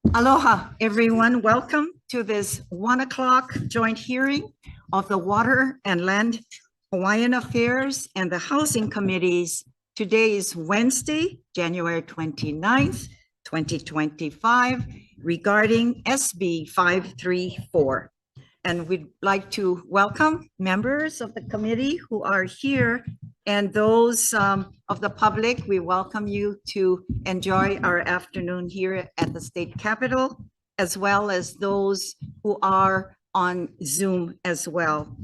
Aloha, everyone. Welcome to this 1 o'clock joint hearing of the Water and Land, Hawaiian Affairs, and the Housing Committees. Today is Wednesday, January 29th, 2025, regarding SB 534. And we'd like to welcome members of the committee who are here, and those of the public. We welcome you to enjoy our afternoon here at the state capitol, as well as those who are on Zoom as well.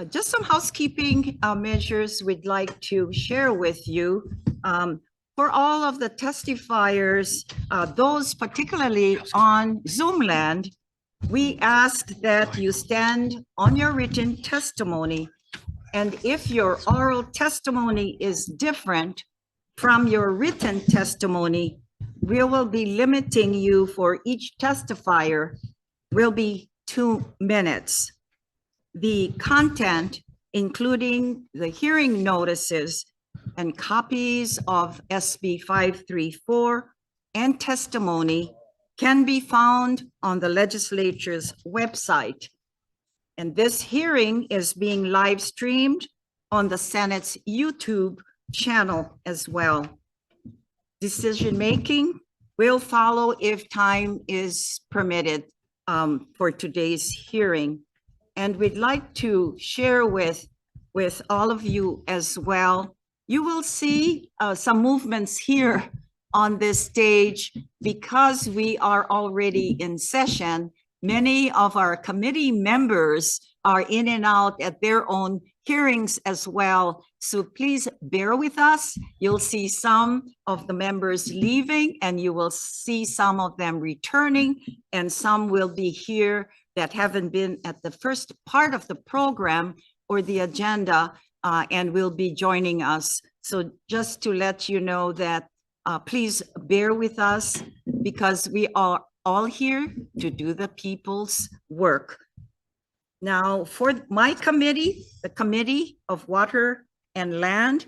Just some housekeeping measures we'd like to share with you. For all of the testifiers, those particularly on Zoom land, we ask that you stand on your written testimony. And if your oral testimony is different from your written testimony, we will be limiting you for each testifier will be 2 minutes. The content, including the hearing notices and copies of SB 534 and testimony, can be found on the legislature's website. And this hearing is being live streamed on the Senate's YouTube channel as well. Decision-making will follow if time is permitted for today's hearing. And we'd like to share with all of you as well. You will see some movements here on this stage because we are already in session. Many of our committee members are in and out at their own hearings as well. So please bear with us. You'll see some of the members leaving, and you will see some of them returning, and some will be here that haven't been at the first part of the program or the agenda and will be joining us. So just to let you know that please bear with us because we are all here to do the people's work. Now, for my committee, the Committee of Water and Land,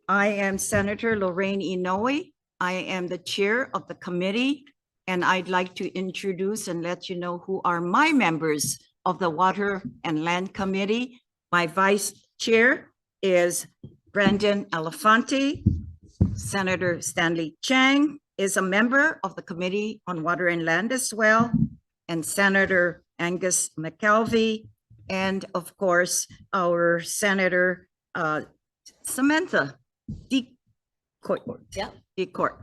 I am Senator Lorraine Inoue. I am the chair of the committee, and I'd like to introduce and let you know who are my members of the Water and Land Committee. My vice chair is Brandon Elefante. Senator Stanley Chang is a member of the Committee on Water and Land as well, and Senator Angus McKelvey, and of course, our Senator Samantha DeCourt. Yeah, DeCourt.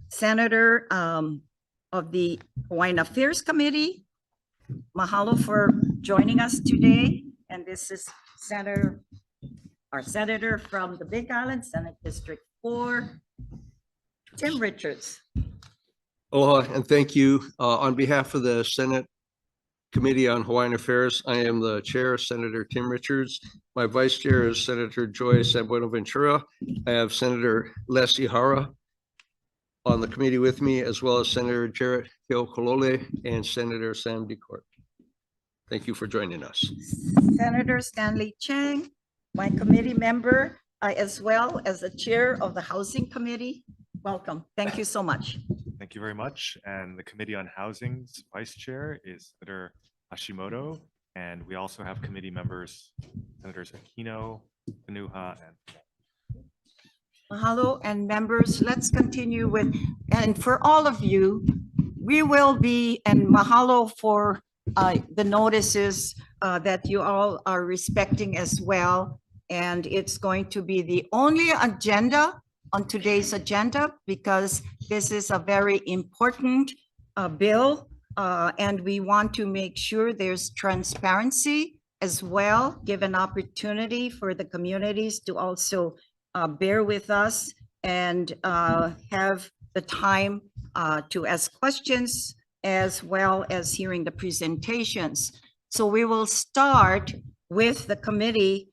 Senator of the Hawaiian Affairs Committee. Mahalo for joining us today. And this is our senator from the Big Island, Senate District 4, Tim Richards. Aloha, and thank you. On behalf of the Senate Committee on Hawaiian Affairs, I am the chair, Senator Tim Richards. My vice chair is Senator Joy Buenaventura. I have Senator Les Ihara on the committee with me, as well as Senator Jarrett Keokolole and Senator Sam DeCourt. Thank you for joining us. Senator Stanley Chang, my committee member, as well as the chair of the Housing Committee. Welcome. Thank you so much. Thank you very much. And the Committee on Housing's vice chair is Senator Hashimoto. And we also have committee members, Senators Aquino, Kanuha, and Mahalo, and members, let's continue with, and for all of you, we will be, and mahalo for the notices that you all are respecting as well. And it's going to be the only agenda on today's agenda because this is a very important bill and we want to make sure there's transparency as well, give an opportunity for the communities to also bear with us and have the time to ask questions as well as hearing the presentations. So we will start with the committee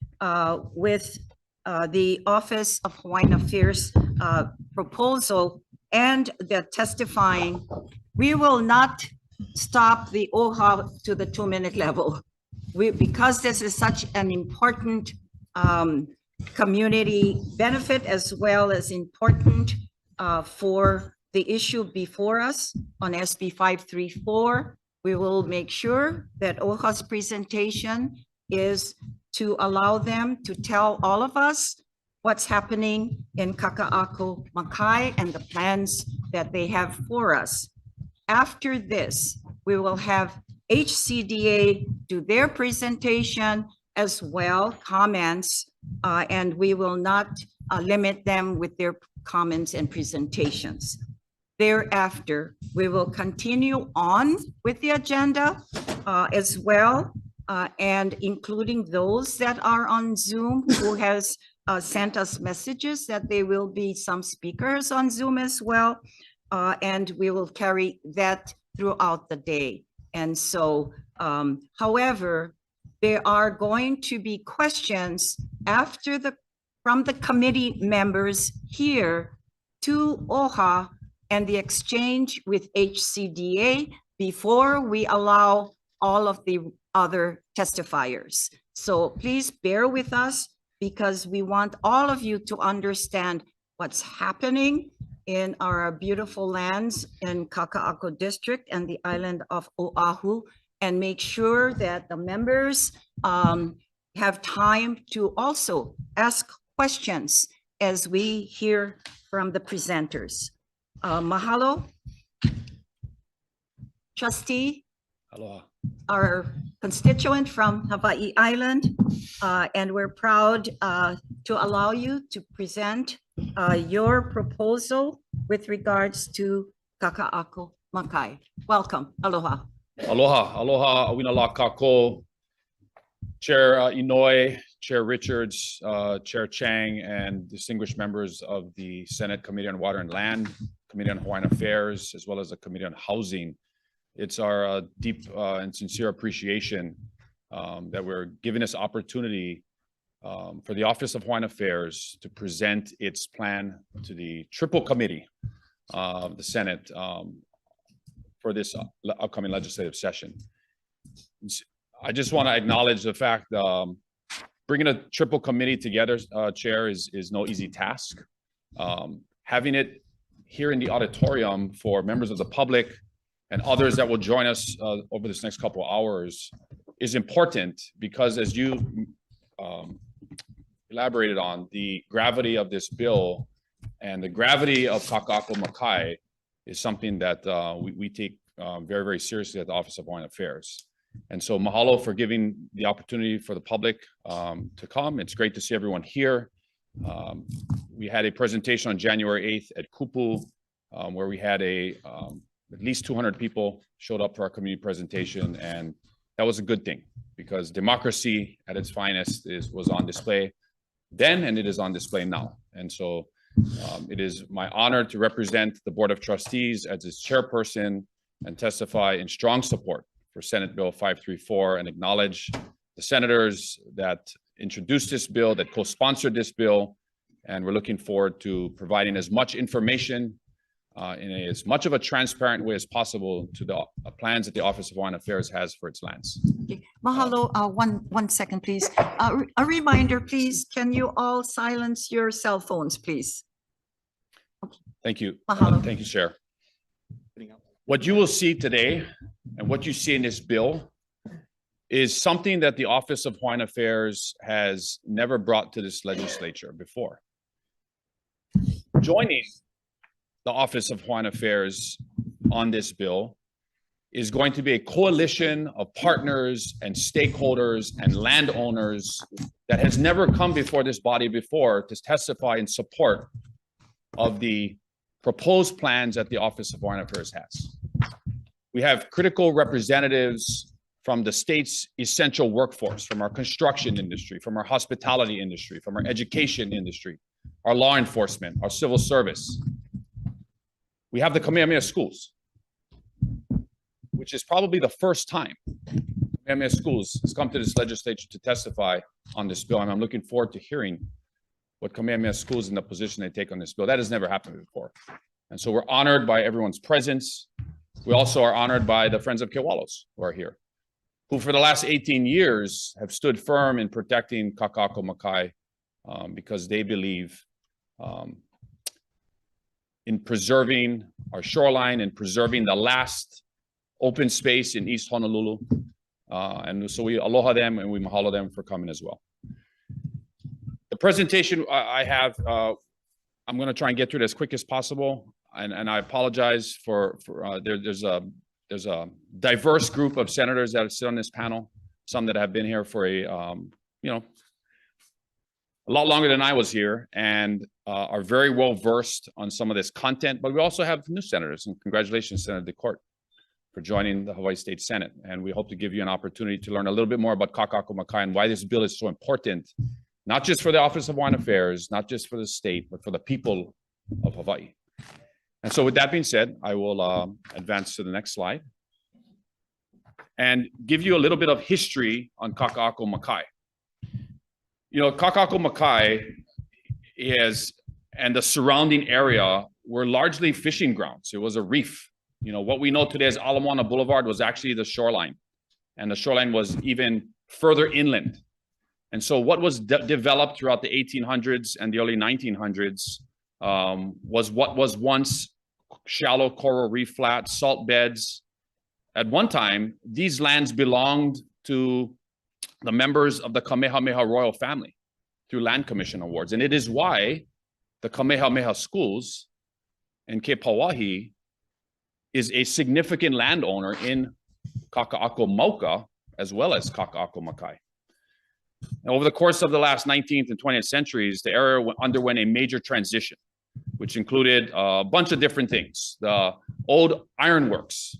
with the Office of Hawaiian Affairs proposal and the testifying. We will not stop the OHA to the 2-minute level. Because this is such an important community benefit as well as important for the issue before us on SB 534. We will make sure that OHA's presentation is to allow them to tell all of us what's happening in Kaka'ako Makai and the plans that they have for us. After this, we will have HCDA do their presentation as well, comments, and we will not limit them with their comments and presentations. Thereafter, we will continue on with the agenda as well, and including those that are on Zoom who has sent us messages that there will be some speakers on Zoom as well, and we will carry that throughout the day. And so, however, there are going to be questions after from the committee members here to OHA and the exchange with HCDA before we allow all of the other testifiers. So please bear with us because we want all of you to understand what's happening in our beautiful lands in Kaka'ako District and the island of Oahu, and make sure that the members have time to also ask questions as we hear from the presenters. Mahalo. Trustee. Aloha. Our constituent from Hawai'i Island, and we're proud to allow you to present your proposal with regards to Kaka'ako Makai. Welcome. Aloha. Aloha. Aloha. Awina la kako. Chair Inouye, Chair Richards, Chair Chang, and distinguished members of the Senate Committee on Water and Land, Committee on Hawaiian Affairs, as well as the Committee on Housing. It's our deep and sincere appreciation that we're given this opportunity for the Office of Hawaiian Affairs to present its plan to the Triple Committee of the Senate for this upcoming legislative session. I just want to acknowledge the fact bringing a triple committee together, Chair, is no easy task. Having it here in the auditorium for members of the public and others that will join us over this next couple of hours is important because, as you elaborated on, the gravity of this bill and the gravity of Kaka'ako Makai is something that we take very, very seriously at the Office of Hawaiian Affairs. And so mahalo for giving the opportunity for the public to come. It's great to see everyone here. We had a presentation on January 8th at Kupu where we had at least 200 people showed up for our community presentation, and that was a good thing because democracy at its finest was on display then, and it is on display now. And so it is my honor to represent the Board of Trustees as its chairperson and testify in strong support for Senate Bill 534 and acknowledge the senators that introduced this bill, that co-sponsored this bill, and we're looking forward to providing as much information in as much of a transparent way as possible to the plans that the Office of Hawaiian Affairs has for its lands. Okay. Mahalo. One second, please. A reminder, please. Can you all silence your cell phones, please? Okay. Thank you. Mahalo. Thank you, Chair. What you will see today and what you see in this bill is something that the Office of Hawaiian Affairs has never brought to this legislature before. Joining the Office of Hawaiian Affairs on this bill is going to be a coalition of partners and stakeholders and landowners that has never come before this body before to testify in support of the proposed plans that the Office of Hawaiian Affairs has. We have critical representatives from the state's essential workforce, from our construction industry, from our hospitality industry, from our education industry, our law enforcement, our civil service. We have the Kamehameha schools, which is probably the first time Kamehameha schools has come to this legislature to testify on this bill. And I'm looking forward to hearing what Kamehameha schools in the position they take on this bill. That has never happened before. And so we're honored by everyone's presence. We also are honored by the Friends of Kewalos who are here, who for the last 18 years have stood firm in protecting Kaka'ako Makai because they believe in preserving our shoreline and preserving the last open space in East Honolulu. And so we aloha them and we mahalo them for coming as well. The presentation I have, I'm going to try and get through it as quick as possible. And I apologize for there's a diverse group of senators that sit on this panel, some that have been here for a lot longer than I was here and are very well versed on some of this content. But we also have new senators, and congratulations, Senator DeCourt, for joining the Hawaii State Senate. And we hope to give you an opportunity to learn a little bit more about Kaka'ako Makai and why this bill is so important, not just for the Office of Hawaiian Affairs, not just for the state, but for the people of Hawaii. And so with that being said, I will advance to the next slide and give you a little bit of history on Kaka'ako Makai. You know, Kaka'ako Makai and the surrounding area were largely fishing grounds. It was a reef. You know, what we know today as Ala Moana Boulevard was actually the shoreline. And the shoreline was even further inland. And so what was developed throughout the 1800s and the early 1900s was what was once shallow coral reef flats, salt beds. At one time, these lands belonged to the members of the Kamehameha royal family through land commission awards. And it is why the Kamehameha schools in Cape Hawaii is a significant landowner in Kaka'ako Mauka as well as Kaka'ako Makai. And over the course of the last 19th and 20th centuries, the area underwent a major transition, which included a bunch of different things. The old ironworks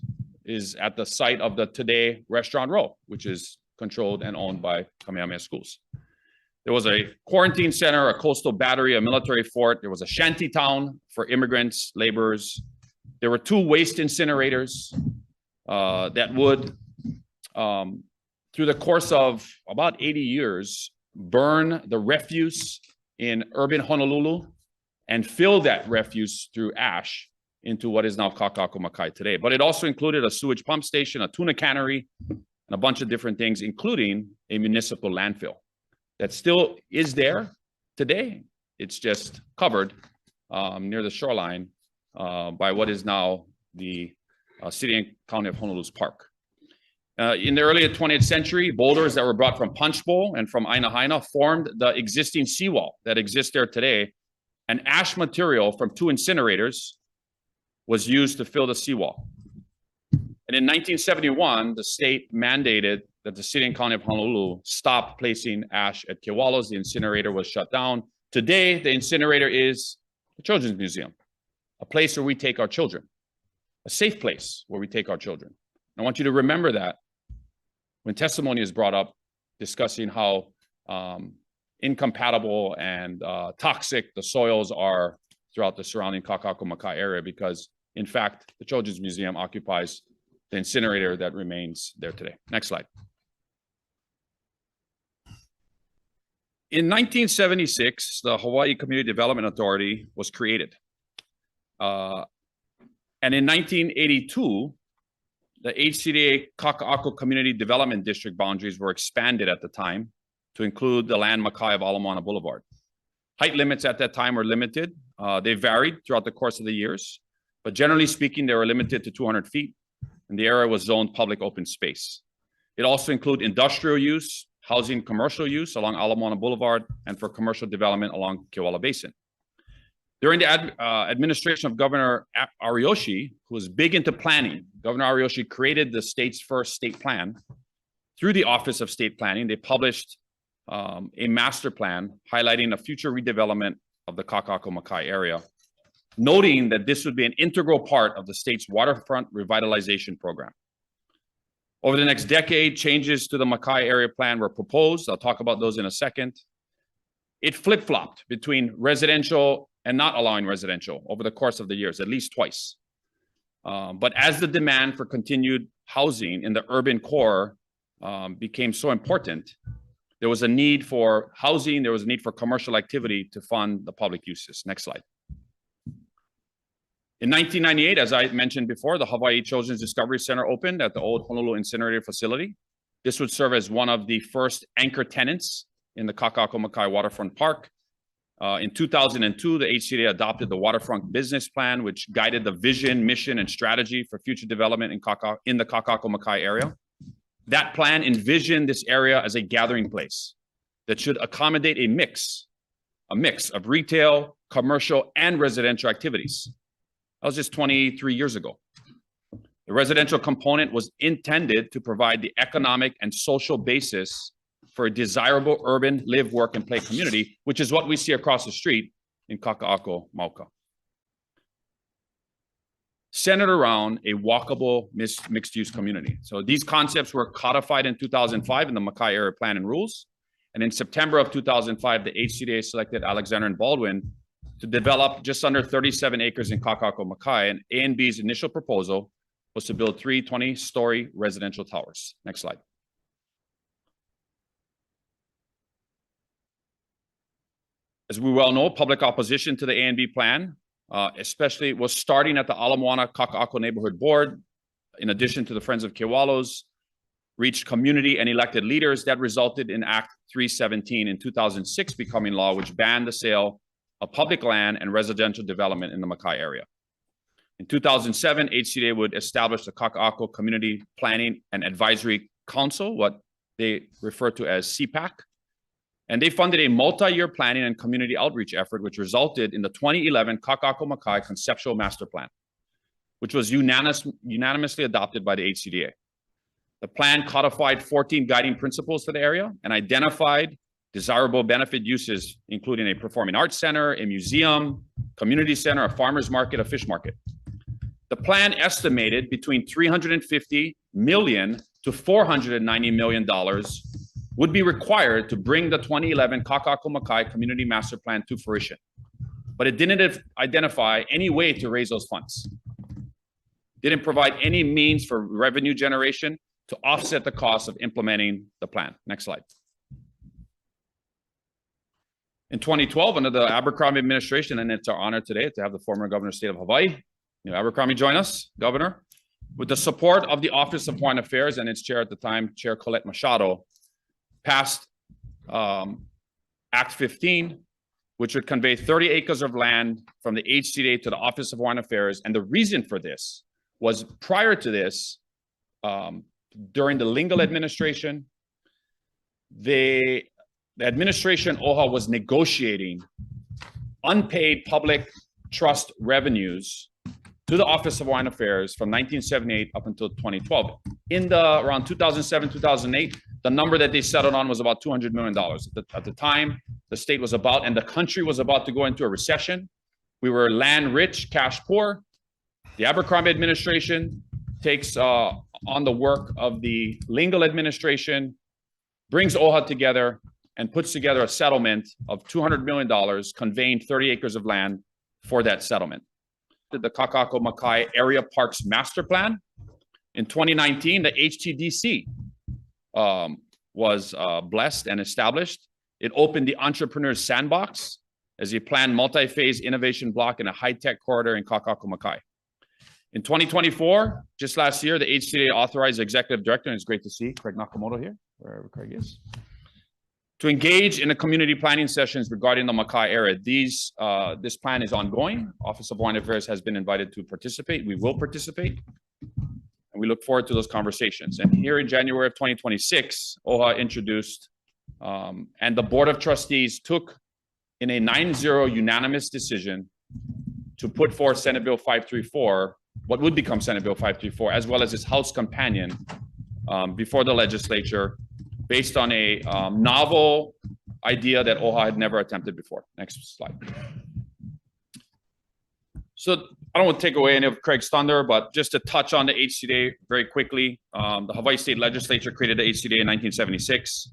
is at the site of the today Restaurant Row, which is controlled and owned by Kamehameha schools. There was a quarantine center, a coastal battery, a military fort. There was a shanty town for immigrants, laborers. There were 2 waste incinerators that would, through the course of about 80 years, burn the refuse in urban Honolulu and fill that refuse through ash into what is now Kaka'ako Makai today. But it also included a sewage pump station, a tuna cannery, and a bunch of different things, including a municipal landfill that still is there today. It's just covered near the shoreline by what is now the City and County of Honolulu's park. In the early 20th century, boulders that were brought from Punch Bowl and from Aina Haina formed the existing seawall that exists there today. And ash material from 2 incinerators was used to fill the seawall. And in 1971, the state mandated that the City and County of Honolulu stop placing ash at Kewalos. The incinerator was shut down. Today, the incinerator is the Children's Museum, a place where we take our children, a safe place where we take our children. And I want you to remember that when testimony is brought up discussing how incompatible and toxic the soils are throughout the surrounding Kaka'ako Makai area, because in fact, the Children's Museum occupies the incinerator that remains there today. Next slide. In 1976, the Hawaii Community Development Authority was created. And in 1982, the HCDA Kaka'ako Community Development District boundaries were expanded at the time to include the land Makai of Ala Moana Boulevard. Height limits at that time were limited. They varied throughout the course of the years, but generally speaking, they were limited to 200 feet, and the area was zoned public open space. It also included industrial use, housing, commercial use along Ala Moana Boulevard, and for commercial development along Kewala Basin. During the administration of Governor Ariyoshi, who was big into planning, Governor Ariyoshi created the state's first state plan. Through the Office of State Planning, they published a master plan highlighting a future redevelopment of the Kaka'ako Makai area, noting that this would be an integral part of the state's waterfront revitalization program. Over the next decade, changes to the Makai area plan were proposed. I'll talk about those in a second. It flip-flopped between residential and not allowing residential over the course of the years, at least twice. But as the demand for continued housing in the urban core became so important, there was a need for housing, there was a need for commercial activity to fund the public uses. Next slide. In 1998, as I mentioned before, the Hawaii Children's Discovery Center opened at the old Honolulu Incinerator facility. This would serve as one of the first anchor tenants in the Kaka'ako Makai Waterfront Park. In 2002, the HCDA adopted the Waterfront Business Plan, which guided the vision, mission, and strategy for future development in the Kaka'ako-Makai area. That plan envisioned this area as a gathering place that should accommodate a mix of retail, commercial, and residential activities. That was just 23 years ago. The residential component was intended to provide the economic and social basis for a desirable urban live, work, and play community, which is what we see across the street in Kaka'ako-Mauka. Centered around a walkable mixed-use community. So these concepts were codified in 2005 in the Makai Area Plan and Rules. And in September of 2005, the HCDA selected Alexander and Baldwin to develop just under 37 acres in Kaka'ako-Makai. And A&B's initial proposal was to build 3 20-story residential towers. Next slide. As we well know, public opposition to the A&B plan, especially was starting at the Ala Moana Kaka'ako Neighborhood Board, in addition to the Friends of Kewalos, reached community and elected leaders. That resulted in Act 317 in 2006 becoming law, which banned the sale of public land and residential development in the Makai area. In 2007, HCDA would establish the Kaka'ako Community Planning and Advisory Council, what they refer to as CPAC. And they funded a multi-year planning and community outreach effort, which resulted in the 2011 Kaka'ako-Makai Conceptual Master Plan, which was unanimously adopted by the HCDA. The plan codified 14 guiding principles for the area and identified desirable benefit uses, including a performing arts center, a museum, community center, a farmer's market, a fish market. The plan estimated between $350 million to $490 million would be required to bring the 2011 Kaka'ako-Makai Community Master Plan to fruition. But it didn't identify any way to raise those funds. Didn't provide any means for revenue generation to offset the cost of implementing the plan. Next slide. In 2012, under the Abercrombie administration, and it's our honor today to have the former governor of the state of Hawaii, Abercrombie, join us, Governor. With the support of the Office of Hawaiian Affairs and its chair at the time, Chair Colette Machado, passed Act 15, which would convey 30 acres of land from the HCDA to the Office of Hawaiian Affairs. And the reason for this was prior to this, during the Lingle administration, the administration OHA was negotiating unpaid public trust revenues to the Office of Hawaiian Affairs from 1978 up until 2012. In the around 2007, 2008, the number that they settled on was about $200 million. At the time, the state was about, and the country was about to go into a recession. We were land rich, cash poor. The Abercrombie administration takes on the work of the Lingle administration, brings OHA together, and puts together a settlement of $200 million, conveying 30 acres of land for that settlement. The Kaka'ako-Makai Area Parks Master Plan. In 2019, the HTDC was blessed and established. It opened the Entrepreneur's Sandbox as a planned multi-phase innovation block in a high-tech corridor in Kaka'ako-Makai. In 2024, just last year, the HCDA authorized the executive director, and it's great to see Craig Nakamoto here, wherever Craig is, to engage in the community planning sessions regarding the Makai area. This plan is ongoing. Office of Hawaiian Affairs has been invited to participate. We will participate. And we look forward to those conversations. And here in January of 2026, OHA introduced, and the Board of Trustees took in a 9-0 unanimous decision to put forth Senate Bill 534, what would become Senate Bill 534, as well as its House companion before the legislature, based on a novel idea that OHA had never attempted before. Next slide. So I don't want to take away any of Craig's thunder, but just to touch on the HCDA very quickly. The Hawaii State Legislature created the HCDA in 1976.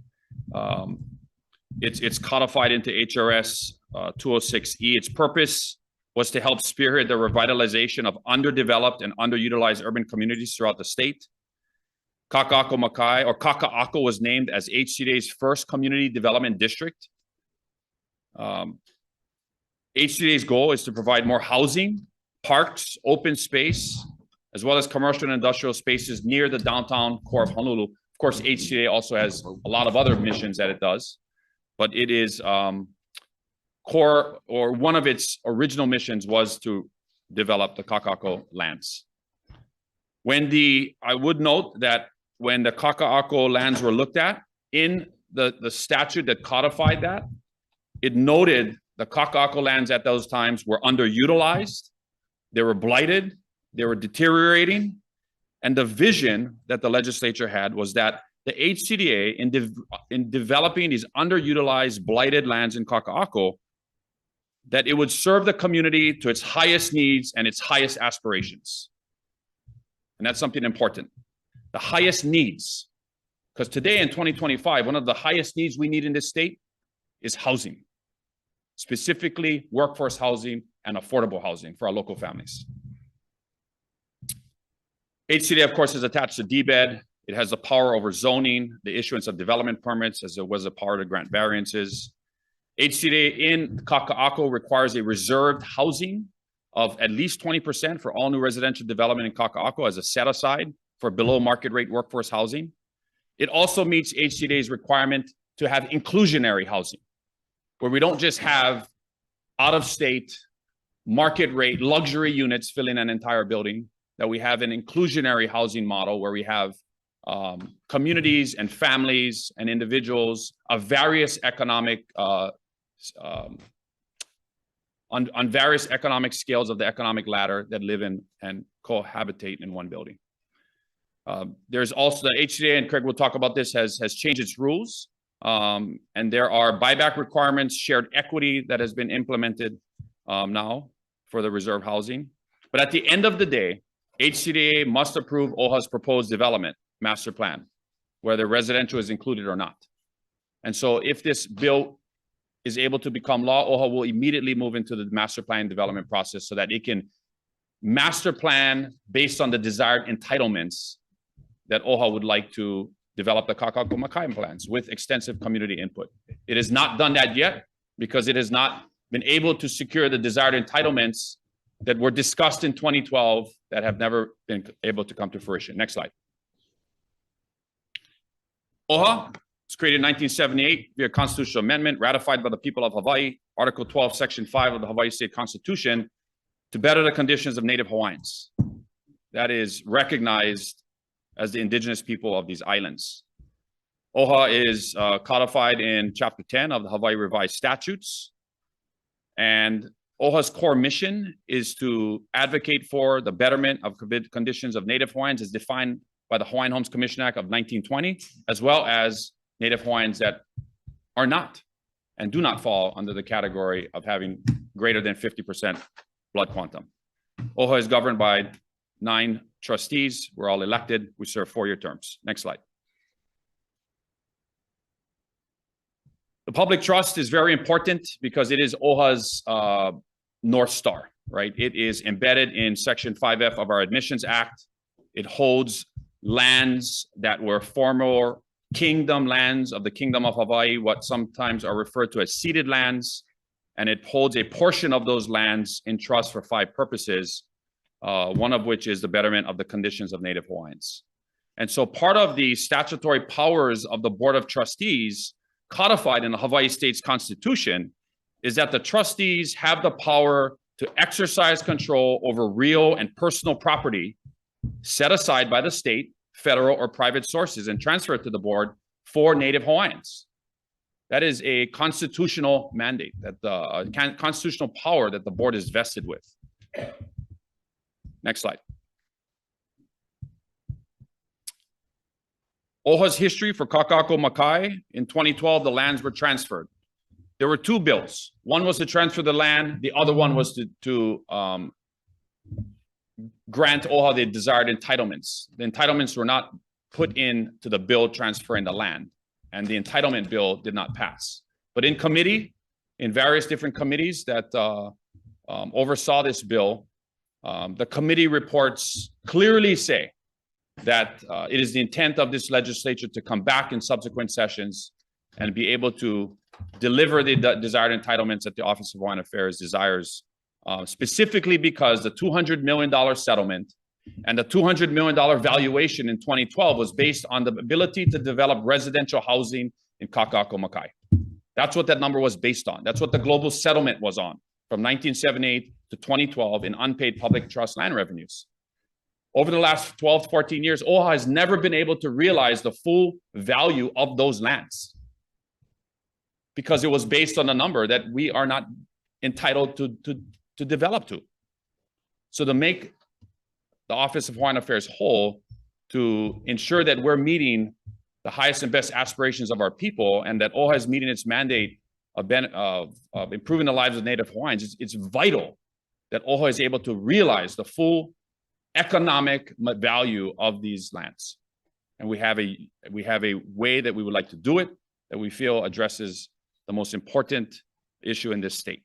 It's codified into HRS 206E. Its purpose was to help spearhead the revitalization of underdeveloped and underutilized urban communities throughout the state. Kaka'ako-Makai, or Kaka'ako, was named as HCDA's first community development district. HCDA's goal is to provide more housing, parks, open space, as well as commercial and industrial spaces near the downtown core of Honolulu. Of course, HCDA also has a lot of other missions that it does, but it is core or one of its original missions was to develop the Kaka'ako lands. I would note that when the Kaka'ako lands were looked at in the statute that codified that, it noted the Kaka'ako lands at those times were underutilized, they were blighted, they were deteriorating, and the vision that the legislature had was that the HCDA, in developing these underutilized, blighted lands in Kaka'ako, that it would serve the community to its highest needs and its highest aspirations. And that's something important. The highest needs, because today in 2025, one of the highest needs we need in this state is housing, specifically workforce housing and affordable housing for our local families. HCDA, of course, is attached to DBED. It has the power over zoning, the issuance of development permits, as it was a power to grant variances. HCDA in Kaka'ako requires a reserved housing of at least 20% for all new residential development in Kaka'ako as a set aside for below market rate workforce housing. It also meets HCDA's requirement to have inclusionary housing, where we don't just have out-of-state market rate luxury units filling an entire building, that we have an inclusionary housing model where we have communities and families and individuals of various economic on various economic scales of the economic ladder that live in and cohabitate in one building. There's also the HCDA, and Craig will talk about this, has changed its rules. And there are buyback requirements, shared equity that has been implemented now for the reserve housing. But at the end of the day, HCDA must approve OHA's proposed development master plan, whether residential is included or not. And so if this bill is able to become law, OHA will immediately move into the master plan development process so that it can master plan based on the desired entitlements that OHA would like to develop the Kaka'ako Makai plans with extensive community input. It has not done that yet because it has not been able to secure the desired entitlements that were discussed in 2012 that have never been able to come to fruition. Next slide. OHA was created in 1978 via constitutional amendment ratified by the people of Hawaii, Article 12, Section 5 of the Hawaii State Constitution, to better the conditions of Native Hawaiians. That is recognized as the indigenous people of these islands. OHA is codified in Chapter 10 of the Hawaii Revised Statutes. And OHA's core mission is to advocate for the betterment of conditions of Native Hawaiians as defined by the Hawaiian Homes Commission Act of 1920, as well as Native Hawaiians that are not and do not fall under the category of having greater than 50% blood quantum. OHA is governed by 9 trustees. We're all elected. We serve 4-year terms. Next slide. The public trust is very important because it is OHA's North Star, right? It is embedded in Section 5F of our Admissions Act. It holds lands that were former kingdom lands of the Kingdom of Hawaii, what sometimes are referred to as ceded lands, and it holds a portion of those lands in trust for 5 purposes, one of which is the betterment of the conditions of Native Hawaiians. And so part of the statutory powers of the Board of Trustees codified in the Hawaii State's Constitution is that the trustees have the power to exercise control over real and personal property set aside by the state, federal, or private sources and transfer it to the board for Native Hawaiians. That is a constitutional mandate, that the constitutional power that the board is vested with. Next slide. OHA's history for Kaka'ako Makai. In 2012, the lands were transferred. There were 2 bills. One was to transfer the land. The other one was to grant OHA the desired entitlements. The entitlements were not put into the bill transferring the land, and the entitlement bill did not pass. But in committee, in various different committees that oversaw this bill, the committee reports clearly say that it is the intent of this legislature to come back in subsequent sessions and be able to deliver the desired entitlements that the Office of Hawaiian Affairs desires, specifically because the $200 million settlement and the $200 million valuation in 2012 was based on the ability to develop residential housing in Kaka'ako Makai. That's what that number was based on. That's what the global settlement was on from 1978 to 2012 in unpaid public trust land revenues. Over the last 12, 14 years, OHA has never been able to realize the full value of those lands because it was based on a number that we are not entitled to develop to. So to make the Office of Hawaiian Affairs whole, to ensure that we're meeting the highest and best aspirations of our people and that OHA is meeting its mandate of improving the lives of Native Hawaiians, it's vital that OHA is able to realize the full economic value of these lands. And we have a way that we would like to do it that we feel addresses the most important issue in this state.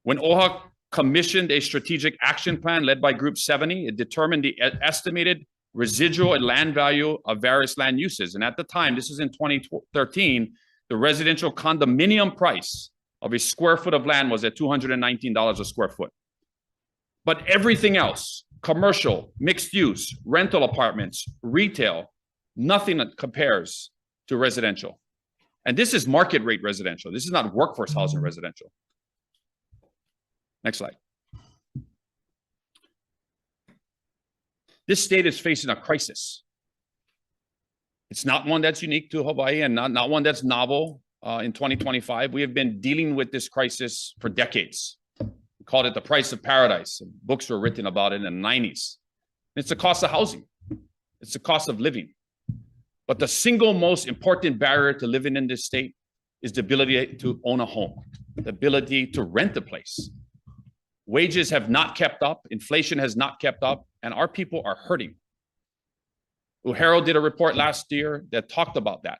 When OHA commissioned a strategic action plan led by Group 70, it determined the estimated residual and land value of various land uses. And at the time, this is in 2013, the residential condominium price of a square foot of land was at $219 a square foot. But everything else, commercial, mixed use, rental apartments, retail, nothing that compares to residential. And this is market rate residential. This is not workforce housing residential. Next slide. This state is facing a crisis. It's not one that's unique to Hawaii and not one that's novel in 2025. We have been dealing with this crisis for decades. We called it the price of paradise. Books were written about it in the 90s. It's the cost of housing. It's the cost of living. But the single most important barrier to living in this state is the ability to own a home, the ability to rent a place. Wages have not kept up, inflation has not kept up, and our people are hurting. Uhero did a report last year that talked about that.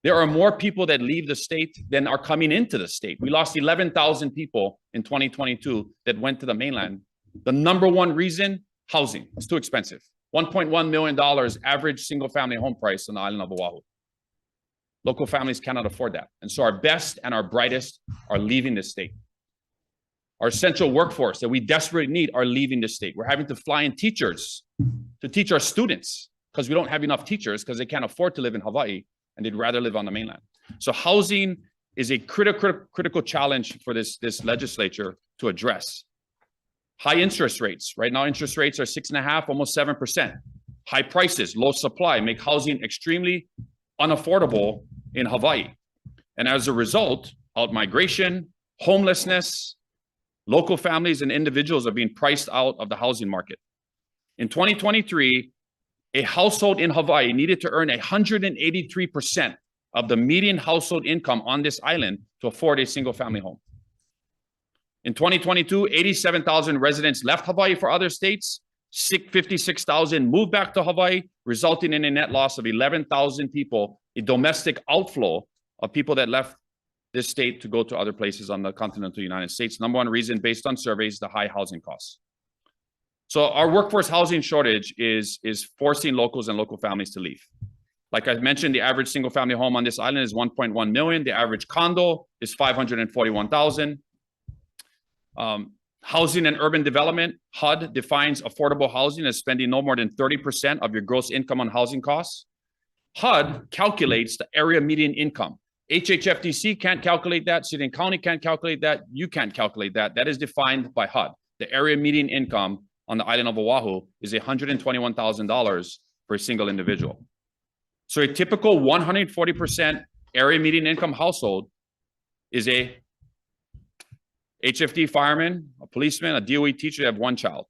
There are more people that leave the state than are coming into the state. We lost 11,000 people in 2022 that went to the mainland. The number one reason, housing. It's too expensive. $1.1 million average single family home price on the island of Oahu. Local families cannot afford that. And so our best and our brightest are leaving the state. Our essential workforce that we desperately need are leaving the state. We're having to fly in teachers to teach our students because we don't have enough teachers because they can't afford to live in Hawaii and they'd rather live on the mainland. So housing is a critical challenge for this legislature to address. High interest rates. Right now, interest rates are 6.5%, almost 7%. High prices, low supply make housing extremely unaffordable in Hawaii. And as a result, out-migration, homelessness, local families and individuals are being priced out of the housing market. In 2023, a household in Hawaii needed to earn 183% of the median household income on this island to afford a single family home. In 2022, 87,000 residents left Hawaii for other states. 56,000 moved back to Hawaii, resulting in a net loss of 11,000 people, a domestic outflow of people that left this state to go to other places on the continental United States. Number one reason, based on surveys, the high housing costs. So our workforce housing shortage is forcing locals and local families to leave. Like I mentioned, the average single family home on this island is 1.1 million. The average condo is 541,000. Housing and Urban Development, HUD, defines affordable housing as spending no more than 30% of your gross income on housing costs. HUD calculates the area median income. HHFDC can't calculate that. City and county can't calculate that. You can't calculate that. That is defined by HUD. The area median income on the island of Oahu is $121,000 for a single individual. So a typical 140% area median income household is a HFD fireman, a policeman, a DOE teacher. They have one child.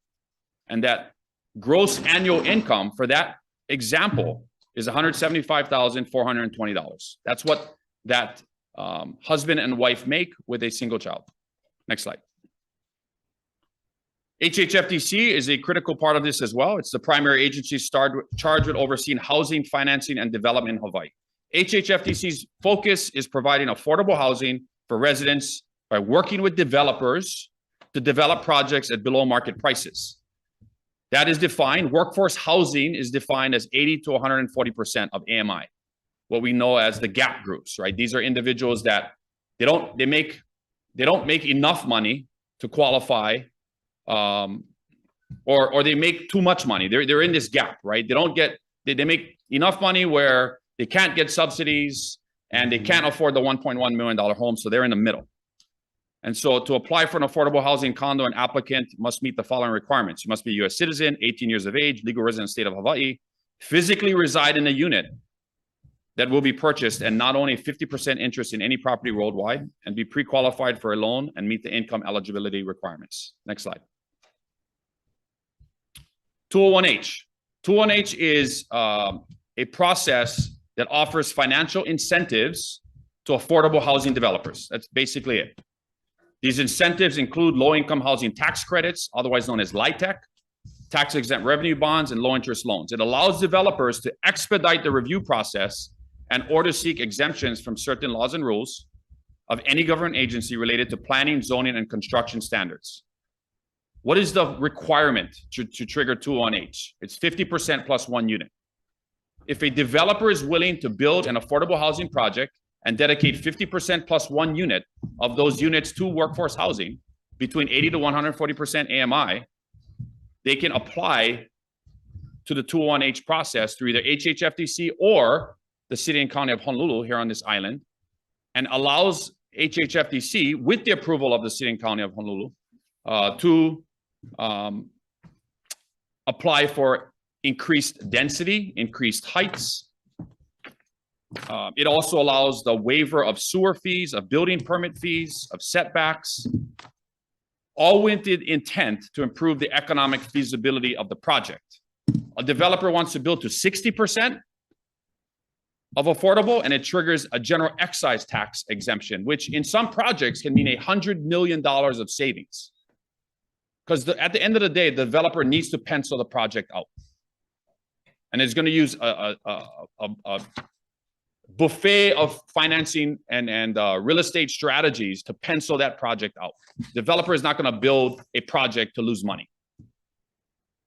And that gross annual income for that example is $175,420. That's what that husband and wife make with a single child. Next slide. HHFDC is a critical part of this as well. It's the primary agency charged with overseeing housing, financing, and development in Hawaii. HHFDC's focus is providing affordable housing for residents by working with developers to develop projects at below market prices. That is defined, workforce housing is defined as 80 to 140% of AMI, what we know as the gap groups, right? These are individuals that they don't make enough money to qualify, or they make too much money. They're in this gap, right? They make enough money where They can't get subsidies, and they can't afford the $1.1 million home, so they're in the middle. And so to apply for an affordable housing condo, an applicant must meet the following requirements. You must be a U.S. citizen, 18 years of age, legal resident state of Hawaii, physically reside in a unit that will be purchased, and not only 50% interest in any property worldwide, and be pre-qualified for a loan and meet the income eligibility requirements. Next slide. 201H. 201H is a process that offers financial incentives to affordable housing developers. That's basically it. These incentives include low-income housing tax credits, otherwise known as LIHTC, tax-exempt revenue bonds, and low-interest loans. It allows developers to expedite the review process and or to seek exemptions from certain laws and rules of any government agency related to planning, zoning, and construction standards. What is the requirement to trigger 201H? It's 50% plus one unit. If a developer is willing to build an affordable housing project and dedicate 50% plus one unit of those units to workforce housing, between 80 to 140% AMI, they can apply to the 201H process through either HHFDC or the City and County of Honolulu here on this island, and allows HHFDC, with the approval of the City and County of Honolulu, to apply for increased density, increased heights. It also allows the waiver of sewer fees, of building permit fees, of setbacks, all with the intent to improve the economic feasibility of the project. A developer wants to build to 60% of affordable, and it triggers a general excise tax exemption, which in some projects can mean $100 million of savings. Because at the end of the day, the developer needs to pencil the project out. And it's going to use a buffet of financing and real estate strategies to pencil that project out. Developer is not going to build a project to lose money.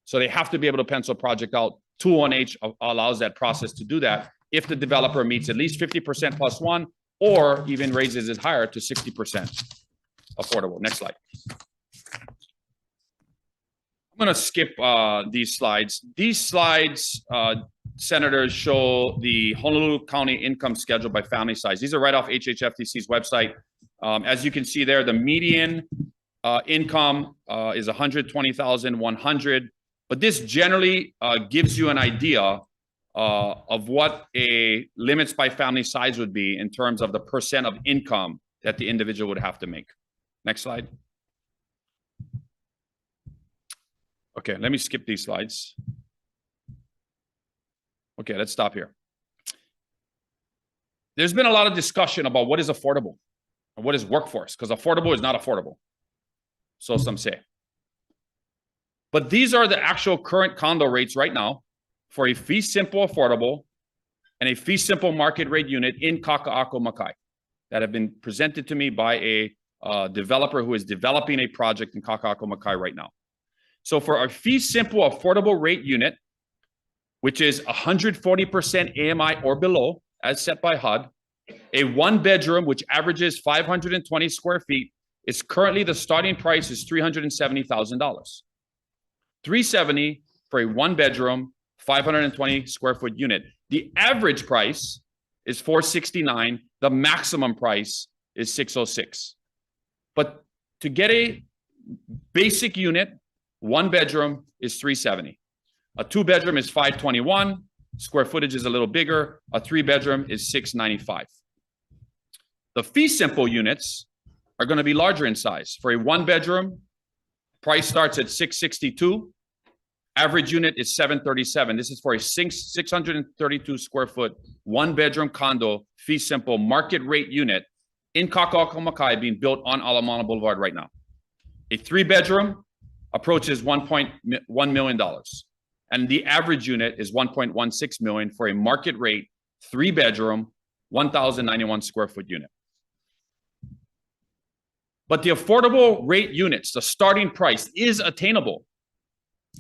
So they have to be able to pencil a project out. 201H allows that process to do that if the developer meets at least 50% plus one, or even raises it higher to 60% affordable. Next slide. I'm going to skip these slides. These slides, senators, show the Honolulu County income schedule by family size. These are right off HHFDC's website. As you can see there, the median income is $120,100. But this generally gives you an idea of what a limits by family size would be in terms of the percent of income that the individual would have to make. Next slide. Okay, let me skip these slides. Okay, let's stop here. There's been a lot of discussion about what is affordable and what is workforce, because affordable is not affordable. So some say. But these are the actual current condo rates right now for a fee simple affordable and a fee simple market rate unit in Kaka'ako, Makai, that have been presented to me by a developer who is developing a project in Kaka'ako, Makai right now. So for a fee simple affordable rate unit, which is 140% AMI or below, as set by HUD, a one bedroom, which averages 520 square feet, is currently the starting price is $370,000. $370,000 for a one bedroom, 520 square foot unit. The average price is $469,000. The maximum price is $606,000. But to get a basic unit, one bedroom is $370,000. A two bedroom is $521,000. Square footage is a little bigger. A three bedroom is $695,000. The fee simple units are going to be larger in size. For a one bedroom, price starts at $662,000. Average unit is $737,000. This is for a 632 square foot, one bedroom condo, fee simple market rate unit in Kaka'ako, Makai, being built on Alamana Boulevard right now. A three bedroom approaches $1.1 million. And the average unit is $1.16 million for a market rate, three bedroom, 1,091 square foot unit. But the affordable rate units, the starting price is attainable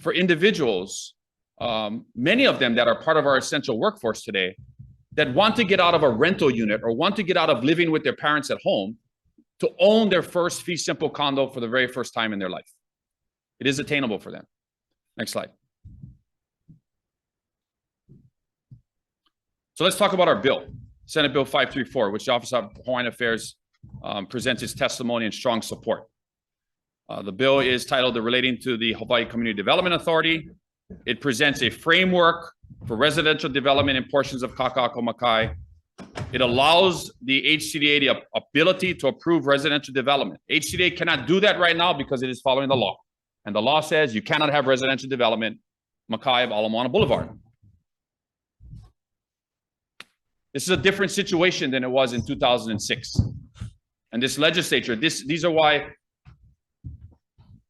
for individuals, many of them that are part of our essential workforce today, that want to get out of a rental unit or want to get out of living with their parents at home to own their first fee simple condo for the very first time in their life. It is attainable for them. Next slide. So let's talk about our bill, Senate Bill 534, which the Office of Hawaiian Affairs presents its testimony and strong support. The bill is titled Relating to the Hawaii Community Development Authority. It presents a framework for residential development in portions of Kaka'ako Makai. It allows the HCDA the ability to approve residential development. HCDA cannot do that right now because it is following the law. And the law says you cannot have residential development Makai of Ala Moana Boulevard. This is a different situation than it was in 2006. And this legislature, these are why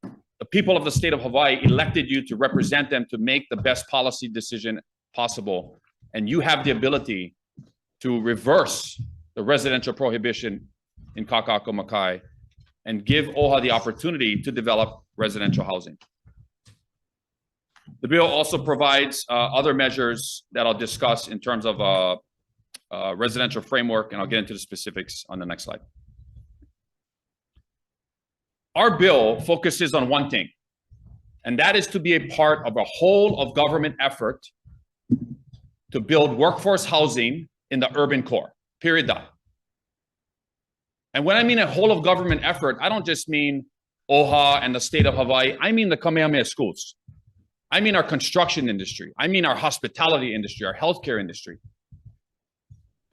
the people of the state of Hawaii elected you to represent them to make the best policy decision possible. And you have the ability to reverse the residential prohibition in Kaka'ako Makai and give OHA the opportunity to develop residential housing. The bill also provides other measures that I'll discuss in terms of residential framework, and I'll get into the specifics on the next slide. Our bill focuses on one thing, and that is to be a part of a whole of government effort to build workforce housing in the urban core, period. And when I mean a whole of government effort, I don't just mean OHA and the state of Hawaii. I mean the Kamehameha schools. I mean our construction industry. I mean our hospitality industry, our healthcare industry.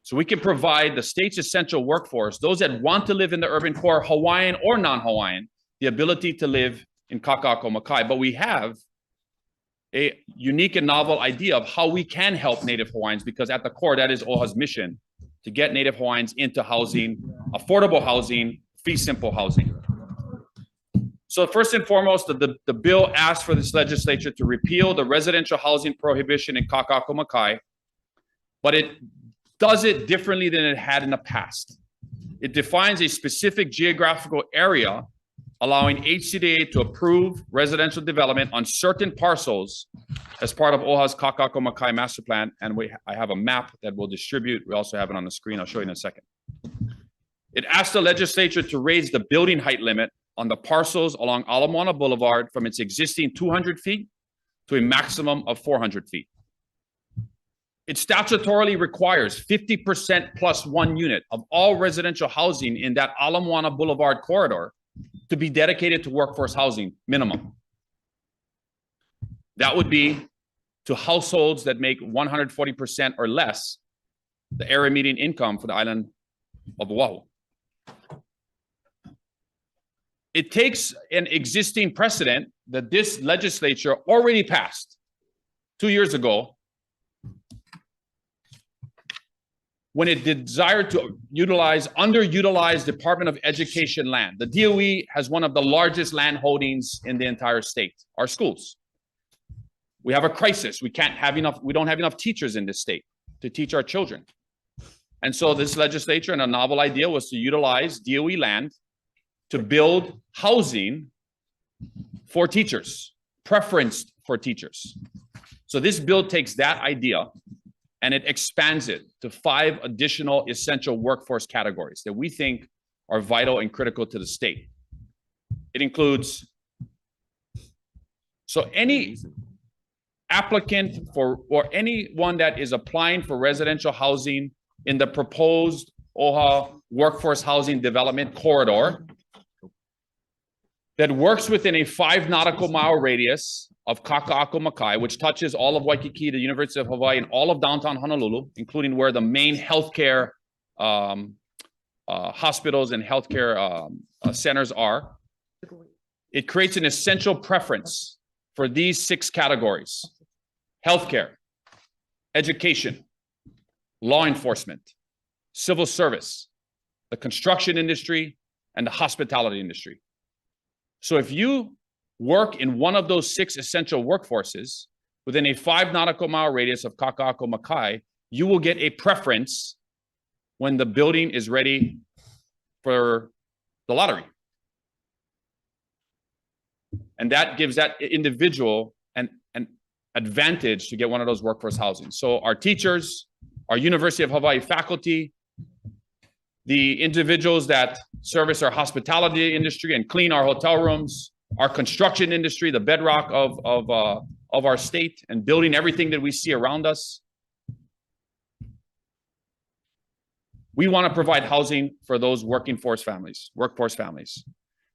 So we can provide the state's essential workforce, those that want to live in the urban core, Hawaiian or non-Hawaiian, the ability to live in Kaka'ako Makai. But we have a unique and novel idea of how we can help Native Hawaiians, because at the core, that is OHA's mission, to get Native Hawaiians into housing, affordable housing, fee simple housing. So first and foremost, the bill asks for this legislature to repeal the residential housing prohibition in Kaka'ako Makai, but it does it differently than it had in the past. It defines a specific geographical area, allowing HCDA to approve residential development on certain parcels as part of OHA's Kaka'ako Makai master plan. And I have a map that we'll distribute. We also have it on the screen. I'll show you in a second. It asks the legislature to raise the building height limit on the parcels along Ala Moana Boulevard from its existing 200 feet to a maximum of 400 feet. It statutorily requires 50% plus 1 unit of all residential housing in that Ala Moana Boulevard corridor to be dedicated to workforce housing, minimum. That would be to households that make 140% or less the area median income for the island of Oahu. It takes an existing precedent that this legislature already passed 2 years ago, when it desired to utilize underutilized Department of Education land. The DOE has one of the largest land holdings in the entire state, our schools. We have a crisis. We don't have enough teachers in this state to teach our children. And so this legislature, and a novel idea, was to utilize DOE land to build housing for teachers, preferenced for teachers. So this bill takes that idea and it expands it to 5 additional essential workforce categories that we think are vital and critical to the state. It includes, so any applicant for, or anyone that is applying for residential housing in the proposed OHA workforce housing development corridor that works within a 5 nautical mile radius of Kaka'ako Makai, which touches all of Waikiki, the University of Hawaii, and all of downtown Honolulu, including where the main healthcare hospitals and healthcare centers are. It creates an essential preference for these 6 categories: healthcare, education, law enforcement, civil service, the construction industry, and the hospitality industry. So if you work in one of those 6 essential workforces within a 5 nautical mile radius of Kaka'ako Makai, you will get a preference when the building is ready for the lottery. And that gives that individual an advantage to get one of those workforce housing. So our teachers, our University of Hawaii faculty, the individuals that service our hospitality industry and clean our hotel rooms, our construction industry, the bedrock of our state, and building everything that we see around us. We want to provide housing for those workforce families.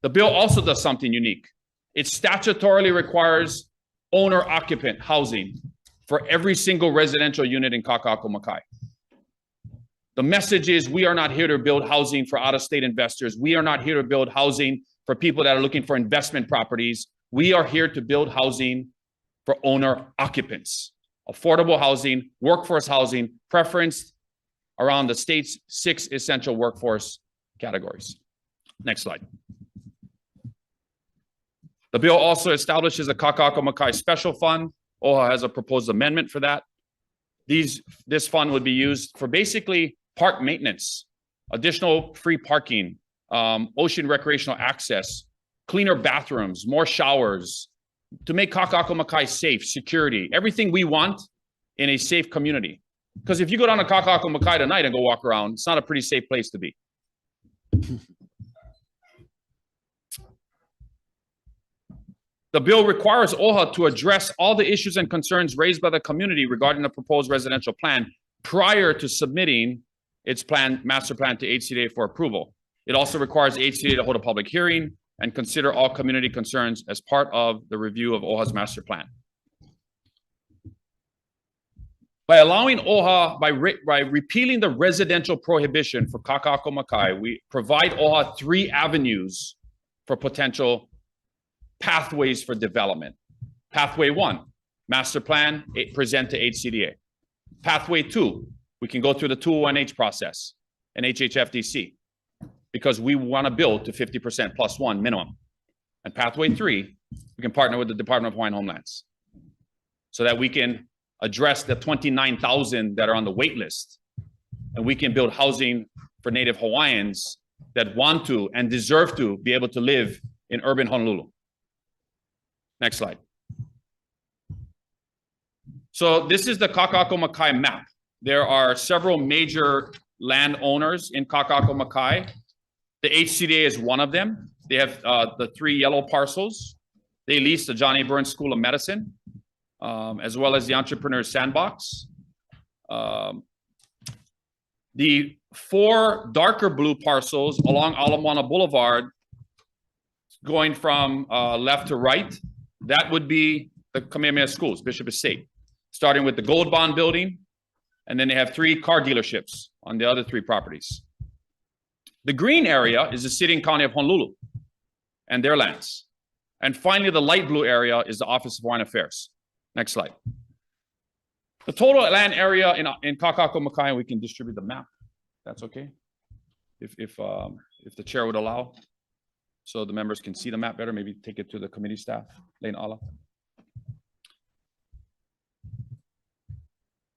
The bill also does something unique. It statutorily requires owner-occupant housing for every single residential unit in Kaka'ako-Makai. The message is we are not here to build housing for out-of-state investors. We are not here to build housing for people that are looking for investment properties. We are here to build housing for owner-occupants, affordable housing, workforce housing, preferenced around the state's 6 essential workforce categories. Next slide. The bill also establishes a Kaka'ako-Makai special fund. OHA has a proposed amendment for that. This fund would be used for basically park maintenance, additional free parking, ocean recreational access, cleaner bathrooms, more showers, to make Kaka'ako-Makai safe, security, everything we want in a safe community. Because if you go down to Kaka'ako-Makai tonight and go walk around, it's not a pretty safe place to be. The bill requires OHA to address all the issues and concerns raised by the community regarding the proposed residential plan prior to submitting its master plan to HCDA for approval. It also requires HCDA to hold a public hearing and consider all community concerns as part of the review of OHA's master plan. By allowing OHA, by repealing the residential prohibition for Kaka'ako-Makai, we provide OHA 3 avenues for potential pathways for development. Pathway 1, master plan, present to HCDA. Pathway 2, we can go through the 201H process and HHFDC because we want to build to 50% plus 1 minimum. And pathway 3, we can partner with the Department of Hawaiian Homelands so that we can address the 29,000 that are on the wait list, and we can build housing for Native Hawaiians that want to and deserve to be able to live in urban Honolulu. Next slide. So this is the Kaka'ako-Makai map. There are several major landowners in Kaka'ako-Makai. The HCDA is one of them. They have the 3 yellow parcels. They lease the John A. Burns School of Medicine, as well as the Entrepreneur Sandbox. The 4 darker blue parcels along Ala Moana Boulevard, going from left to right, that would be the Kamehameha Schools, Bishop Estate, starting with the Gold Bond building, and then they have 3 car dealerships on the other 3 properties. The green area is the city and county of Honolulu and their lands. And finally, the light blue area is the Office of Hawaiian Affairs. Next slide. The total land area in Kaka'ako-Makai, we can distribute the map. That's okay, if the chair would allow, so the members can see the map better. Maybe take it to the committee staff. Lane Ala.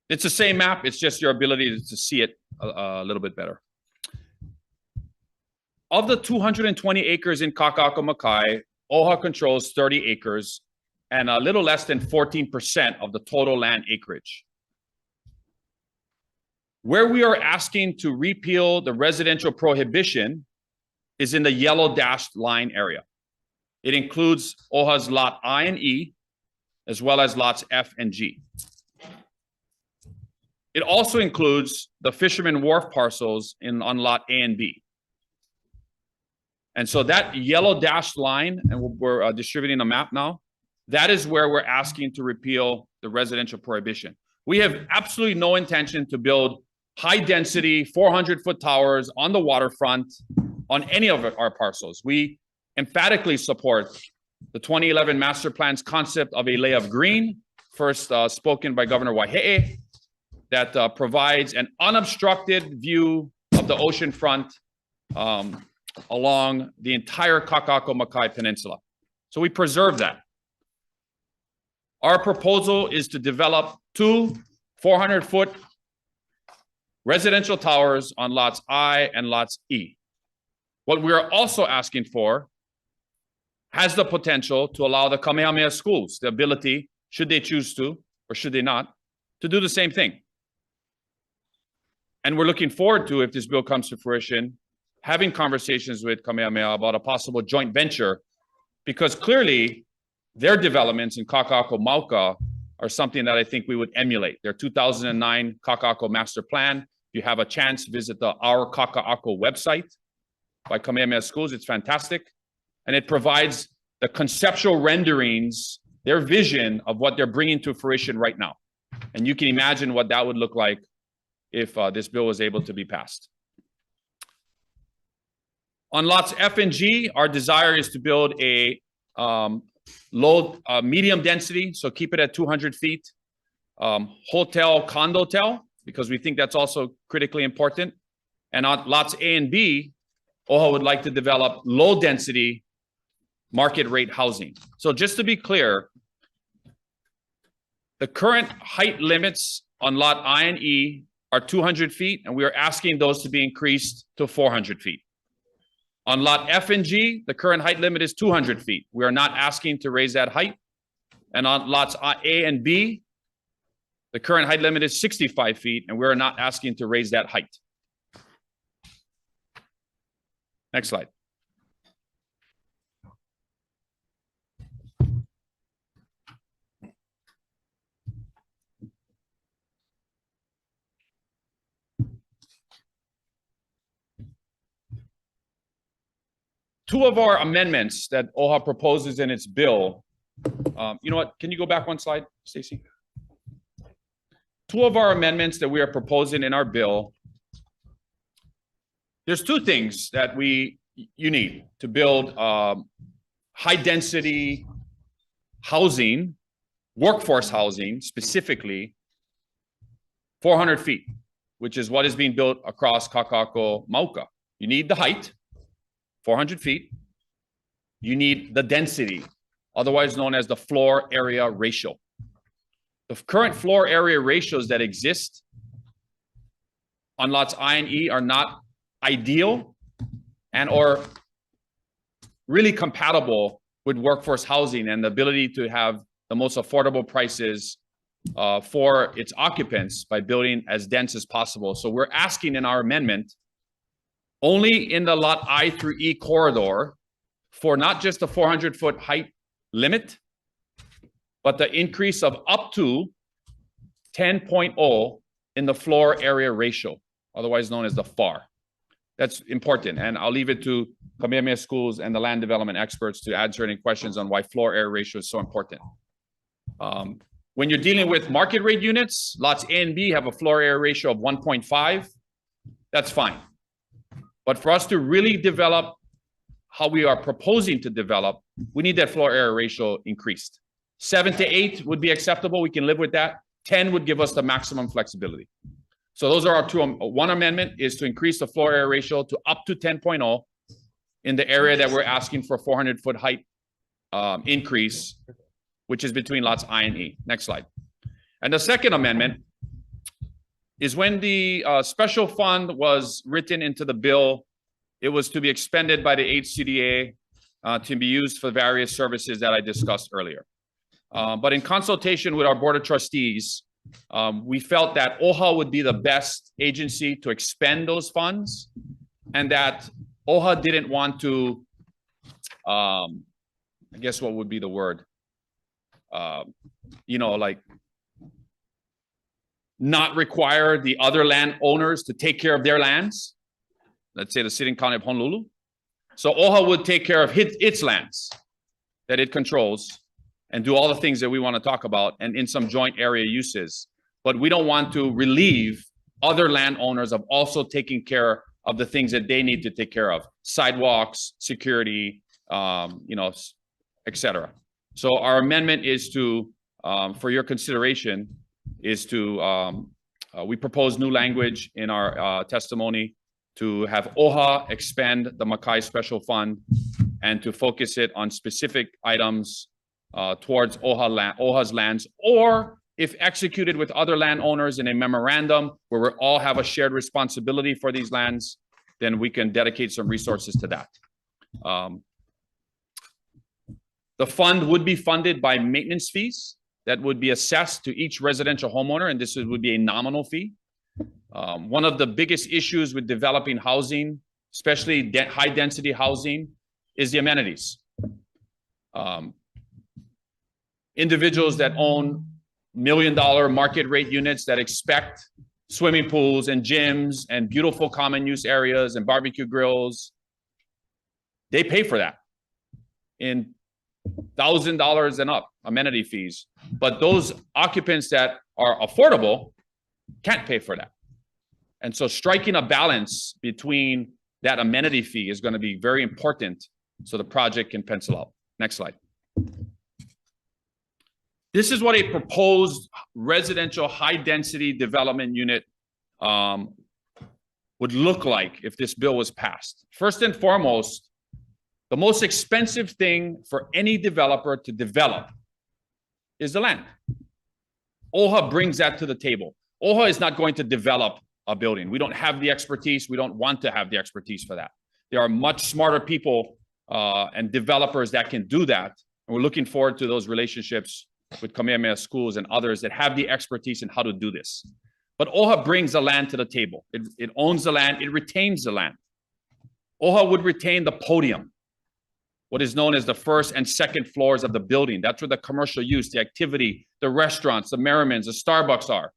It's the same map. It's just your ability to see it a little bit better. Of the 220 acres in Kaka'ako-Makai, OHA controls 30 acres and a little less than 14% of the total land acreage. Where we are asking to repeal the residential prohibition is in the yellow dashed line area. It includes OHA's lot I and E, as well as lots F and G. It also includes the Fisherman Wharf parcels on lot A and B. And so that yellow dashed line, and we're distributing a map now, that is where we're asking to repeal the residential prohibition. We have absolutely no intention to build high-density 400-foot towers on the waterfront on any of our parcels. We emphatically support the 2011 master plan's concept of a lay of green, first spoken by Governor Waihe'e, that provides an unobstructed view of the ocean front along the entire Kaka'ako-Makai Peninsula. So we preserve that. Our proposal is to develop 2 400-foot residential towers on lots I and lots E. What we are also asking for has the potential to allow the Kamehameha schools the ability, should they choose to, or should they not, to do the same thing. And we're looking forward to, if this bill comes to fruition, having conversations with Kamehameha about a possible joint venture, because clearly their developments in Kaka'ako-Mauka are something that I think we would emulate. Their 2009 Kaka'ako master plan If you have a chance, visit the Our Kaka'ako website by Kamehameha Schools. It's fantastic. And it provides the conceptual renderings, their vision of what they're bringing to fruition right now. And you can imagine what that would look like if this bill was able to be passed. On lots F and G, our desire is to build a medium density, so keep it at 200 feet, hotel, condotel, because we think that's also critically important. And on lots A and B, OHA would like to develop low density market rate housing. So just to be clear, the current height limits on lot I and E are 200 feet, and we are asking those to be increased to 400 feet. On lot F and G, the current height limit is 200 feet. We are not asking to raise that height. And on lots A and B, the current height limit is 65 feet, and we're not asking to raise that height. Next slide. Two of our amendments that OHA proposes in its bill, you know what, can you go back one slide, Stacy? Two of our amendments that we are proposing in our bill, there's two things that you need to build high density housing, workforce housing specifically, 400 feet, which is what is being built across Kaka'ako Mauka. You need the height, 400 feet. You need the density, otherwise known as the floor area ratio. The current floor area ratios that exist on lots I and E are not ideal and or really compatible with workforce housing and the ability to have the most affordable prices for its occupants by building as dense as possible. So we're asking in our amendment only in the lot I through E corridor for not just the 400-foot height limit, but the increase of up to 10.0 in the floor area ratio, otherwise known as the FAR. That's important, and I'll leave it to Kamehameha Schools and the land development experts to answer any questions on why floor area ratio is so important. When you're dealing with market rate units, lots A and B have a floor area ratio of 1.5. That's fine. But for us to really develop how we are proposing to develop, we need that floor area ratio increased. 7 to 8 would be acceptable. We can live with that. 10 would give us the maximum flexibility. So those are our two. One amendment is to increase the floor area ratio to up to 10.0 in the area that we're asking for 400-foot height increase, which is between lots I and E. Next slide. And the second amendment is when the special fund was written into the bill, it was to be expended by the HCDA to be used for various services that I discussed earlier. But in consultation with our Board of Trustees, we felt that OHA would be the best agency to expend those funds, and that OHA didn't want to, I guess what would be the word? Like not require the other landowners to take care of their lands. Let's say the City and County of Honolulu. So OHA would take care of its lands that it controls and do all the things that we want to talk about and in some joint area uses. But we don't want to relieve other landowners of also taking care of the things that they need to take care of. Sidewalks, security, et cetera. So our amendment is to, for your consideration, is to, we propose new language in our testimony to have OHA expend the Makai Special Fund and to focus it on specific items towards OHA's lands, or if executed with other landowners in a memorandum where we all have a shared responsibility for these lands, then we can dedicate some resources to that. The fund would be funded by maintenance fees that would be assessed to each residential homeowner, and this would be a nominal fee. One of the biggest issues with developing housing, especially high density housing, is the amenities. Individuals that own $1 million market rate units that expect swimming pools and gyms and beautiful common use areas and barbecue grills. They pay for that in $1,000 and up amenity fees. But those occupants that are affordable can't pay for that. And so striking a balance between that amenity fee is going to be very important so the project can pencil out. Next slide. This is what a proposed residential high-density development unit would look like if this bill was passed. First and foremost, the most expensive thing for any developer to develop is the land. OHA brings that to the table. OHA is not going to develop a building. We don't have the expertise. We don't want to have the expertise for that. There are much smarter people and developers that can do that. And we're looking forward to those relationships with Kamehameha Schools and others that have the expertise in how to do this. But OHA brings the land to the table. It owns the land. It retains the land. OHA would retain the podium, what is known as the first and second floors of the building. That's where the commercial use, the activity, the restaurants, the Merriman's, the Starbucks are.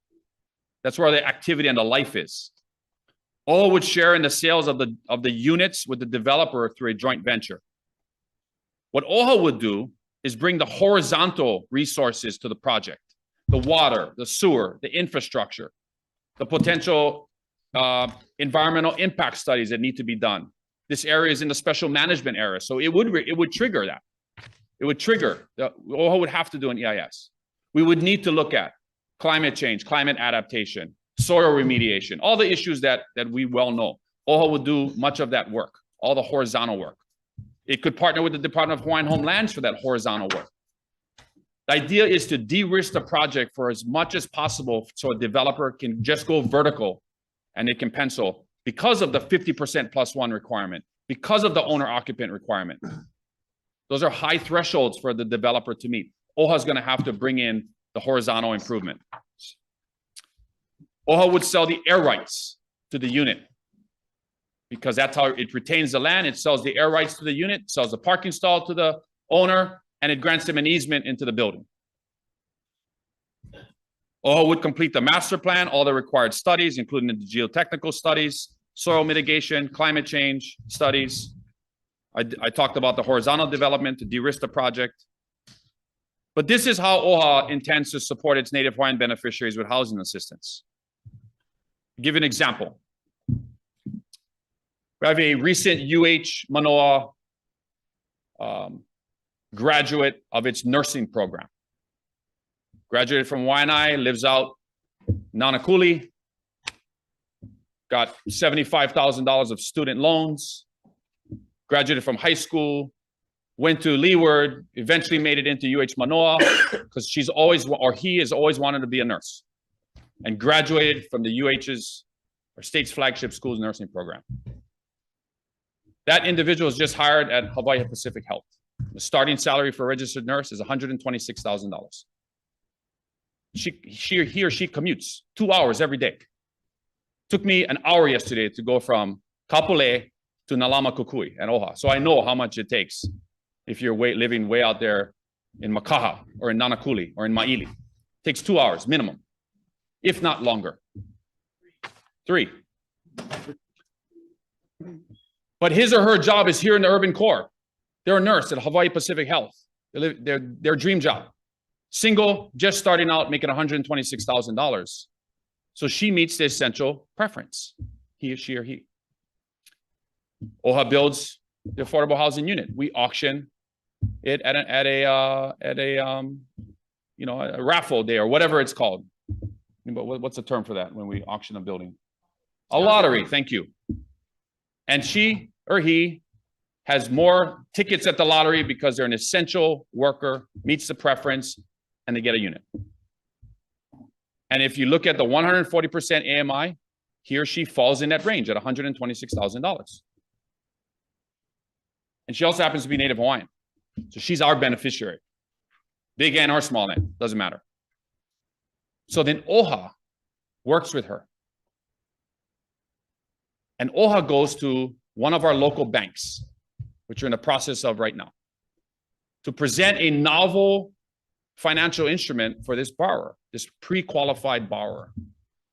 That's where the activity and the life is. OHA would share in the sales of the units with the developer through a joint venture. What OHA would do is bring the horizontal resources to the project, the water, the sewer, the infrastructure, the potential environmental impact studies that need to be done. This area is in the special management area, so it would trigger that. It would trigger, OHA would have to do an EIS. We would need to look at climate change, climate adaptation, soil remediation, all the issues that we well know. OHA would do much of that work, all the horizontal work. It could partner with the Department of Hawaiian Homelands for that horizontal work. The idea is to de-risk the project for as much as possible so a developer can just go vertical and it can pencil because of the 50% plus one requirement, because of the owner-occupant requirement. Those are high thresholds for the developer to meet. OHA is going to have to bring in the horizontal improvement. OHA would sell the air rights to the unit because that's how it retains the land. It sells the air rights to the unit, sells the parking stall to the owner, and it grants them an easement into the building. OHA would complete the master plan, all the required studies, including the geotechnical studies, soil mitigation, climate change studies. I talked about the horizontal development to de-risk the project. But this is how OHA intends to support its Native Hawaiian beneficiaries with housing assistance. I'll give you an example. We have a recent UH Manoa graduate of its nursing program. Graduated from Waianae, lives out Nanakuli, got $75,000 of student loans, graduated from high school, went to Leeward, eventually made it into UH Manoa because she's always, or he has always wanted to be a nurse, and graduated from the UH's, or state's flagship school's nursing program. That individual is just hired at Hawaii Pacific Health. The starting salary for a registered nurse is $126,000. He or she commutes 2 hours every day. Took me an hour yesterday to go from Kapolei to Nalama Kukui and OHA. So I know how much it takes if you're living way out there in Makaha or in Nanakuli or in Maili. It takes 2 hours minimum, if not longer. 3. But his or her job is here in the urban core. They're a nurse at Hawaii Pacific Health. Their dream job. Single, just starting out, making $126,000. So she meets the essential preference, she or he. OHA builds the affordable housing unit. We auction it at a raffle day or whatever it's called. What's the term for that when we auction a building? A lottery, thank you. And she or he has more tickets at the lottery because they're an essential worker, meets the preference, and they get a unit. And if you look at the 140% AMI, he or she falls in that range at $126,000. And she also happens to be Native Hawaiian. So she's our beneficiary. Big N or small N, doesn't matter. So then OHA works with her. And OHA goes to one of our local banks, which we're in the process of right now, to present a novel financial instrument for this borrower, this pre-qualified borrower.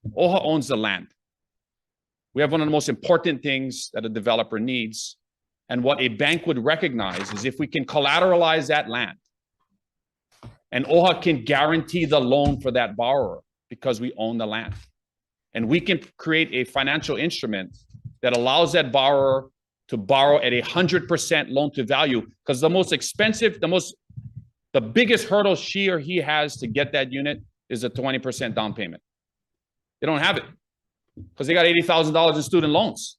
OHA owns the land. We have one of the most important things that a developer needs. And what a bank would recognize is if we can collateralize that land, and OHA can guarantee the loan for that borrower because we own the land. And we can create a financial instrument that allows that borrower to borrow at 100% loan to value, because the most expensive, the biggest hurdle she or he has to get that unit is a 20% down payment. They don't have it because they got $80,000 in student loans.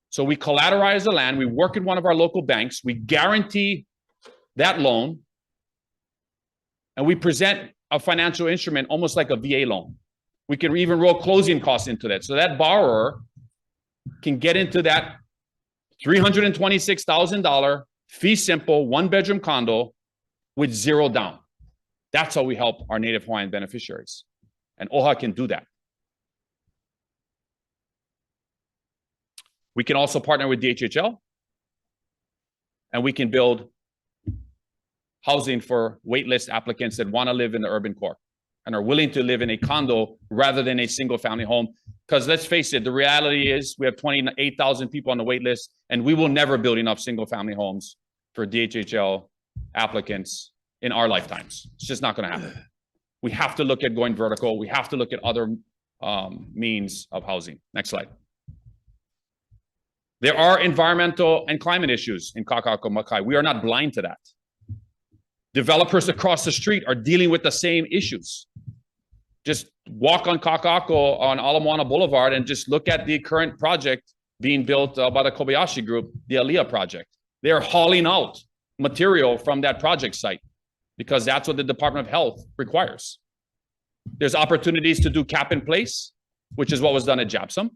So we collateralize the land, we work with one of our local banks, we guarantee that loan, and we present a financial instrument almost like a VA loan. We can even roll closing costs into that. So that borrower can get into that $326,000 fee simple 1-bedroom condo with zero down. That's how we help our Native Hawaiian beneficiaries. And OHA can do that. We can also partner with DHHL, and we can build housing for waitlist applicants that want to live in the urban core and are willing to live in a condo rather than a single family home. Because let's face it, the reality is we have 28,000 people on the wait list, and we will never build enough single family homes for DHHL applicants in our lifetimes. It's just not going to happen. We have to look at going vertical. We have to look at other means of housing. Next slide. There are environmental and climate issues in Kaka'ako-Makai. We are not blind to that. Developers across the street are dealing with the same issues. Just walk on Kaka'ako on Ala Moana Boulevard and just look at the current project being built by the Kobayashi Group, the Aliyah project. They are hauling out material from that project site because that's what the Department of Health requires. There's opportunities to do cap in place, which is what was done at JAPSOM.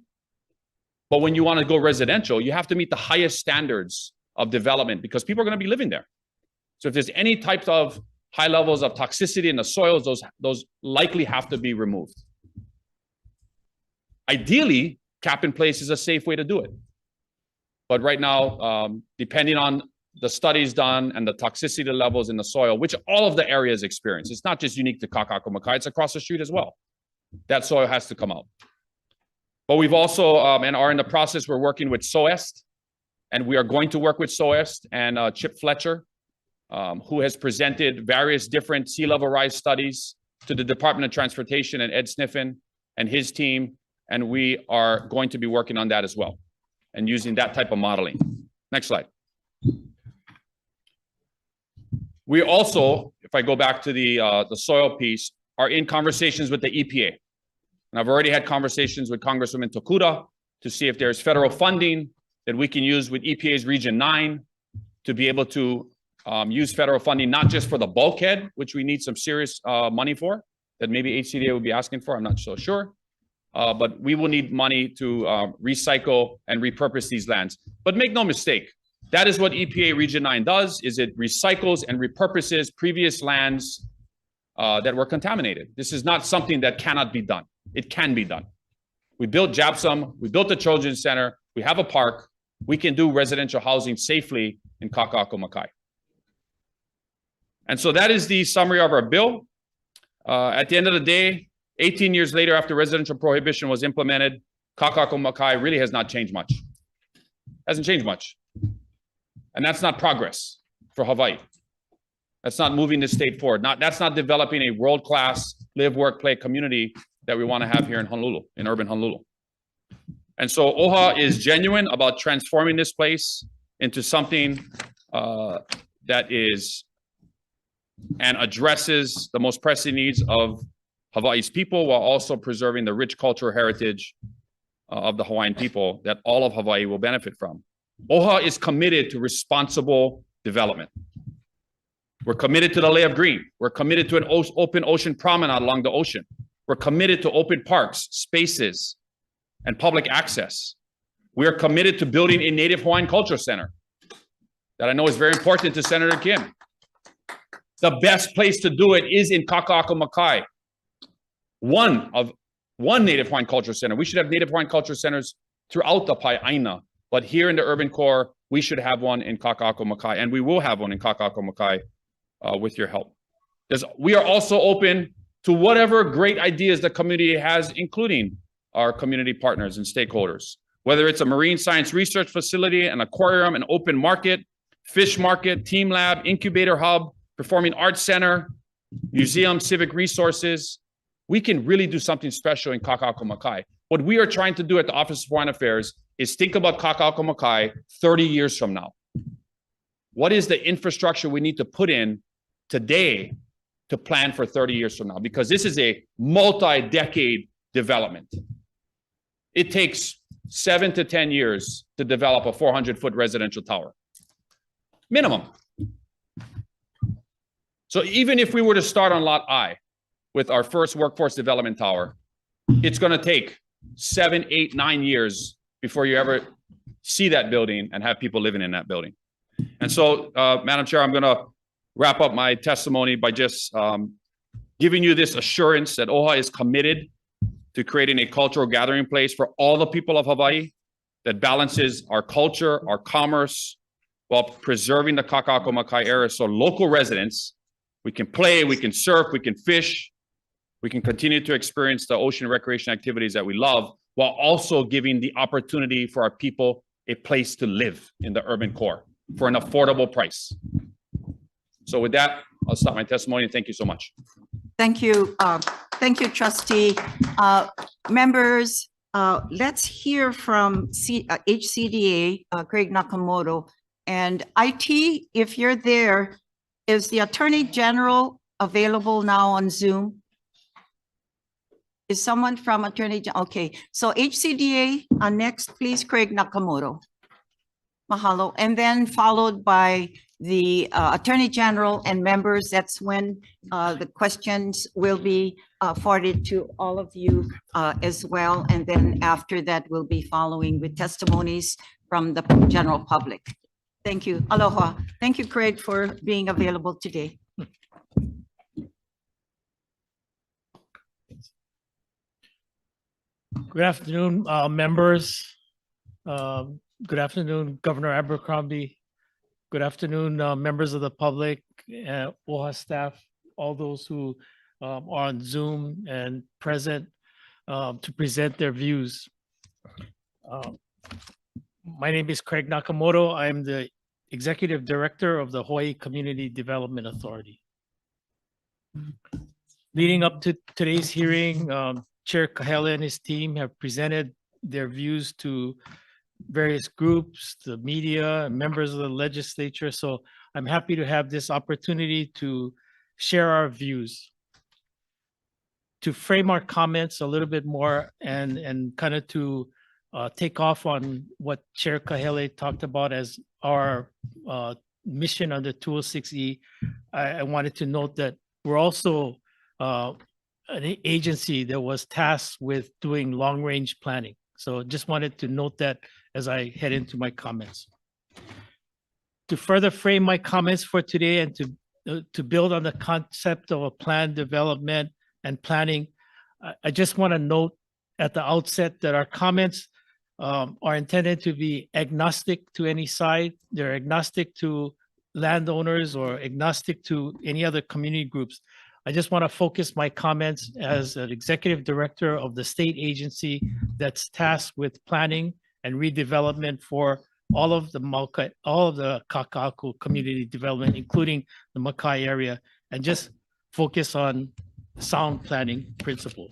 But when you want to go residential, you have to meet the highest standards of development because people are going to be living there. So if there's any types of high levels of toxicity in the soils, those likely have to be removed. Ideally, cap in place is a safe way to do it. But right now, depending on the studies done and the toxicity levels in the soil, which all of the areas experience, it's not just unique to Kaka'ako-Makai, it's across the street as well. That soil has to come out. But we've also, and are in the process, we're working with SOEST, and we are going to work with SOEST and Chip Fletcher, who has presented various different sea level rise studies to the Department of Transportation and Ed Sniffen and his team. And we are going to be working on that as well and using that type of modeling. Next slide. We also, if I go back to the soil piece, are in conversations with the EPA. And I've already had conversations with Congresswoman Tokuda to see if there's federal funding that we can use with EPA's Region 9 to be able to use federal funding, not just for the bulkhead, which we need some serious money for, that maybe HCDA would be asking for, I'm not so sure. But we will need money to recycle and repurpose these lands. But make no mistake, that is what EPA Region 9 does, is it recycles and repurposes previous lands that were contaminated. This is not something that cannot be done. It can be done. We built JAPSOM, we built the Children's Center, we have a park, we can do residential housing safely in Kaka'ako-Makai. And so that is the summary of our bill. At the end of the day, 18 years later after residential prohibition was implemented, Kaka'ako-Makai really has not changed much. Hasn't changed much. And that's not progress for Hawaii. That's not moving the state forward. That's not developing a world-class live, work, play community that we want to have here in Honolulu, in urban Honolulu. And so OHA is genuine about transforming this place into something that is and addresses the most pressing needs of Hawaii's people while also preserving the rich cultural heritage of the Hawaiian people that all of Hawaii will benefit from. OHA is committed to responsible development. We're committed to the Lay of Green. We're committed to an open ocean promenade along the ocean. We're committed to open parks, spaces, and public access. We are committed to building a Native Hawaiian Culture Center that I know is very important to Senator Kim. The best place to do it is in Kaka'ako-Makai. One Native Hawaiian Culture Center. We should have Native Hawaiian Culture Centers throughout the Pai'aina, but here in the urban core, we should have one in Kaka'ako-Makai, and we will have one in Kaka'ako-Makai with your help. We are also open to whatever great ideas the community has, including our community partners and stakeholders. Whether it's a marine science research facility, an aquarium, an open market, fish market, team lab, incubator hub, performing arts center, museum, civic resources, we can really do something special in Kaka'ako-Makai. What we are trying to do at the Office of Hawaiian Affairs is think about Kaka'ako-Makai 30 years from now. What is the infrastructure we need to put in today to plan for 30 years from now? Because this is a multi-decade development. It takes 7 to 10 years to develop a 400-foot residential tower. Minimum. So even if we were to start on Lot I with our first workforce development tower, it's going to take 7, 8, 9 years before you ever see that building and have people living in that building. And so, Madam Chair, I'm going to wrap up my testimony by just giving you this assurance that OHA is committed to creating a cultural gathering place for all the people of Hawaii that balances our culture, our commerce, while preserving the Kaka'ako-Makai area so local residents, we can play, we can surf, we can fish, we can continue to experience the ocean recreation activities that we love, while also giving the opportunity for our people a place to live in the urban core for an affordable price. So with that, I'll stop my testimony and thank you so much. Thank you. Thank you, trustee. Members, let's hear from HCDA, Craig Nakamoto. And IT, if you're there, is the Attorney General available now on Zoom? Is someone from Attorney General? Okay, so HCDA, next, please, Craig Nakamoto. Mahalo. And then followed by the Attorney General and members. That's when the questions will be forwarded to all of you as well. And then after that, we'll be following with testimonies from the general public. Thank you. Aloha. Thank you, Craig, for being available today. Good afternoon, members. Good afternoon, Governor Abercrombie. Good afternoon, members of the public, OHA staff, all those who are on Zoom and present to present their views. My name is Craig Nakamoto. I'm the Executive Director of the Hawaii Community Development Authority. Leading up to today's hearing, Chair Kahele and his team have presented their views to various groups, the media, and members of the legislature. So I'm happy to have this opportunity to share our views. To frame our comments a little bit more and kind of to take off on what Chair Kahele talked about as our mission under 206E, I wanted to note that we're also an agency that was tasked with doing long-range planning. So just wanted to note that as I head into my comments. To further frame my comments for today and to build on the concept of a planned development and planning, I just want to note at the outset that our comments are intended to be agnostic to any side. They're agnostic to landowners or agnostic to any other community groups. I just want to focus my comments as an executive director of the state agency that's tasked with planning and redevelopment for all of the Kaka'ako community development, including the Makai area, and just focus on sound planning principles.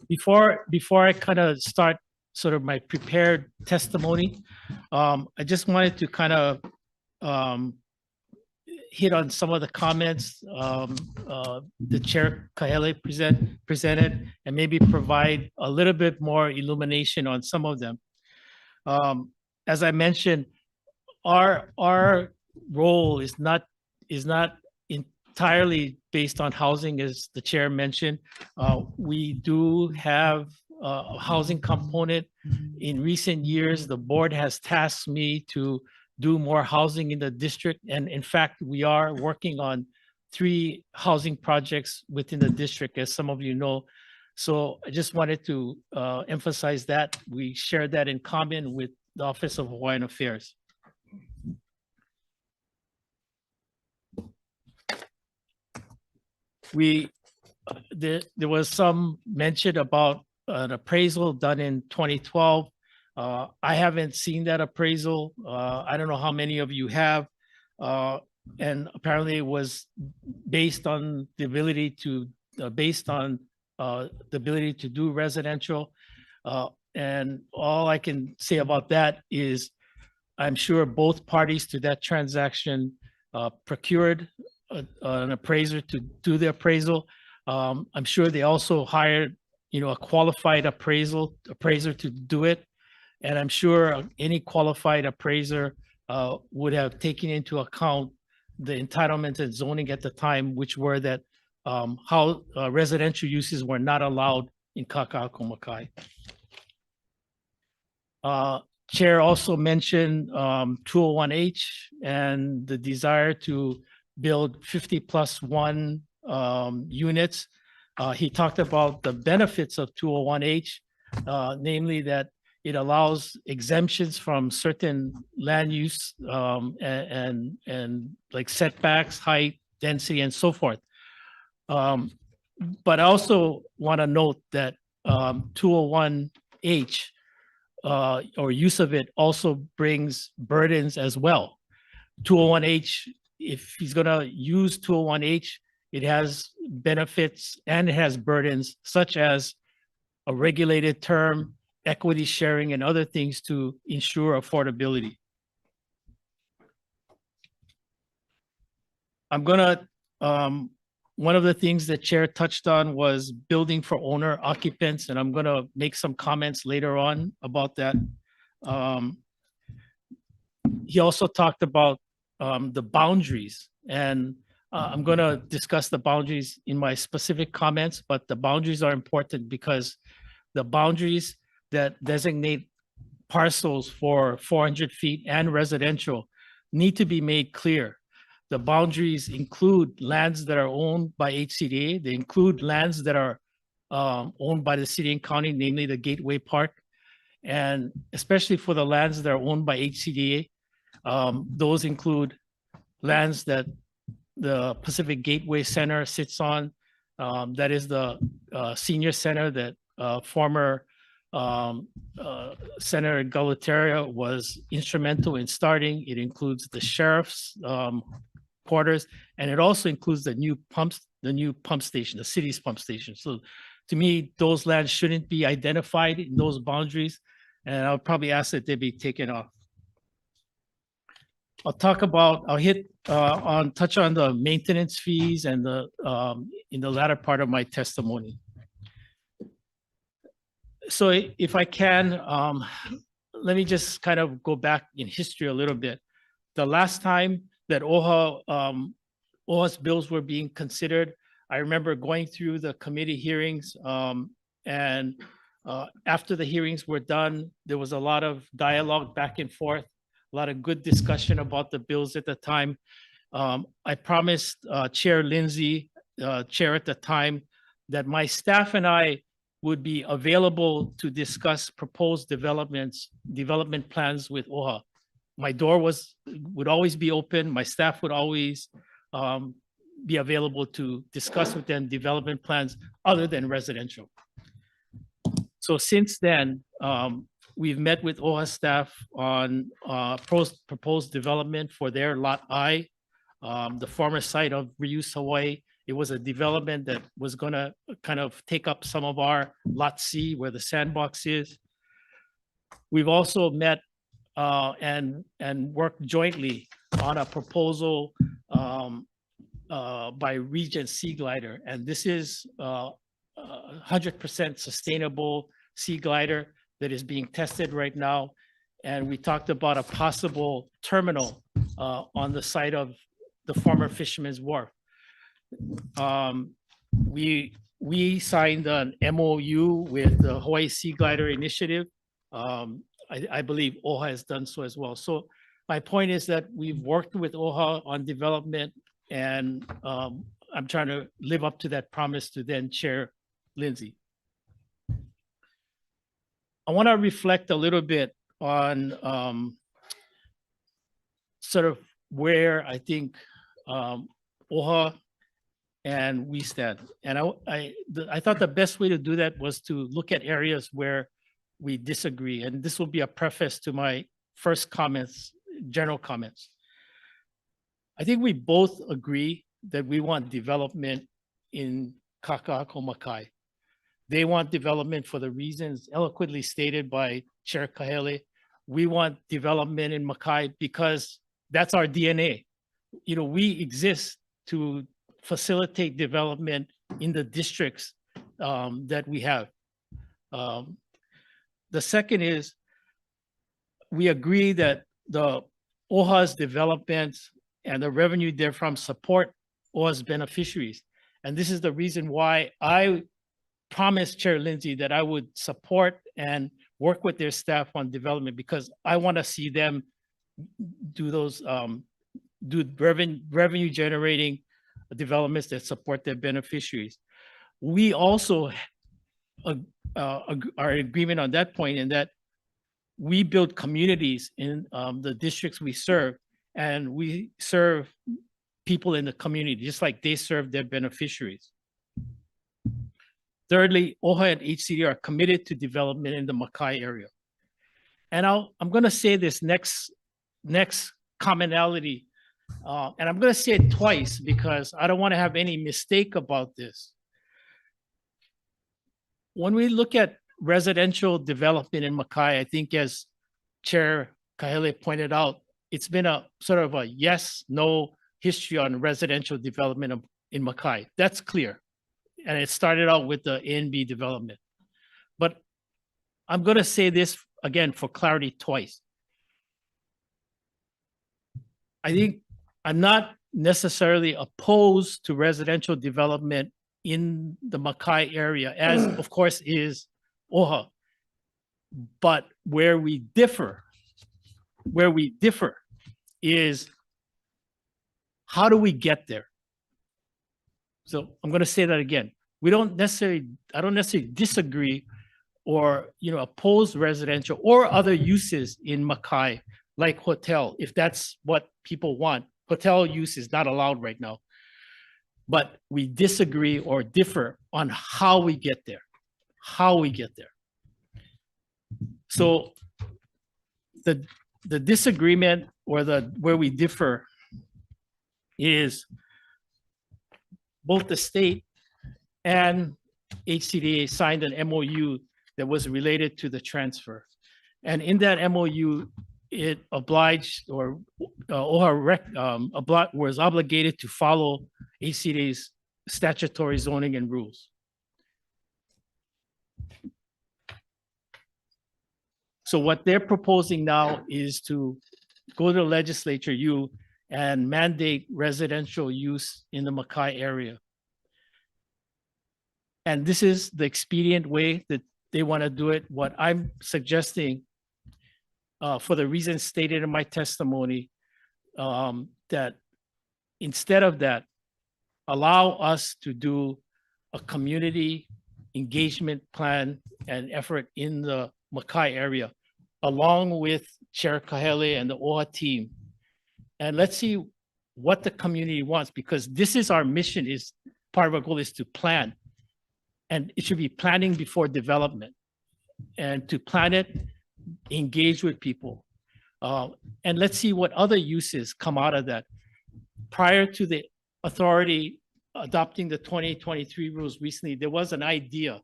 Before I kind of start sort of my prepared testimony, I just wanted to kind of hit on some of the comments the Chair Kahele presented and maybe provide a little bit more illumination on some of them. As I mentioned, our role is not entirely based on housing, as the chair mentioned. We do have a housing component. In recent years, the board has tasked me to do more housing in the district. And in fact, we are working on 3 housing projects within the district, as some of you know. So I just wanted to emphasize that. We share that in common with the Office of Hawaiian Affairs. there was some mention about an appraisal done in 2012. I haven't seen that appraisal. I don't know how many of you have. And apparently it was based on the ability to, do residential. And all I can say about that is I'm sure both parties to that transaction procured an appraiser to do the appraisal. I'm sure they also hired, a qualified appraiser to do it. And I'm sure any qualified appraiser would have taken into account the entitlement and zoning at the time, which were that how residential uses were not allowed in Kakaako Makai. Chair also mentioned 201H and the desire to build 50+1 units. He talked about the benefits of 201H, namely that it allows exemptions from certain land use and like setbacks, height, density, and so forth. But I also want to note that 201H or use of it also brings burdens as well. 201H, if he's going to use 201H, it has benefits and it has burdens such as a regulated term, equity sharing, and other things to ensure affordability. I'm gonna, one of the things that Chair touched on was building for owner occupants, and I'm gonna make some comments later on about that. He also talked about the boundaries, and I'm gonna discuss the boundaries in my specific comments, but the boundaries are important because the boundaries that designate parcels for 400 feet and residential need to be made clear. The boundaries include lands that are owned by HCDA. They include lands that are owned by the city and county, namely the Gateway Park. And especially for the lands that are owned by HCDA, those include lands that the Pacific Gateway Center sits on. That is the senior center that former Senator Gualtieri was instrumental in starting. It includes the sheriff's quarters, and it also includes the new pump station, the city's pump station. So to me, those lands shouldn't be identified in those boundaries, and I'll probably ask that they be taken off. I'll hit touch on the maintenance fees and the in the latter part of my testimony. So if I can, let me just kind of go back in history a little bit. The last time that OHA's bills were being considered, I remember going through the committee hearings, and after the hearings were done, there was a lot of dialogue back and forth, a lot of good discussion about the bills at the time. I promised Chair Lindsay, Chair at the time, that my staff and I would be available to discuss proposed development plans with OHA. My door would always be open. My staff would always be available to discuss with them development plans other than residential. So since then, we've met with OHA staff on proposed development for their Lot I, the former site of Reuse Hawaii. It was a development that was gonna kind of take up some of our Lot C where the sandbox is. We've also met and worked jointly on a proposal by Regent Sea Glider. And this is 100% sustainable sea glider that is being tested right now. And we talked about a possible terminal on the site of the former Fisherman's Wharf. We signed an MOU with the Hawaii Sea Glider Initiative. I believe OHA has done so as well. So my point is that we've worked with OHA on development, and I'm trying to live up to that promise to then Chair Lindsay. I want to reflect a little bit on sort of where I think OHA and we stand. And I thought the best way to do that was to look at areas where we disagree. And this will be a preface to my first comments, general comments. I think we both agree that we want development in Kaka'ako Makai. They want development for the reasons eloquently stated by Chair Kahele. We want development in Makai because that's our DNA. You know, we exist to facilitate development in the districts that we have. The second is we agree that the OHA's development and the revenue therefrom support OHA's beneficiaries. And this is the reason why I promised Chair Lindsay that I would support and work with their staff on development, because I want to see them do those revenue generating developments that support their beneficiaries. We also are in agreement on that point, in that we build communities in the districts we serve, and we serve people in the community just like they serve their beneficiaries. Thirdly, OHA and HCD are committed to development in the Makai area. And I'm going to say this next commonality, and I'm going to say it twice because I don't want to have any mistake about this. When we look at residential development in Makai, I think as Chair Kahele pointed out, it's been a sort of a yes, no history on residential development in Makai. That's clear. And it started out with the A and B development. But I'm going to say this again for clarity twice. I think I'm not necessarily opposed to residential development in the Makai area, as of course is OHA. But where we differ is how do we get there? So I'm going to say that again. I don't necessarily disagree or oppose residential or other uses in Makai, like hotel, if that's what people want. Hotel use is not allowed right now. But we disagree or differ on how we get there. So the disagreement or where we differ is both the state and HCDA signed an MOU that was related to the transfer. And in that MOU, it obliged or OHA was obligated to follow HCDA's statutory zoning and rules. So what they're proposing now is to go to the legislature, and mandate residential use in the Makai area. And this is the expedient way that they want to do it. What I'm suggesting, for the reasons stated in my testimony, that instead of that, allow us to do a community engagement plan and effort in the Makai area, along with Chair Kahele and the OHA team. And let's see what the community wants, because this is our mission, is part of our goal is to plan. And it should be planning before development. And to plan it, engage with people. And let's see what other uses come out of that. Prior to the authority adopting the 2023 rules recently, there was an idea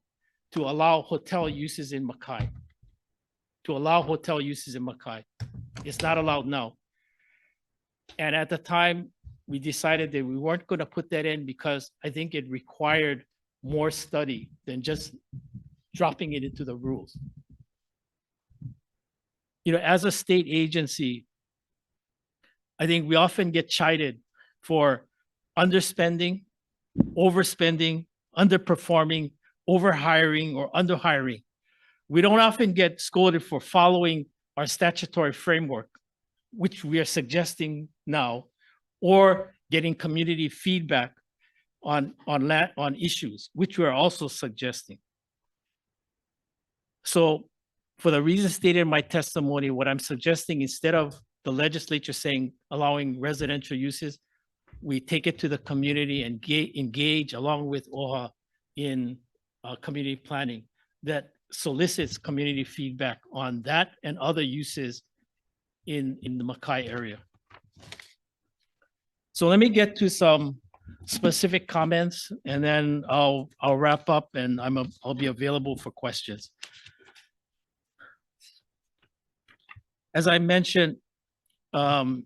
to allow hotel uses in Makai. It's not allowed now. And at the time, we decided that we weren't going to put that in because I think it required more study than just dropping it into the rules. As a state agency, I think we often get chided for underspending, overspending, underperforming, overhiring, or underhiring. We don't often get scolded for following our statutory framework, which we are suggesting now, or getting community feedback on issues, which we are also suggesting. So for the reasons stated in my testimony, what I'm suggesting, instead of the legislature saying allowing residential uses, we take it to the community and engage along with OHA in community planning that solicits community feedback on that and other uses in the Makai area. So let me get to some specific comments and then I'll wrap up and I'll be available for questions. As I mentioned, right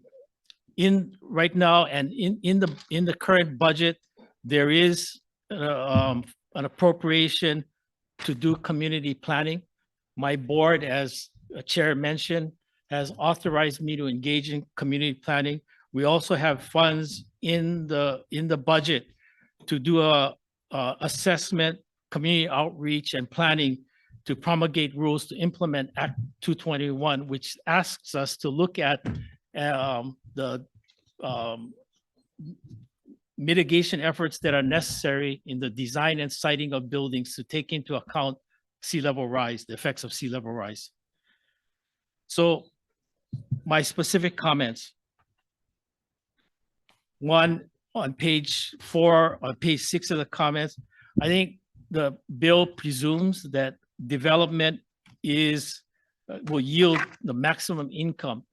now and in the current budget, there is an appropriation to do community planning. My board, as a chair mentioned, has authorized me to engage in community planning. We also have funds in the budget to do a assessment, community outreach and planning to promulgate rules to implement Act 221, which asks us to look at the mitigation efforts that are necessary in the design and siting of buildings to take into account sea level rise, the effects of sea level rise. So my specific comments. One, on page 4, on page 6 of the comments, I think the bill presumes that development will yield the maximum income.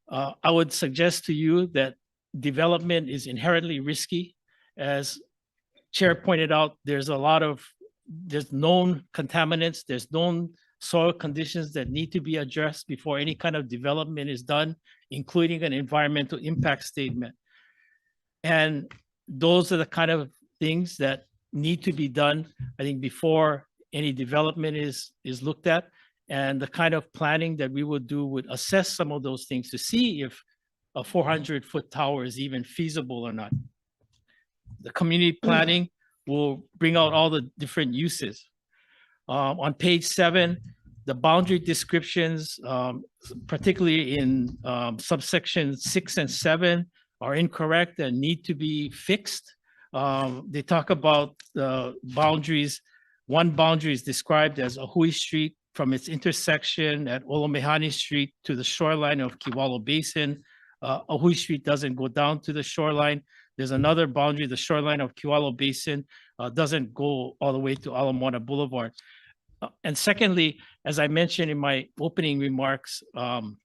I would suggest to you that development is inherently risky. As Chair pointed out, there's known contaminants, there's known soil conditions that need to be addressed before any kind of development is done, including an environmental impact statement. And those are the kind of things that need to be done, I think, before any development is looked at. And the kind of planning that we would do would assess some of those things to see if a 400-foot tower is even feasible or not. The community planning will bring out all the different uses. On page 7, the boundary descriptions, particularly in subsection 6 and 7, are incorrect and need to be fixed. They talk about the boundaries. One boundary is described as Hui Street from its intersection at Olomehani Street to the shoreline of Kewalo Basin. Hui Street doesn't go down to the shoreline. There's another boundary, the shoreline of Kewalo Basin doesn't go all the way to Ala Moana Boulevard. And secondly, as I mentioned in my opening remarks, the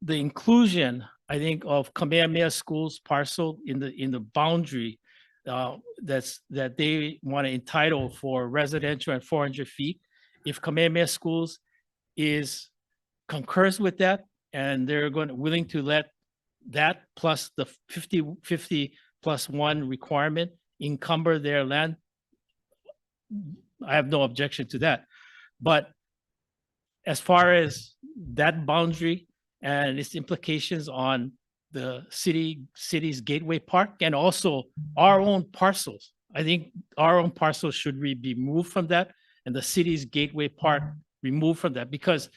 inclusion, I think, of Kamehameha School's parcel in the boundary that they want to entitle for residential at 400 feet. If Kamehameha Schools concurs with that, and they're willing to let that plus the 50+1 requirement encumber their land, I have no objection to that. But as far as that boundary and its implications on the city's Gateway Park and also our own parcels, I think our own parcels should be removed from that and the city's Gateway Park removed from that, because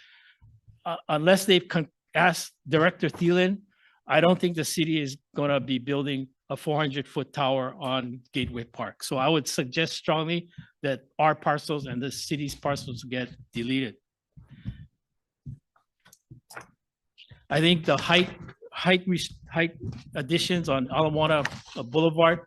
unless they've asked Director Thielen, I don't think the city is going to be building a 400-foot tower on Gateway Park. So I would suggest strongly that our parcels and the city's parcels get deleted. I think the height additions on Ala Moana Boulevard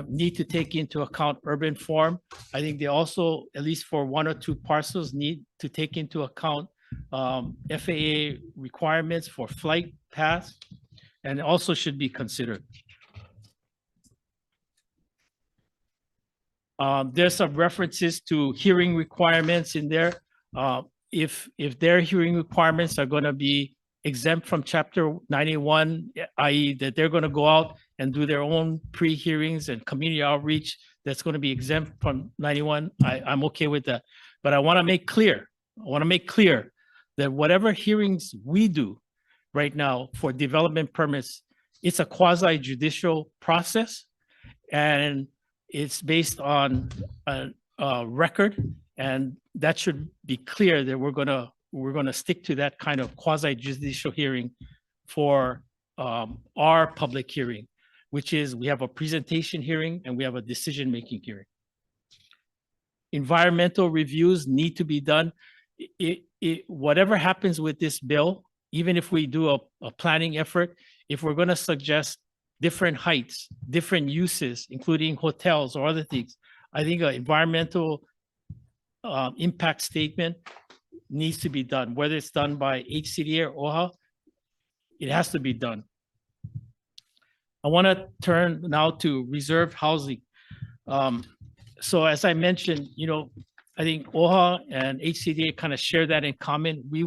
need to take into account urban form. I think they also, at least for 1 or 2 parcels, need to take into account FAA requirements for flight paths, and also should be considered. There's some references to hearing requirements in there. If their hearing requirements are going to be exempt from Chapter 91, i.e. that they're going to go out and do their own pre-hearings and community outreach, that's going to be exempt from 91, I'm okay with that. But I want to make clear that whatever hearings we do right now for development permits, it's a quasi-judicial process, and it's based on a record, and that should be clear that we're gonna stick to that kind of quasi-judicial hearing for our public hearing, which is we have a presentation hearing and we have a decision-making hearing. Environmental reviews need to be done. Whatever happens with this bill, even if we do a planning effort, if we're going to suggest different heights, different uses, including hotels or other things. I think an environmental impact statement needs to be done, whether it's done by HCDA or OHA, it has to be done. I want to turn now to reserve housing. So as I mentioned, I think OHA and HCDA kind of share that in common. They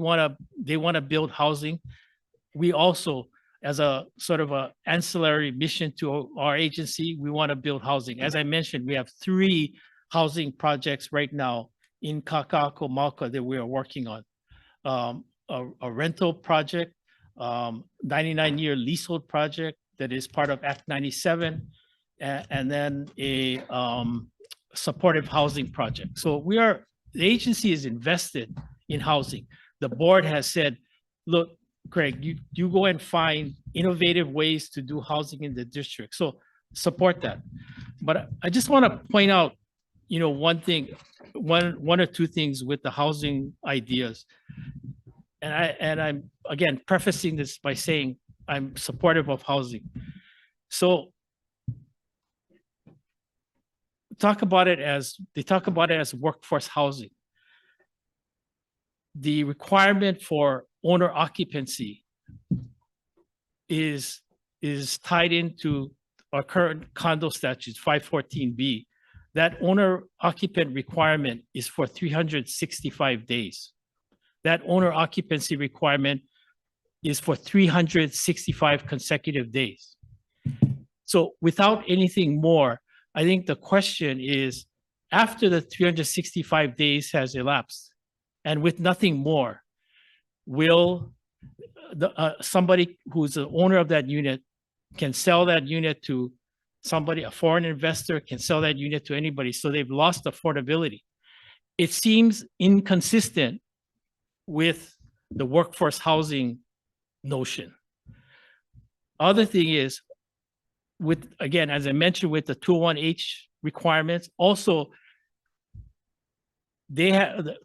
want to build housing. We also, as a sort of a ancillary mission to our agency, we want to build housing. As I mentioned, we have 3 housing projects right now in Kaka'ako, Mauka that we are working on. A rental project, 99-year leasehold project that is part of Act 97, and then a supportive housing project. So the agency is invested in housing. The board has said, look, Craig, you go and find innovative ways to do housing in the district. So support that. But I just want to point out, one thing, one or two things with the housing ideas. And I'm again prefacing this by saying I'm supportive of housing. So they talk about it as workforce housing. The requirement for owner occupancy is tied into our current condo statutes, 514B. That owner occupant requirement is for 365 days. That owner occupancy requirement is for 365 consecutive days. So without anything more, I think the question is, after the 365 days has elapsed, and with nothing more, will somebody who's the owner of that unit can sell that unit to somebody, a foreign investor can sell that unit to anybody, so they've lost affordability. It seems inconsistent with the workforce housing notion. Other thing is, again, as I mentioned, with the 201H requirements, also the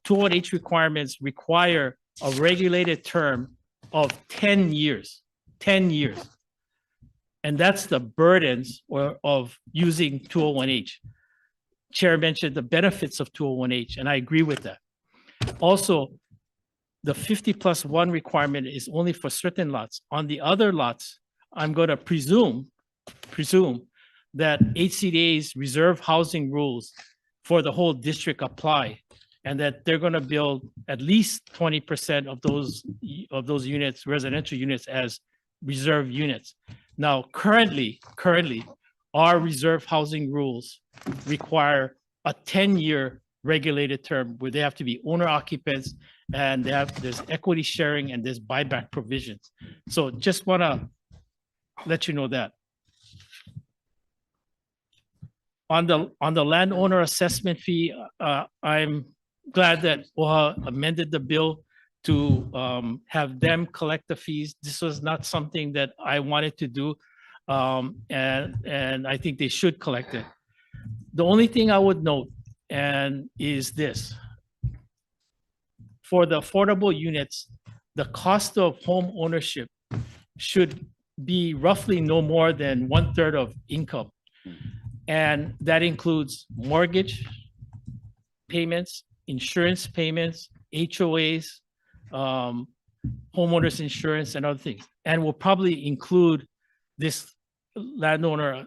201H requirements require a regulated term of 10 years. And that's the burdens of using 201H. Chair mentioned the benefits of 201H, and I agree with that. Also, the 50+1 requirement is only for certain lots. On the other lots, I'm going to presume that HCDA's reserve housing rules for the whole district apply, and that they're going to build at least 20% of those units, residential units, as reserve units. Now, currently, our reserve housing rules require a 10-year regulated term where they have to be owner occupants, and there's equity sharing, and there's buyback provisions. So just want to let you know that. On the landowner assessment fee, I'm glad that OHA amended the bill to have them collect the fees. This was not something that I wanted to do, and I think they should collect it. The only thing I would note is this. For the affordable units, the cost of home ownership should be roughly no more than 1/3 of income. And that includes mortgage payments, insurance payments, HOAs, homeowners insurance, and other things. And will probably include this landowner,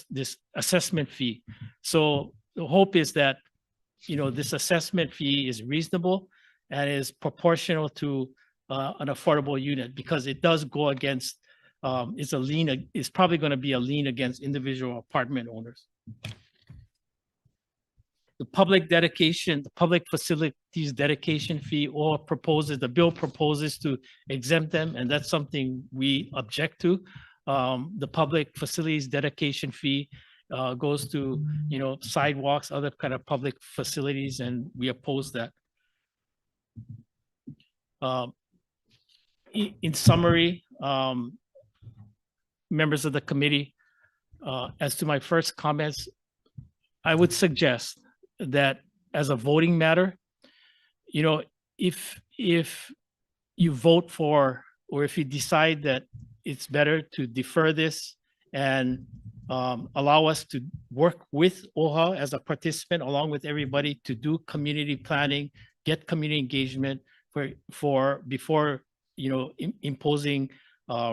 this assessment fee. So the hope is that, this assessment fee is reasonable and is proportional to an affordable unit, because it does go against, it's probably going to be a lien against individual apartment owners. The public facilities dedication fee, the bill proposes to exempt them, and that's something we object to. The public facilities dedication fee goes to, sidewalks, other kind of public facilities, and we oppose that. In summary, members of the committee, as to my first comments, I would suggest that as a voting matter, if you vote for, or if you decide that it's better to defer this and allow us to work with OHA as a participant, along with everybody, to do community planning, get community engagement for before, you know, imposing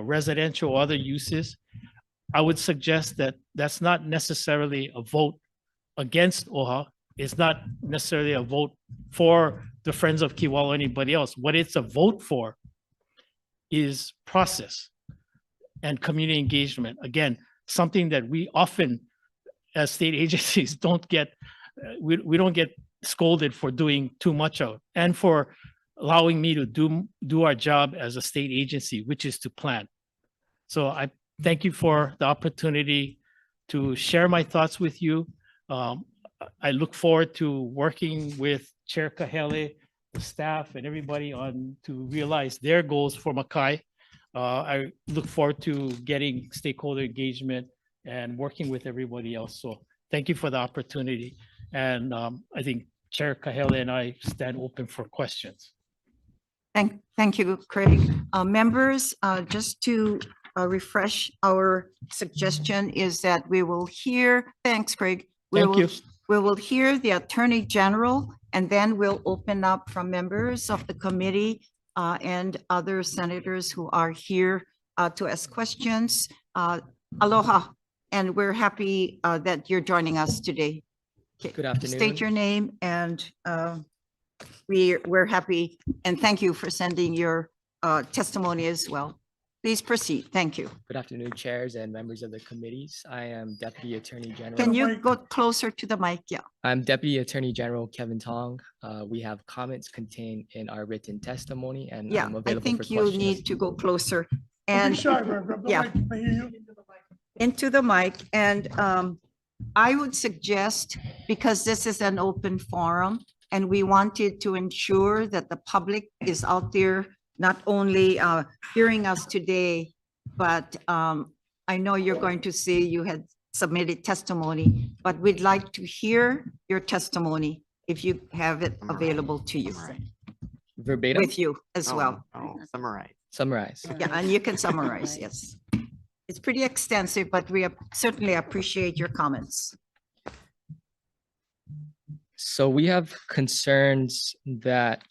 residential or other uses. I would suggest that that's not necessarily a vote against OHA. It's not necessarily a vote for the Friends of Kiwala or anybody else. What it's a vote for is process and community engagement. Again, something that we often, as state agencies, don't get, we don't get scolded for doing too much of, and for allowing me to do our job as a state agency, which is to plan. So I thank you for the opportunity to share my thoughts with you. I look forward to working with Chair Kahele, the staff, and everybody to realize their goals for Makai. I look forward to getting stakeholder engagement and working with everybody else. So thank you for the opportunity. And I think Chair Kahele and I stand open for questions. Thank you, Craig. Members, just to refresh, our suggestion is that we will hear, thanks, Craig. Thank you. We will hear the Attorney General, and then we'll open up from members of the committee and other senators who are here to ask questions. Aloha, and we're happy that you're joining us today. Okay, Good afternoon. state your name, and we're happy, and thank you for sending your testimony as well. Please proceed. Thank you. Good afternoon, chairs and members of the committees. I am Deputy Attorney General. Can you go closer to the mic? Yeah. I'm Deputy Attorney General Kevin Tong. We have comments contained in our written testimony, and Yeah, I'm I available for think you questions. need to go closer and yeah, into the mic. And I would suggest, because this is an open forum and we wanted to ensure that the public is out there, not only hearing us today, but I know you're going to say you had submitted testimony, but we'd like to hear your testimony if you have it available to you, Verbatim? with you as well. Summarize. Summarize. Yeah, and you can summarize, yes. It's pretty extensive, but we certainly appreciate your comments. So we have concerns that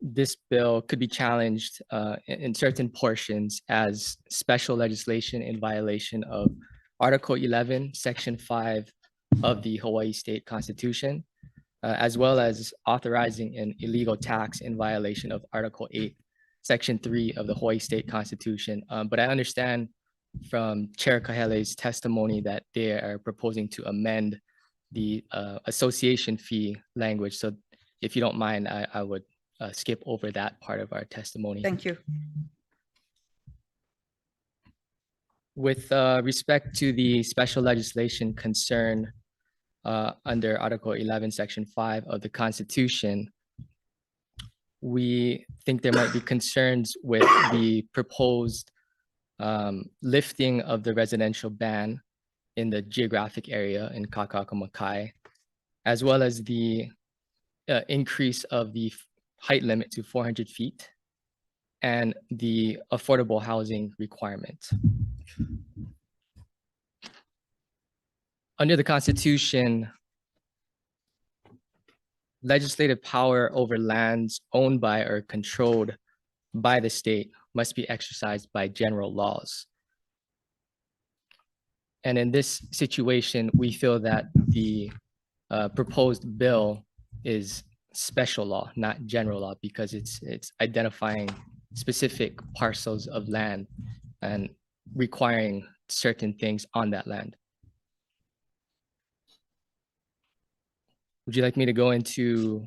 this bill could be challenged in certain portions as special legislation in violation of Article 11, Section 5 of the Hawaii State Constitution, as well as authorizing an illegal tax in violation of Article 8, Section 3 of the Hawaii State Constitution. But I understand from Chair Kahele's testimony that they are proposing to amend the association fee language. So if you don't mind, I would skip over that part of our testimony. Thank you. With respect to the special legislation concern under Article 11, Section 5 of the Constitution, we think there might be concerns with the proposed lifting of the residential ban in the geographic area in Kaka'ako-Makai, as well as the increase of the height limit to 400 feet and the affordable housing requirement. Under the Constitution, legislative power over lands owned by or controlled by the state must be exercised by general laws. And in this situation, we feel that the proposed bill is special law, not general law, because it's identifying specific parcels of land and requiring certain things on that land. Would you like me to go into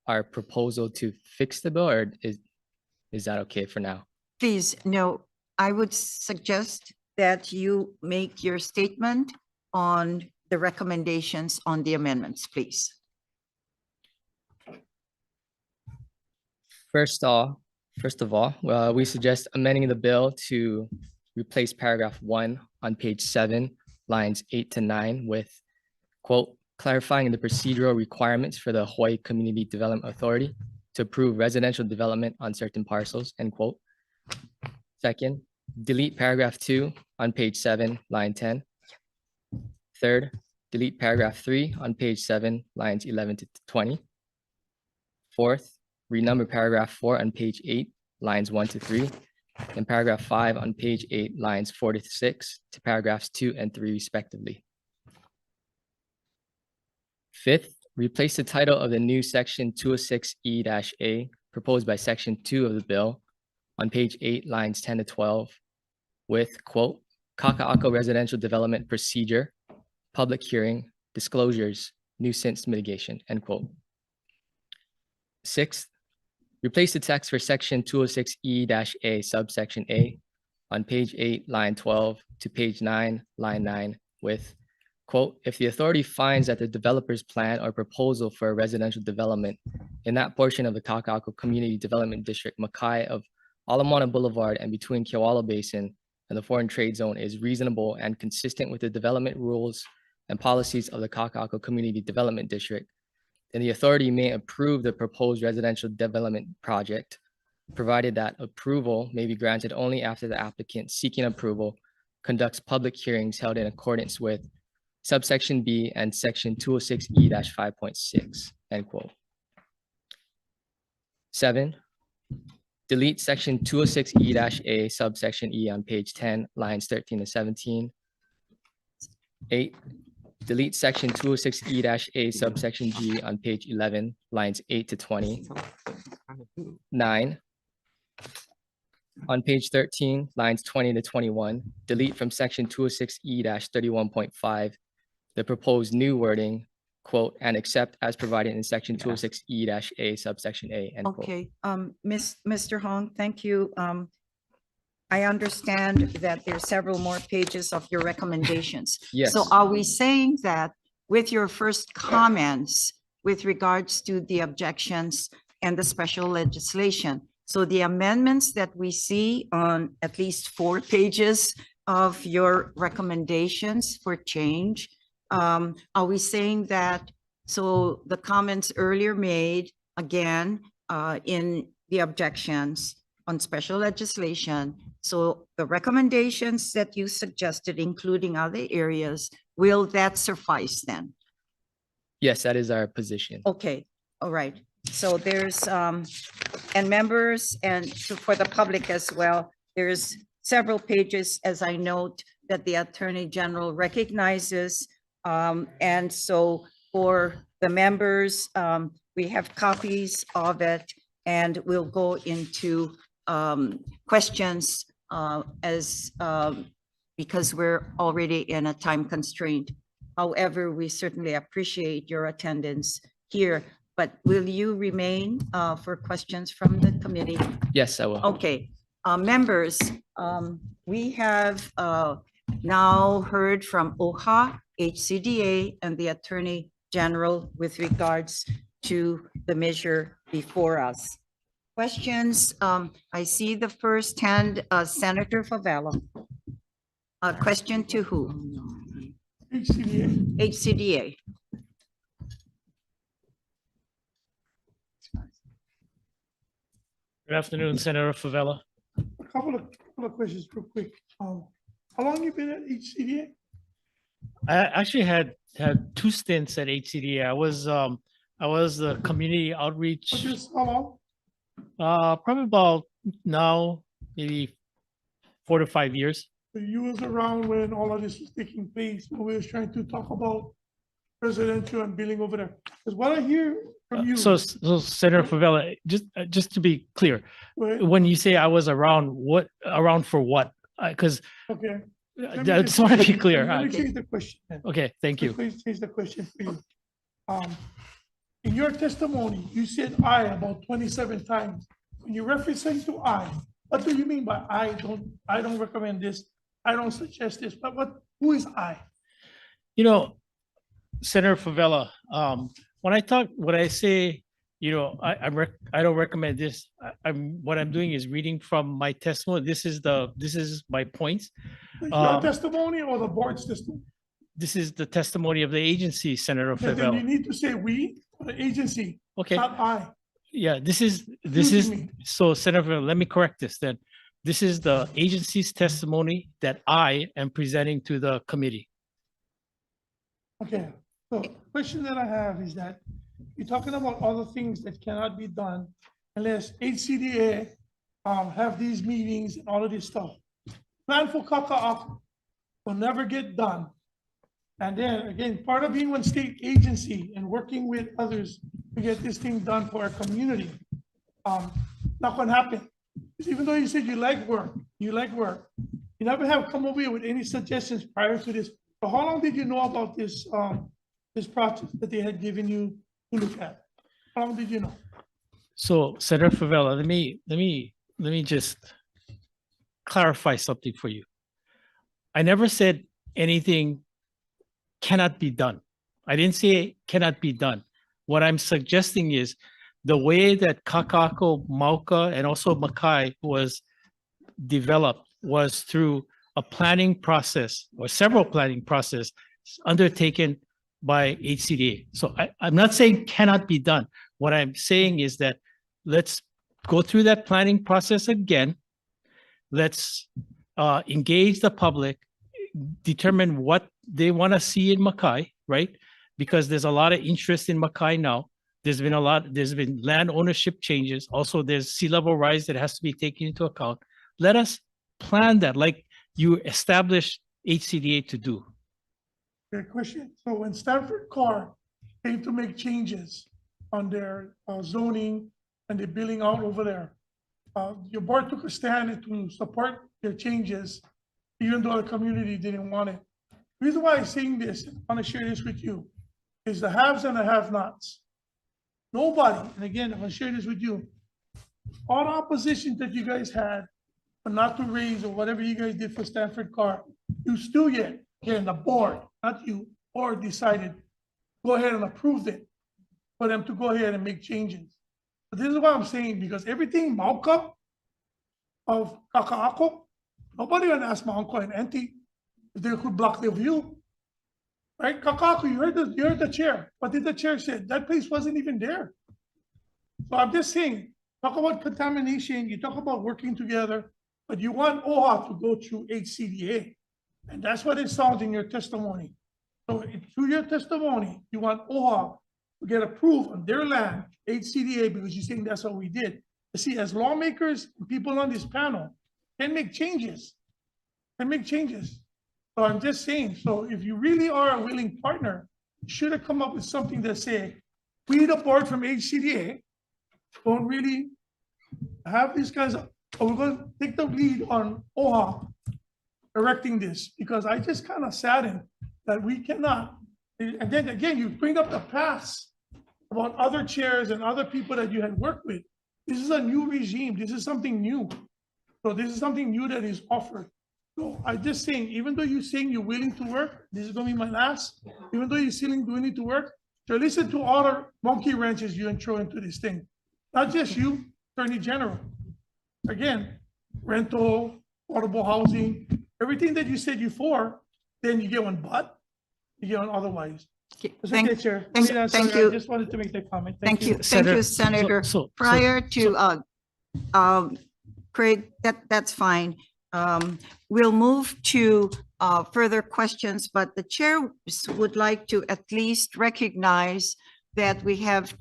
our proposal to fix the bill, or is that okay for now? Please, no, I would suggest that you make your statement on the recommendations on the amendments, please. First of all, we suggest amending the bill to replace paragraph 1 on page 7, lines 8 to 9 with, quote, clarifying the procedural requirements for the Hawaii Community Development Authority to approve residential development on certain parcels, end quote. Second, delete paragraph 2 on page 7, line 10. Third, delete paragraph 3 on page 7, lines 11 to 20. Fourth, renumber paragraph 4 on page 8, lines 1 to 3, and paragraph 5 on page 8, lines 4 to 6, to paragraphs 2 and 3 respectively. Fifth, replace the title of the new section 206E-A proposed by section 2 of the bill on page 8, lines 10 to 12 with, quote, Kaka'ako residential development procedure, public hearing, disclosures, nuisance mitigation, end quote. Sixth, replace the text for section 206E-A subsection A on page 8, line 12 to page 9, line 9 with, quote, if the authority finds that the developer's plan or proposal for a residential development in that portion of the Kaka'ako Community Development District, Makai of Ala Moana Boulevard and between Kewalo Basin and the Foreign Trade Zone is reasonable and consistent with the development rules and policies of the Kaka'ako Community Development District, then the authority may approve the proposed residential development project, provided that approval may be granted only after the applicant seeking approval conducts public hearings held in accordance with subsection B and section 206E-5.6, end quote. 7, delete section 206E-A subsection E on page 10, lines 13 to 17. 8, delete section 206E-A subsection G on page 11, lines 8 to 20. 9, on page 13, lines 20 to 21, delete from section 206E-31.5 the proposed new wording, quote, and accept as provided in section 206E-A subsection A, end quote. Okay, Mr. Hong, thank you. I understand that there are several more pages of your recommendations. Yes. So are we saying that with your first comments with regards to the objections and the special legislation, so the amendments that we see on at least 4 pages of your recommendations for change, are we saying that, so the comments earlier made, again, in the objections on special legislation, so the recommendations that you suggested, including other areas, will that suffice then? Yes, that is our position. Okay, all right. So there's, and members and so for the public as well, there's several pages, as I note, that the Attorney General recognizes. And so for the members, we have copies of it and we'll go into questions because we're already in a time constraint. However, we certainly appreciate your attendance here, but will you remain for questions from the committee? Yes, I will. Okay, members, we have now heard from OHA, HCDA, and the Attorney General with regards to the measure before us. Questions? I see the first hand, Senator Favela. A question to who? HCDA. HCDA. Good afternoon, Senator Favela. A couple of questions real quick. How long you been at HCDA? I actually had 2 stints at HCDA. I was the community outreach, Just how long? probably about now, maybe 4 to 5 years. So you was around when all of this was taking place, when we was trying to talk about residential and building over there. Because what I hear from you. So Senator Favela, just to be clear, Right, when you say I was around, around for what? Because okay. I just want to be clear. Let me change the question then. Okay, thank you. Please change the question for you. In your testimony, you said I about 27 times. When you're referencing to I, what do you mean by I don't recommend this, I don't suggest this, but who is I? You know, Senator Favela, when I say, you know, I don't recommend this. What I'm doing is reading from my testimony. This is my points. Your testimony or the board's testimony? This is the testimony of the agency, Senator Then you Favela. need to say we, or the agency, Okay, not I. Yeah, this is, me. so Senator, let me correct this then. This is the agency's testimony that I am presenting to the committee. Okay, so the question that I have is that you're talking about other things that cannot be done unless HCDA have these meetings and all of this stuff. Plan for Kaka'ako will never get done. And then again, part of being one state agency and working with others to get this thing done for our community, not gonna happen. Because even though you said you like work, you never have come over here with any suggestions prior to this. So how long did you know about this, this project that they had given you to look at? How long did you know? So Senator Favela, let me just clarify something for you. I never said anything cannot be done. I didn't say cannot be done. What I'm suggesting is the way that Kaka'ako, Mauka, and also Makai was developed was through a planning process or several planning process undertaken by HCDA. So I'm not saying cannot be done. What I'm saying is that let's go through that planning process again. Let's engage the public, determine what they want to see in Makai, right? Because there's a lot of interest in Makai now. There's been land ownership changes. Also, there's sea level rise that has to be taken into account. Let us plan that like you established HCDA to do. Good question. So when Stanford Carr came to make changes on their zoning and the billing out over there, your board took a stand to support their changes, even though the community didn't want it. The reason why I'm saying this, I want to share this with you, is the haves and the have-nots. Nobody, and again, I'm going to share this with you, all the opposition that you guys had, but not to raise or whatever you guys did for Stanford Carr, you still yet, again, the board, not you, board decided, go ahead and approved it for them to go ahead and make changes. But this is what I'm saying, because everything Mauka of Kaka'ako, nobody gonna ask my uncle and auntie if they could block their view. Right, Kaka'ako, you heard the chair. What did the chair say? That place wasn't even there. So I'm just saying, talk about contamination, you talk about working together, but you want OHA to go through HCDA. And that's what it sounds in your testimony. So through your testimony, you want OHA to get approved on their land, HCDA, because you're saying that's what we did. You see, as lawmakers, people on this panel can make changes, So I'm just saying, so if you really are a willing partner, you should have come up with something that say, we, the board from HCDA, don't really have these kinds of, we're going to take the lead on OHA erecting this, because I just kind of saddened that we cannot. And then again, you bring up the past about other chairs and other people that you had worked with. This is a new regime. This is something new. So this is something new that is offered. So I'm just saying, even though you're saying you're willing to work, this is going to be my last, even though you're saying willing to work, so listen to all the monkey wrenches you throw into this thing. Not just you, Attorney General. Again, rental, affordable housing, everything that you said you for, then you get one but, you get one otherwise. That's okay, Chair. thank you. I just wanted to make that comment. Thank you, Senator. Prior to Craig, that's fine. We'll move to further questions, but the chair would like to at least recognize that we have a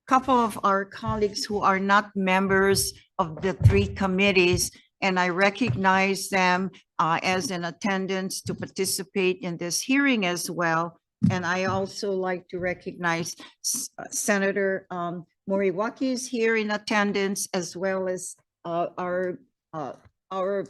couple of our colleagues who are not members of the three committees, and I recognize them as in attendance to participate in this hearing as well. And I also like to recognize Senator Moriwaki is here in attendance, as well as our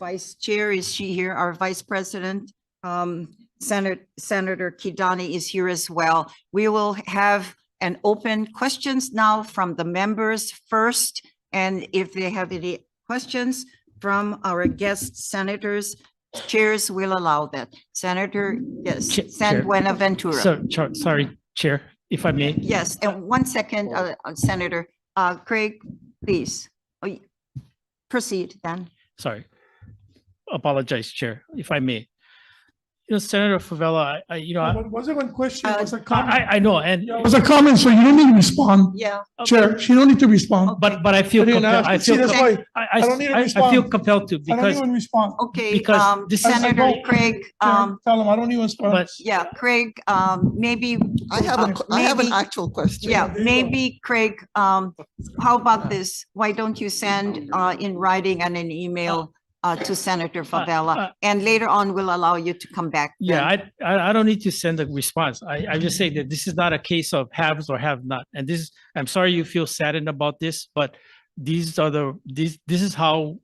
vice chair. Is she here? Our vice president, Senator Kidani is here as well. We will have an open questions now from the members first. And if they have any questions from our guest senators, chairs will allow that. Senator, yes, San Buenaventura. Sorry, Chair, if I may. Yes, and 1 second, Senator. Craig, please. Proceed then. Sorry. Apologize, Chair, if I may. Senator Favela, But it wasn't one question, it was a comment. I know, and Yeah, it was a comment, so you don't need to respond. Yeah. Chair, she don't need to respond. but I feel I didn't compelled. ask, I but see, feel that's com- why I don't need to I feel respond. compelled to I don't because even respond. Okay, Because Senator don't. Craig, Chair, tell him, I don't even respond. but yeah, Craig, maybe. I have I have an maybe- actual question. Yeah, there you go. maybe Craig, how about this? Why don't you send in writing and an email to Senator Favela? And later on, we'll allow you to come back. yeah, then. I don't need to send a response. I just say that this is not a case of haves or have not. And I'm sorry you feel saddened about this, but this is how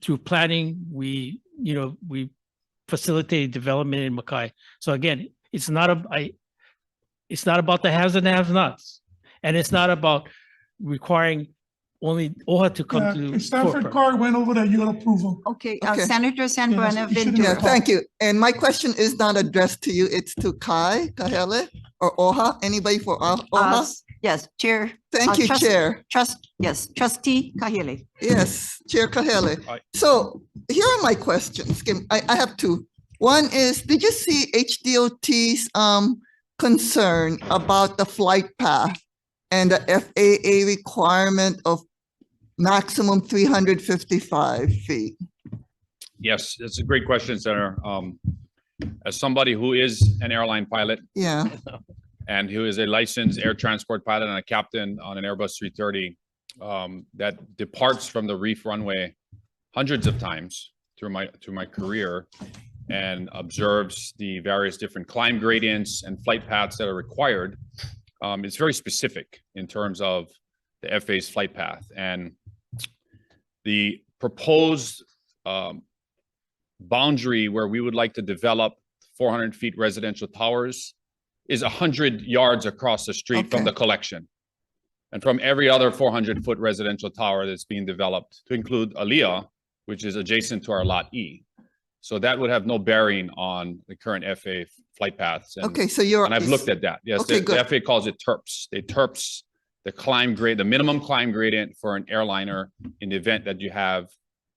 through planning, we facilitate development in Mackay. So again, it's not about the haves and have-nots. And it's not about requiring only OHA to come Yeah, to. if Stanford forefront. Carr went over that, you got approval. Okay, Okay. Senator San Yeah, that's- you shouldn't Buenaventura. have- Thank you. And my question is not addressed to you. It's to Kai, Kahele, or OHA. Anybody for OHA? Yes, Chair. Thank you, Chair. Trustee Kahile. Yes, Chair Kahele. Aye. So here are my questions. I have two. One is, did you see HDOT's concern about the flight path and the FAA requirement of maximum 355 feet? Yes, it's a great question, Senator. As somebody who is an airline pilot Yeah, and who is a licensed air transport pilot and a captain on an Airbus 330 that departs from the reef runway hundreds of times through my career and observes the various different climb gradients and flight paths that are required. It's very specific in terms of the FAA's flight path, and the proposed boundary where we would like to develop 400 feet residential towers is 100 yards across the street from Okay. the collection and from every other 400-foot residential tower that's being developed, to include Aliyah, which is adjacent to our Lot E. So that would have no bearing on the current FAA flight paths. okay, so you're. And I've looked at that. Yes, Okay, the good. FAA calls it TERPS. They TERPS the climb grade, the minimum climb gradient for an airliner in the event that you have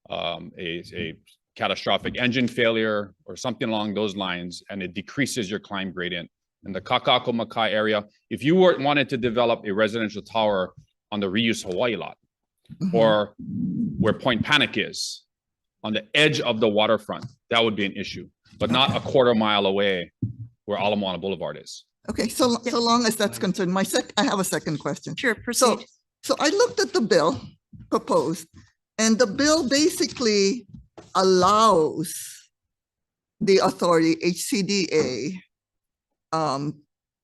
a catastrophic engine failure or something along those lines, and it decreases your climb gradient. In the Kakako Makai area, if you wanted to develop a residential tower on the reuse Hawaii lot, Mhm. or where Point Panic is, on the edge of the waterfront, that would be an issue, but not a quarter mile away where Ala Moana Boulevard is. Okay, so long as that's concerned, I have a second question. Sure, So, proceed. so I looked at the bill proposed, and the bill basically allows the authority, HCDA,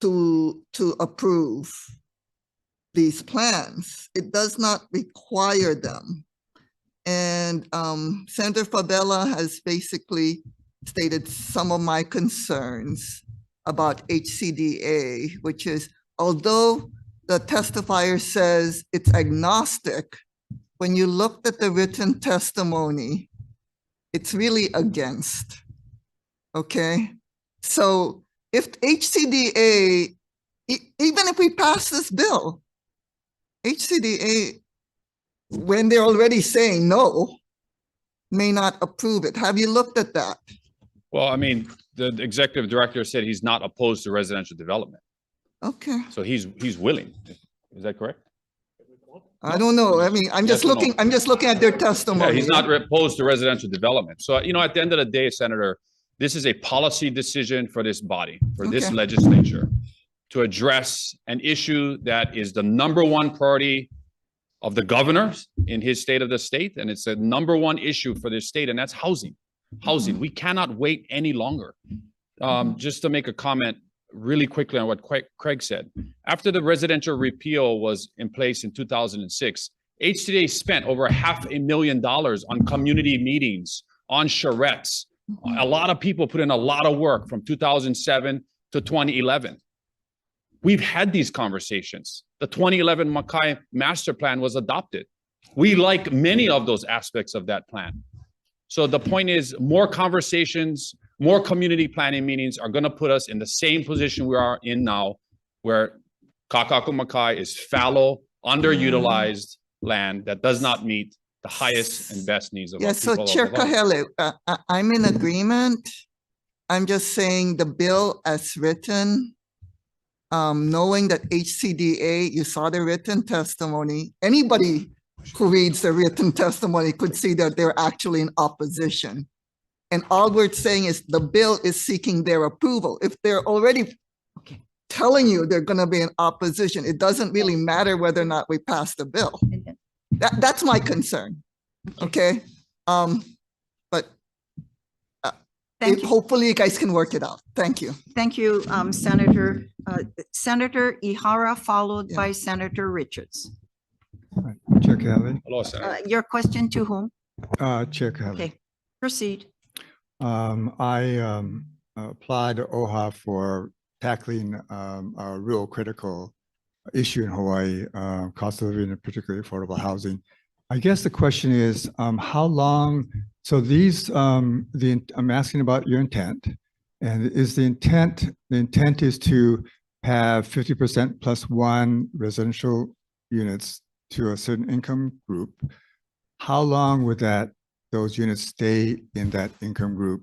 to approve these plans. It does not require them. And Senator Favela has basically stated some of my concerns about HCDA, which is, although the testifier says it's agnostic, when you looked at the written testimony, it's really against. Okay, so if HCDA, even if we pass this bill, HCDA, when they're already saying no, may not approve it. Have you looked at that? Well, I mean, the executive director said he's not opposed to residential development, Okay, so he's willing. Is that correct? I don't know. I mean, I'm just Yes or no? looking, I'm just looking at their Yeah, testimony. he's not opposed to residential development. So, at the end of the day, Senator, this is a policy decision for this body, for this Okay. legislature, to address an issue that is the number one priority of the governor in his state of the state, and it's a number one issue for this state, and that's housing. Housing. We cannot wait any longer. Just to make a comment really quickly on what Craig said. After the residential repeal was in place in 2006, HCDA spent over $500,000 on community meetings, on charrettes. A lot of people put in a lot of work from 2007 to 2011. We've had these conversations. The 2011 Makai Master Plan was adopted. We like many of those aspects of that plan. So the point is, more conversations, more community planning meetings are going to put us in the same position we are in now, where Kakaku Makai is fallow, underutilized land that does not meet the highest and best needs of our Yes, so people. of Chair Hawaii. Kahele, I'm in agreement. I'm just saying the bill as written, knowing that HCDA, you saw the written testimony, anybody who reads the written testimony could see that they're actually in opposition. And all we're saying is the bill is seeking their approval. If they're already Okay. telling you they're going to be in opposition, it doesn't really matter whether or not we pass the bill. That's my concern. Okay. But Thank you. hopefully you guys can work it out. Thank you. Thank you, Senator. Senator Ihara, followed Yeah. by Senator Richards. Chair Calvin, Hello, Senator. Your question to whom? Chair Calvin. Okay, proceed. I applied to OHA for tackling a real critical issue in Hawaii, cost of living and particularly affordable housing. I guess the question is, how long, so these, I'm asking about your intent. And is the intent is to have 50% plus one residential units to a certain income group. How long would those units stay in that income group?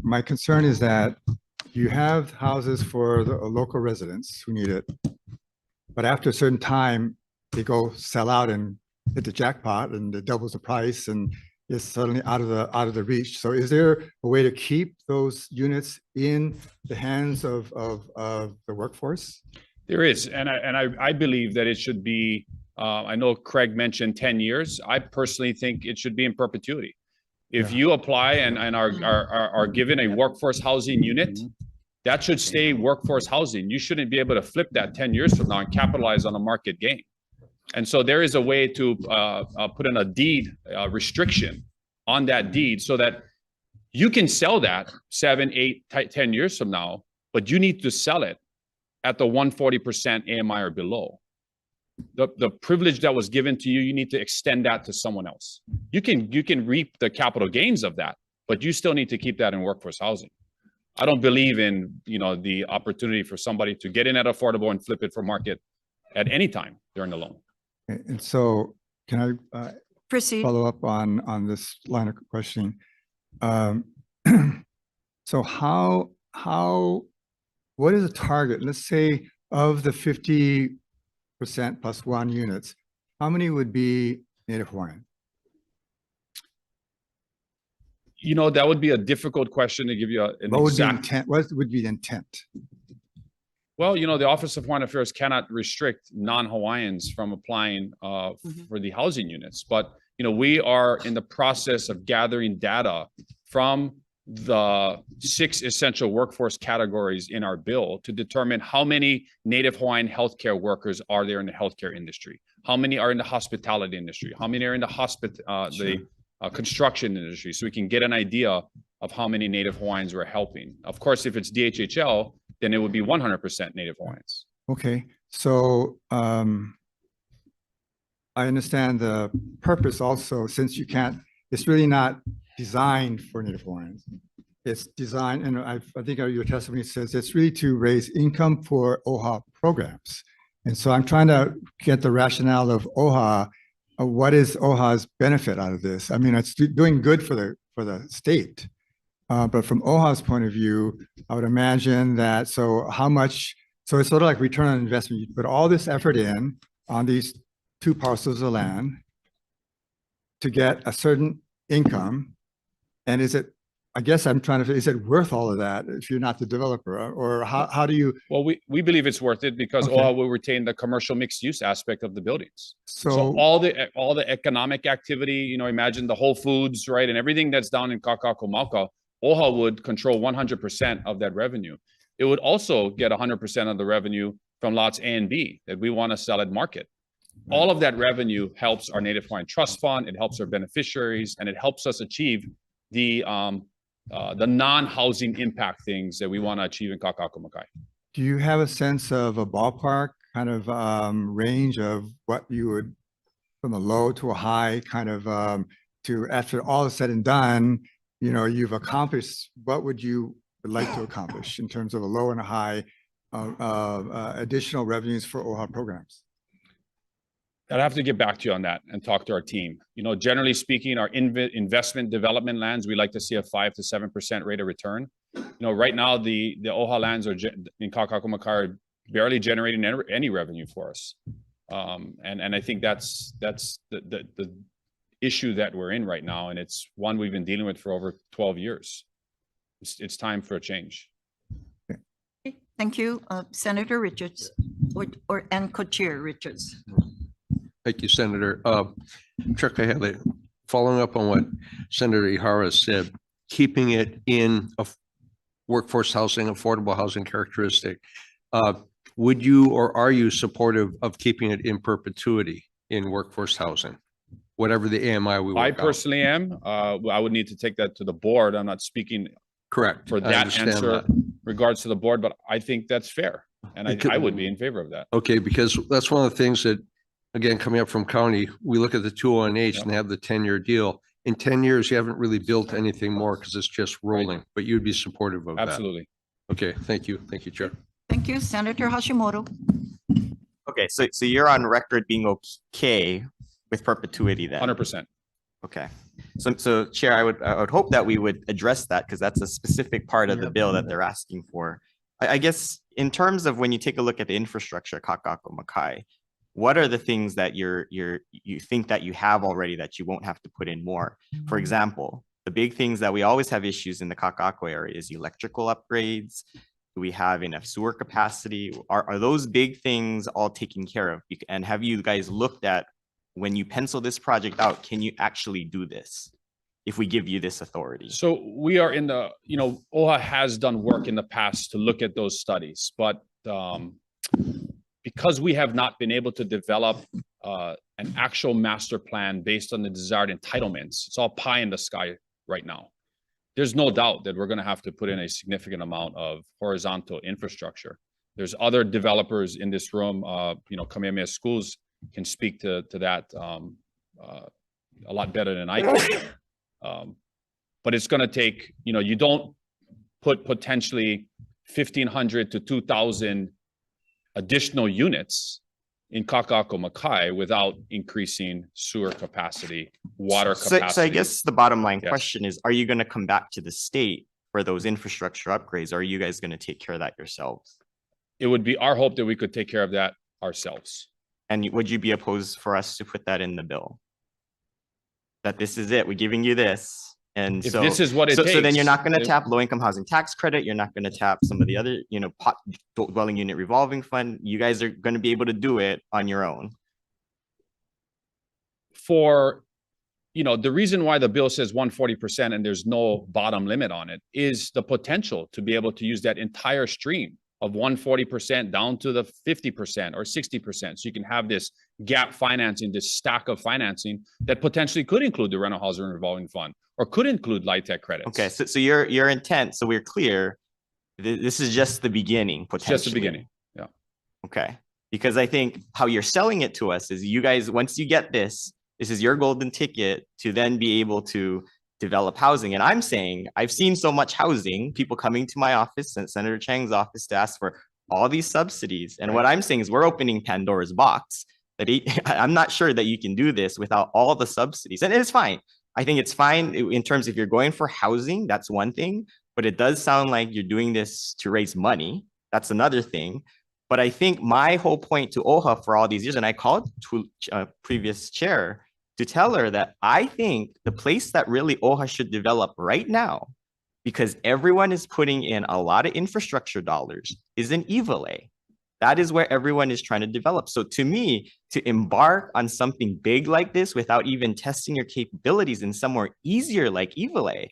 My concern is that you have houses for the local residents who need it, but after a certain time, they go sell out and hit the jackpot and it doubles the price and is suddenly out of the reach. So is there a way to keep those units in the hands of the workforce? There is, and I believe that it should be, I know Craig mentioned 10 years. I personally think it should be in perpetuity. If you apply and are given a workforce housing unit, that should stay workforce housing. You shouldn't be able to flip that 10 years from now and capitalize on a market gain. And so there is a way to put in a deed restriction on that deed so that you can sell that 7, 8, 10 years from now, but you need to sell it at the 140% AMI or below. The privilege that was given to you, you need to extend that to someone else. You can reap the capital gains of that, but you still need to keep that in workforce housing. I don't believe in, the opportunity for somebody to get in at affordable and flip it for market at any time during the loan. And so can I Proceed. follow up on this line of questioning? So what is the target? Let's say of the 50% plus one units, how many would be Native Hawaiian? That would be a difficult question to give you an What would be exact. intent? What would be the intent? Well, the Office of Hawaiian Affairs cannot restrict non-Hawaiians from applying for the housing units. But, we are in the process of gathering data from the 6 essential workforce categories in our bill to determine how many Native Hawaiian healthcare workers are there in the healthcare industry, how many are in the hospitality industry, how many are in the construction industry, so we can get an idea of how many Native Hawaiians we're helping. Of course, if it's DHHL, then it would be 100% Native Hawaiians. Okay, so I understand the purpose also, since it's really not designed for Native Hawaiians. It's designed, and I think your testimony says it's really to raise income for OHA programs. And so I'm trying to get the rationale of OHA. What is OHA's benefit out of this? I mean, it's doing good for the state. But from OHA's point of view, I would imagine that, so it's sort of like return on investment. You put all this effort in on these 2 parcels of land to get a certain income. And is it worth all of that if you're not the developer? Or how do you? Well, we believe it's worth it because Okay. OHA will retain the commercial mixed use aspect of the buildings. So So all the economic activity, imagine the Whole Foods, right? And everything that's down in Kakakumauka, OHA would control 100% of that revenue. It would also get 100% of the revenue from lots A and B that we want to sell at market. All of that revenue helps our Native Hawaiian Trust Fund, it helps our beneficiaries, and it helps us achieve the non-housing impact things that we want to achieve in Kakakumauka. do you have a sense of a ballpark kind of range of what you would, from a low to a high, kind of to after all is said and done, you've accomplished, what would you like to accomplish in terms of a low and a high additional revenues for OHA programs? I'd have to get back to you on that and talk to our team. You know, generally speaking, our investment development lands, we like to see a 5 to 7% rate of return. You know, right now the OHA lands are in Kakaako are barely generating any revenue for us. And I think that's the issue that we're in right now, and it's one we've been dealing with for over 12 years. It's time for a change. Thank you, Senator Richards, and Co-Chair Richards. Thank you, Senator. Chair Kahele, following up on what Senator Ihara said, keeping it in a workforce housing, affordable housing characteristic, would you or are you supportive of keeping it in perpetuity in workforce housing? Whatever the AMI we work I out? personally am. I would need to take that to the board. I'm not speaking Correct. for I that understand answer that. regards to the board, but I think that's fair. And I would be in favor of that. Okay, because that's one of the things that, again, coming up from county, we look at the 201H Yep. and they have the 10-year deal. In 10 years, you haven't really built anything more because it's just rolling, but you'd be supportive of that. Absolutely. Okay, thank you. Thank you, Chair. Thank you, Senator Hashimoto. Okay, so you're on record being okay with perpetuity then? 100%. Okay. So Chair, I would hope that we would address that because that's a specific part of the bill that they're asking for. I guess in terms of when you take a look at the infrastructure, Kakaako Makai, what are the things that you think that you have already that you won't have to put in more? For example, the big things that we always have issues in the Kakaako area is electrical upgrades. Do we have enough sewer capacity? Are those big things all taken care of? And have you guys looked at, when you pencil this project out, can you actually do this if we give you this authority? So we are in the, you know, OHA has done work in the past to look at those studies, but because we have not been able to develop an actual master plan based on the desired entitlements, it's all pie in the sky right now. There's no doubt that we're going to have to put in a significant amount of horizontal infrastructure. There's other developers in this room, you know, Kamehameha Schools can speak to that a lot better than I can. But it's going to take, you know, you don't put potentially 1,500 to 2,000 additional units in Kakaako Makai without increasing sewer capacity, water capacity. So I guess the bottom line Yes. question is, are you going to come back to the state for those infrastructure upgrades? Or are you guys going to take care of that yourselves? It would be our hope that we could take care of that ourselves. And would you be opposed for us to put that in the bill? That this is it, we're giving you this. And If so this is what it so then takes, you're not going to then- tap low-income housing tax credit. You're not going to tap some of the other, you know, dwelling unit revolving fund. You guys are going to be able to do it on your own. For, you know, the reason why the bill says 140% and there's no bottom limit on it is the potential to be able to use that entire stream of 140% down to the 50% or 60%. So you can have this gap financing, this stack of financing that potentially could include the rental housing revolving fund or could include LIHTC credits. Okay, so your intent, so we're clear, this is just the beginning, It's potentially. just the beginning. Yeah. Okay, because I think how you're selling it to us is you guys, once you get this, this is your golden ticket to then be able to develop housing. And I'm saying, I've seen so much housing, people coming to my office and Senator Chang's office to ask for all these subsidies. And what I'm saying is we're opening Pandora's box. That I'm not sure that you can do this without all the subsidies. And it's fine. I think it's fine in terms of if you're going for housing, that's one thing. But it does sound like you're doing this to raise money. That's another thing. But I think my whole point to OHA for all these years, and I called to previous chair to tell her that I think the place that really OHA should develop right now, because everyone is putting in a lot of infrastructure dollars, is in Iwilei. That is where everyone is trying to develop. So to me, to embark on something big like this without even testing your capabilities in somewhere easier like Iwilei,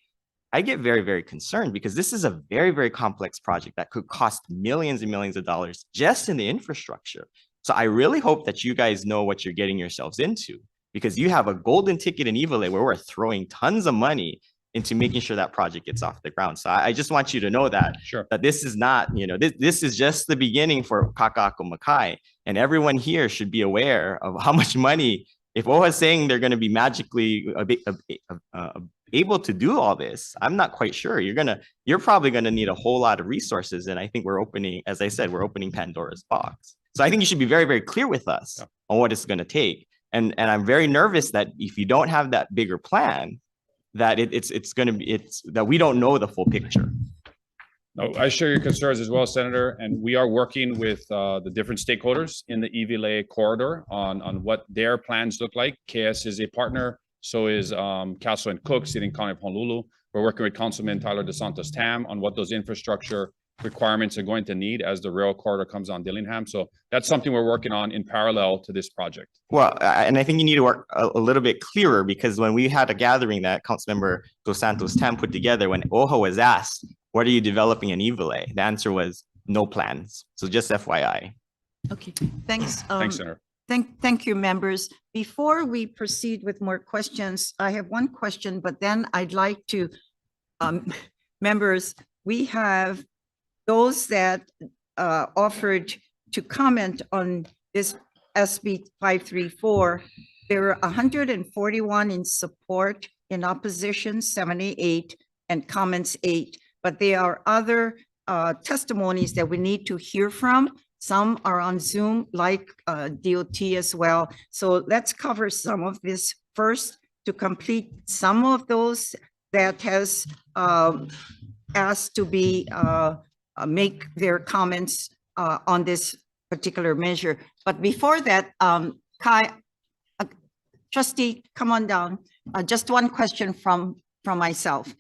I get very, very concerned because this is a very, very complex project that could cost millions and millions of dollars just in the infrastructure. So I really hope that you guys know what you're getting yourselves into, because you have a golden ticket in Iwilei where we're throwing tons of money into making sure that project gets off the ground. So I just want you to know that, Sure. that this is not, you know, this is just the beginning for Kakaako Makai. And everyone here should be aware of how much money, if OHA is saying they're going to be magically able to do all this, I'm not quite sure. You're probably going to need a whole lot of resources. And I think we're opening, as I said, we're opening Pandora's box. So I think you should be very, very clear with us on what it's going to take. And I'm very nervous that if you don't have that bigger plan, that it's going to be, that we don't know the full picture. No, I share your concerns as well, Senator, and we are working with the different stakeholders in the Iwilei corridor on what their plans look like. KS is a partner, so is Castle and Cook, City and County of Honolulu. We're working with Councilman Tyler DeSantos Tam on what those infrastructure requirements are going to need as the rail corridor comes on Dillingham. So that's something we're working on in parallel to this project. Well, and I think you need to work a little bit clearer, because when we had a gathering that Councilmember DeSantos Tam put together, when OHA was asked, what are you developing in Iwilei? The answer was no plans. So just FYI. Okay, thanks. Thanks, Senator. Thank you, members. Before we proceed with more questions, I have one question, but then I'd like to, members, we have those that offered to comment on this SB 534. There are 141 in support, in opposition 78, and comments 8. But there are other testimonies that we need to hear from. Some are on Zoom, like DOT as well. So let's cover some of this first to complete some of those that has asked to be make their comments on this particular measure. But before that, Trustee, come on down. Just one question from myself.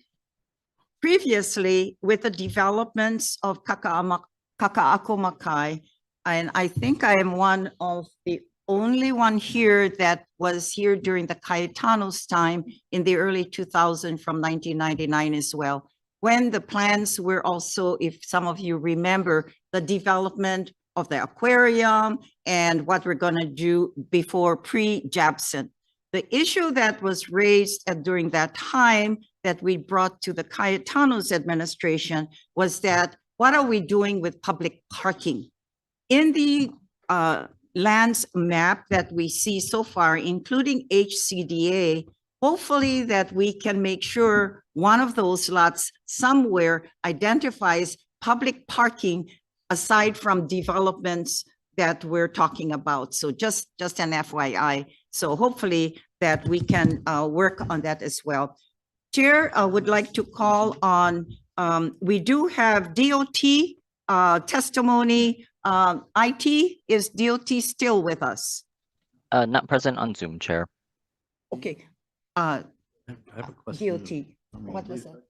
Previously, with the developments of Kaka'ako-Makai, and I think I am one of the only one here that was here during the Cayetano's time in the early 2000s from 1999 as well, when the plans were also, if some of you remember, the development of the aquarium and what we're going to do before pre-Japson. The issue that was raised during that time that we brought to the Cayetano's administration was that, what are we doing with public parking? In the lands map that we see so far, including HCDA, hopefully that we can make sure one of those lots somewhere identifies public parking aside from developments that we're talking about. So just an FYI. So hopefully that we can work on that as well. Chair, I would like to call on, we do have DOT testimony. IT, is DOT still with us? Not present on Zoom, Chair. Okay. I have a question. DOT, what was that?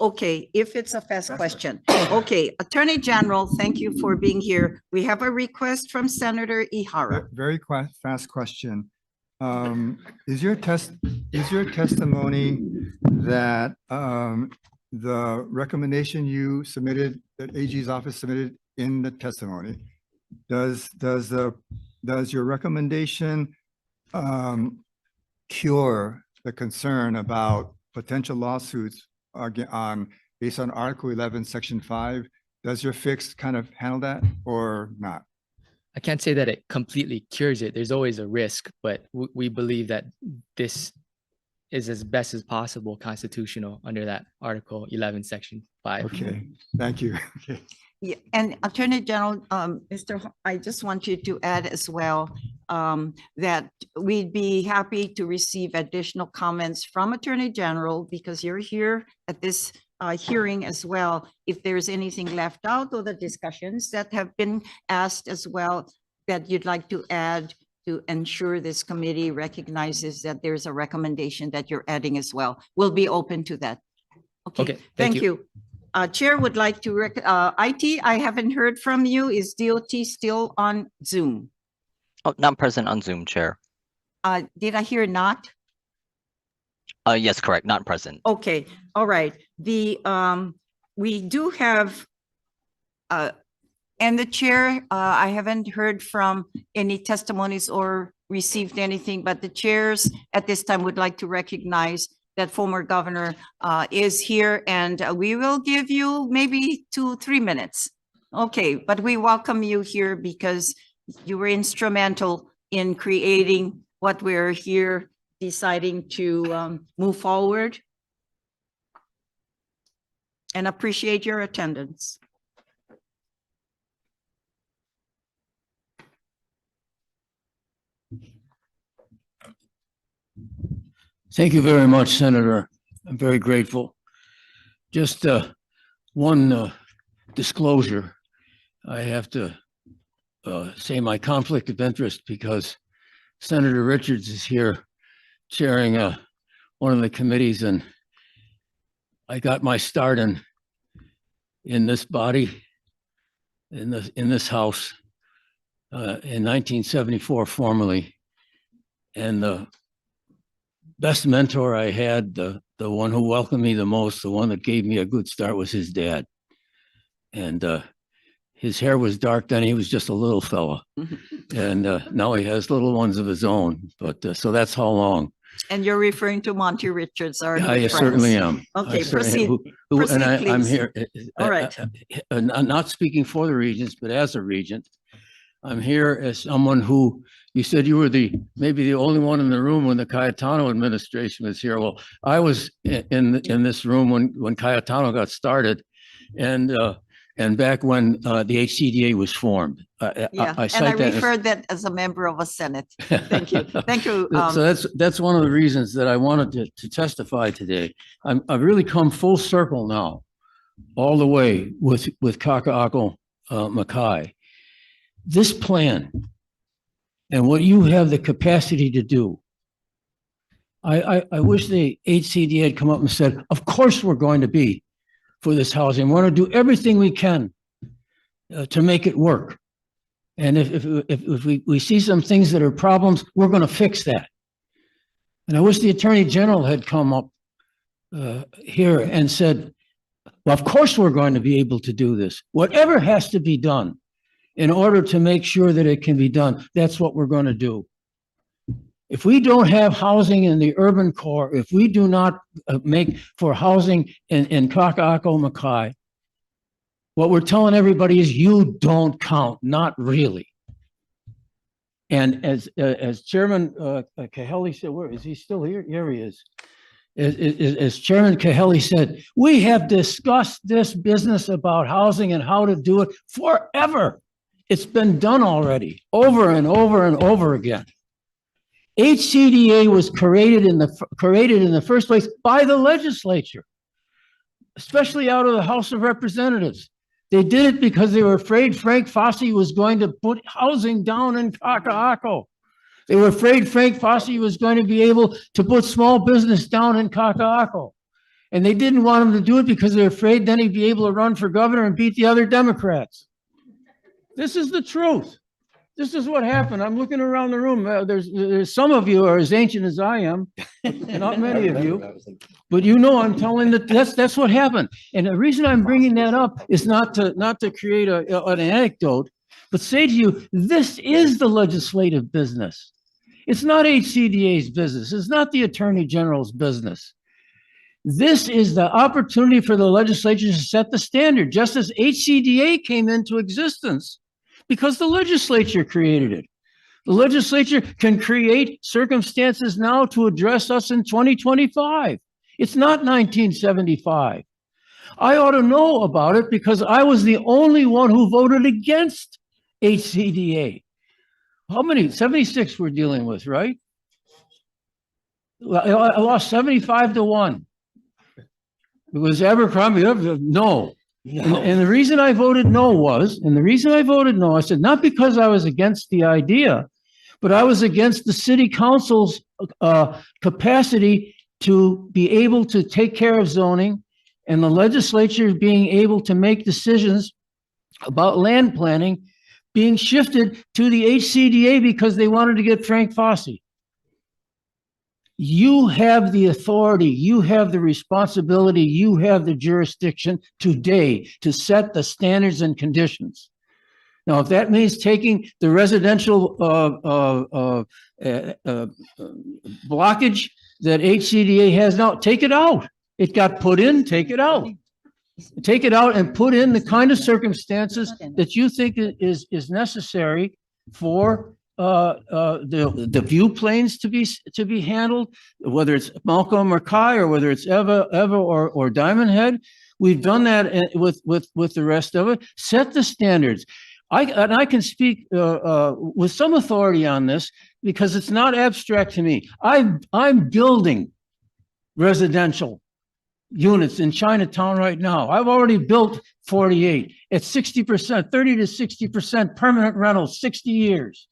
Okay, if it's a fast question. Okay, Attorney General, thank you for being here. We have a request from Senator Ihara. Very fast question. Is your testimony that the recommendation you submitted, that AG's office submitted in the testimony, does your recommendation cure the concern about potential lawsuits based on Article 11, Section 5? Does your fix kind of handle that or not? I can't say that it completely cures it. There's always a risk, but we believe that this is as best as possible constitutional under that Article 11, Section 5. Okay, thank you. Okay. Yeah, and Attorney General, I just want you to add as well that we'd be happy to receive additional comments from Attorney General, because you're here at this hearing as well. If there's anything left out or the discussions that have been asked as well that you'd like to add to ensure this committee recognizes that there's a recommendation that you're adding as well, we'll be open to that. Okay, thank you. Chair would like to, IT, I haven't heard from you. Is DOT still on Zoom? Oh, not present on Zoom, Chair. Did I hear not? Yes, correct, not present. Okay, all right. We do have, and the chair, I haven't heard from any testimonies or received anything, but the chairs at this time would like to recognize that former governor is here, and we will give you maybe 2-3 minutes. Okay, but we welcome you here because you were instrumental in creating what we're here deciding to move forward, and appreciate your attendance. Thank you very much, Senator. I'm very grateful. Just one disclosure. I have to say my conflict of interest because Senator Richards is here chairing one of the committees, and I got my start in this body, in this house, in 1974 formally. And the best mentor I had, the one who welcomed me the most, the one that gave me a good start, was his dad. And his hair was dark then. He was just a little fella. And now he has little ones of his own. But so that's how long. And you're referring to Monty Richards, our new I certainly am. Okay, I certainly proceed. am. Proceed, And I'm please. here. All right. I'm not speaking for the regents, but as a regent, I'm here as someone who, you said you were maybe the only one in the room when the Cayetano administration was here. Well, I was in this room when Cayetano got started, and back when the HCDA was formed. Yeah, I and cite I that as- referred that as a member of a Senate. Thank you. Thank you. So that's one of the reasons that I wanted to testify today. I've really come full circle now, all the way with Kaka'ako Makai. This plan and what you have the capacity to do. I wish the HCDA had come up and said, of course we're going to be for this housing. We want to do everything we can to make it work. And if we see some things that are problems, we're going to fix that. And I wish the Attorney General had come up here and said, well, of course we're going to be able to do this. Whatever has to be done in order to make sure that it can be done, that's what we're going to do. If we don't have housing in the urban core, if we do not make for housing in Kaka'ako Makai, what we're telling everybody is you don't count, not really. And as Chairman Kaheli said, where is he still here? Here he is. As Chairman Kaheli said, we have discussed this business about housing and how to do it forever. It's been done already, over and over and over again. HCDA was created in the first place by the legislature, especially out of the House of Representatives. They did it because they were afraid Frank Fossey was going to put housing down in Kaka'ako. They were afraid Frank Fossey was going to be able to put small business down in Kaka'ako. And they didn't want him to do it because they were afraid then he'd be able to run for governor and beat the other Democrats. This is the truth. This is what happened. I'm looking around the room. There's some of you are as ancient as I am, not many of you, but you know I'm telling that's what happened. And the reason I'm bringing that up is not to create an anecdote, but say to you, this is the legislative business. It's not HCDA's business. It's not the Attorney General's business. This is the opportunity for the legislature to set the standard, just as HCDA came into existence. Because the legislature created it. The legislature can create circumstances now to address us in 2025. It's not 1975. I ought to know about it because I was the only one who voted against HCDA. How many? 76 we're dealing with, right? I lost 75-1. It was Abercrombie. No. And the reason I voted no I said, not because I was against the idea, but I was against the city council's capacity to be able to take care of zoning and the legislature being able to make decisions about land planning being shifted to the HCDA because they wanted to get Frank Fossey. You have the authority, you have the responsibility, you have the jurisdiction today to set the standards and conditions. Now, if that means taking the residential blockage that HCDA has now, take it out. It got put in, take it out. Take it out and put in the kind of circumstances that you think is necessary for the view planes to be handled, whether it's Malcolm or Kai or whether it's Eva or Diamond Head. We've done that with the rest of it. Set the standards. I can speak with some authority on this because it's not abstract to me. I'm building residential units in Chinatown right now. I've already built 48 at 60%, 30 to 60% permanent rentals, 60 years.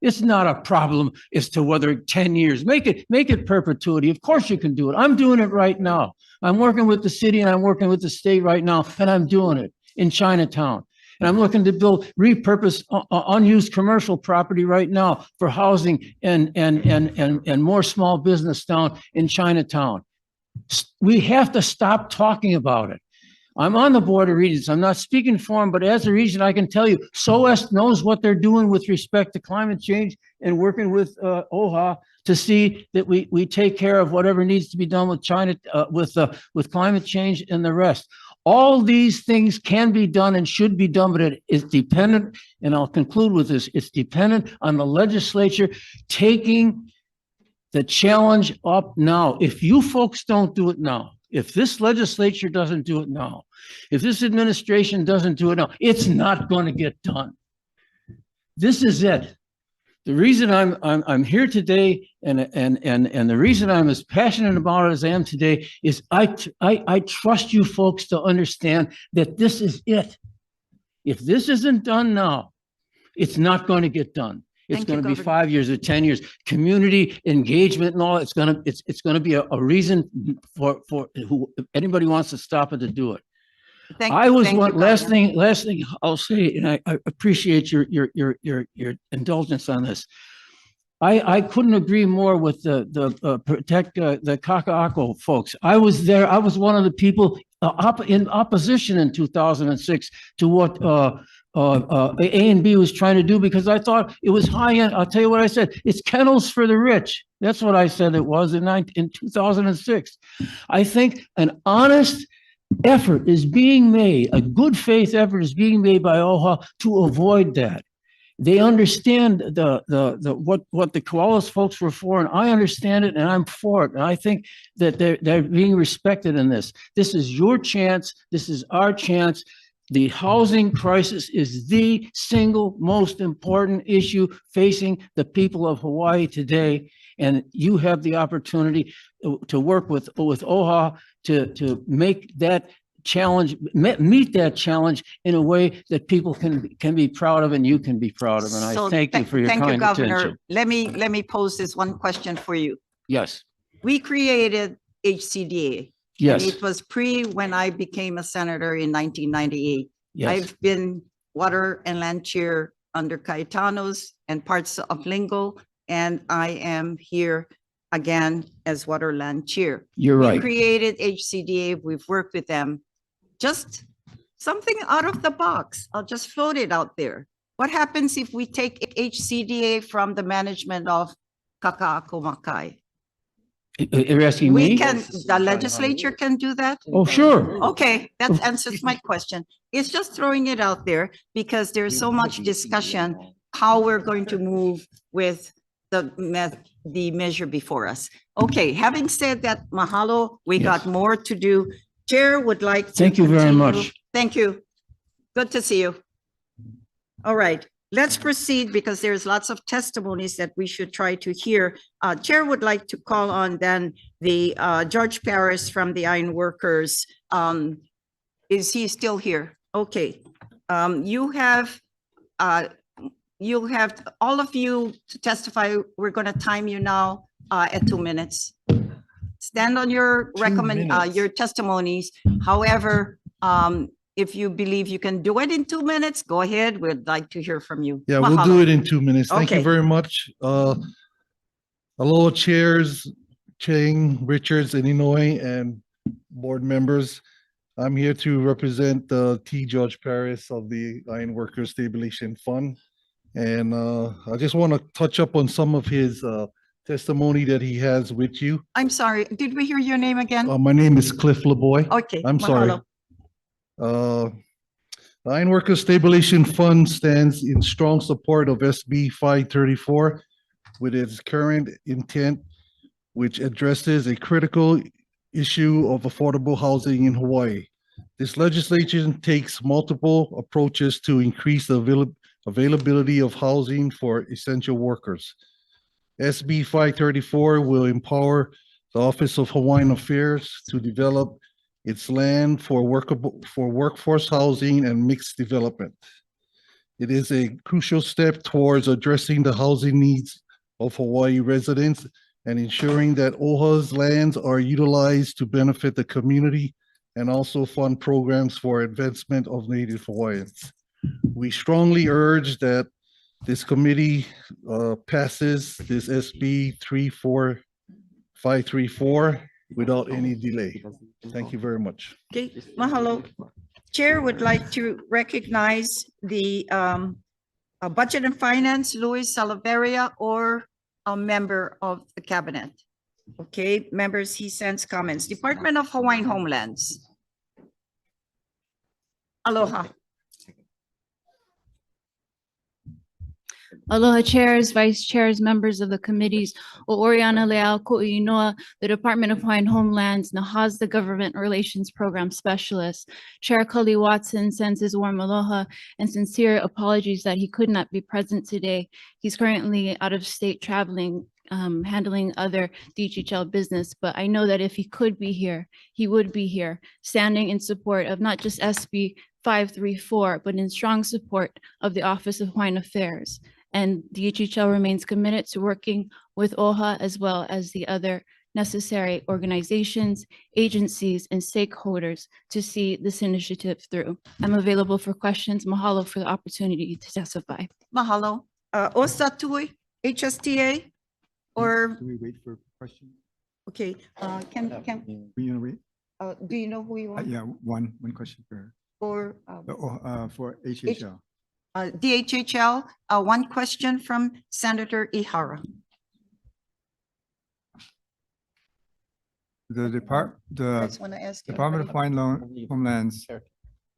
It's not a problem as to whether 10 years, make it perpetuity. Of course you can do it. I'm doing it right now. I'm working with the city and I'm working with the state right now, and I'm doing it in Chinatown. And I'm looking to repurpose unused commercial property right now for housing and more small business down in Chinatown. We have to stop talking about it. I'm on the board of regents. I'm not speaking for them, but as a regent, I can tell you, SOEST knows what they're doing with respect to climate change and working with OHA to see that we take care of whatever needs to be done with China, with climate change and the rest. All these things can be done and should be done, but it is dependent, and I'll conclude with this, it's dependent on the legislature taking the challenge up now. If you folks don't do it now, if this legislature doesn't do it now, if this administration doesn't do it now, it's not going to get done. This is it. The reason I'm here today and the reason I'm as passionate about it as I am today is I trust you folks to understand that this is it. If this isn't done now, it's not going to get done. It's going to be 5 years or 10 years. Community engagement and all. It's going to be a reason for who anybody wants to stop it to do it. Last thing I'll say, and I appreciate your indulgence on this. I couldn't agree more with the protect the Kaka'ako folks. I was there. I was one of the people in opposition in 2006 to what A and B was trying to do, because I thought it was high end. I'll tell you what I said. It's kennels for the rich. That's what I said it was in 2006. I think an honest effort is being made, a good faith effort is being made by OHA to avoid that. They understand what the Koalas folks were for, and I understand it, and I'm for it. And I think that they're being respected in this. This is your chance. This is our chance. The housing crisis is the single most important issue facing the people of Hawaii today. And you have the opportunity to work with OHA to make that challenge, meet that challenge in a way that people can be proud of and you can be proud of. And I thank you for your kind attention. Let me pose this one question for you. Yes. We created HCDA. Yes. And it was when I became a senator in 1998. Yes. I've been water and land chair under Cayetano's and parts of Lingo, and I am here again as water land chair. You're right. We created HCDA. We've worked with them. Just something out of the box. I'll just float it out there. What happens if we take HCDA from the management of Kaka'ako Makai? You're asking me? The legislature can do that? Oh, sure. Okay, that answers my question. It's just throwing it out there because there's so much discussion how we're going to move with the measure before us. Okay, having said that, mahalo, we got more to do. Chair would like to Thank you very much. Thank you. Good to see you. All right. Let's proceed because there's lots of testimonies that we should try to hear. Chair would like to call on then the George Paris from the Iron Workers. Is he still here? Okay. You have all of you to testify. We're going to time you now at 2 minutes. Stand on your your testimonies. However, if you believe you can do it in 2 minutes, go ahead. We'd like to hear from you. Yeah, Mahalo. we'll do it in 2 minutes. Thank you Okay. very much. Aloha chairs, Chang, Richards, and Inouye, and board members. I'm here to represent T. George Paris of the Iron Workers Stabilization Fund. And I just want to touch up on some of his testimony that he has with you. I'm sorry. Did we hear your name again? My name is Cliff LeBoy. Okay. I'm sorry. mahalo. The Iron Workers Stabilization Fund stands in strong support of SB 534 with its current intent, which addresses a critical issue of affordable housing in Hawaii. This legislation takes multiple approaches to increase the availability of housing for essential workers. SB 534 will empower the Office of Hawaiian Affairs to develop its land for workforce housing and mixed development. It is a crucial step towards addressing the housing needs of Hawaii residents and ensuring that OHA's lands are utilized to benefit the community and also fund programs for advancement of Native Hawaiians. We strongly urge that this committee passes this SB 34534 without any delay. Thank you very much. Okay, mahalo. Chair would like to recognize the Budget and Finance, Luis Salaveria, or a member of the cabinet. Okay, members, he sends comments. Department of Hawaiian Homelands. Aloha. Aloha chairs, vice chairs, members of the committees, o Oriana Leal Ko'inoa, the Department of Hawaiian Homelands, Nahaz, the Government Relations Program Specialist. Chair Cully Watson sends his warm aloha and sincere apologies that he could not be present today. He's currently out of state traveling, handling other DHHL business, but I know that if he could be here, he would be here, standing in support of not just SB 534, but in strong support of the Office of Hawaiian Affairs. And DHHL remains committed to working with OHA as well as the other necessary organizations, agencies, and stakeholders to see this initiative through. I'm available for questions. Mahalo for the opportunity to testify. Mahalo. Osa Tui, HSTA, or, Do we wait for questions? okay, can, Do you want to wait? do you know who you want? Yeah, one question Or, for HHL. DHHL, one question from Senator Ihara. The You guys want to ask? Department of anybody? Hawaiian Homelands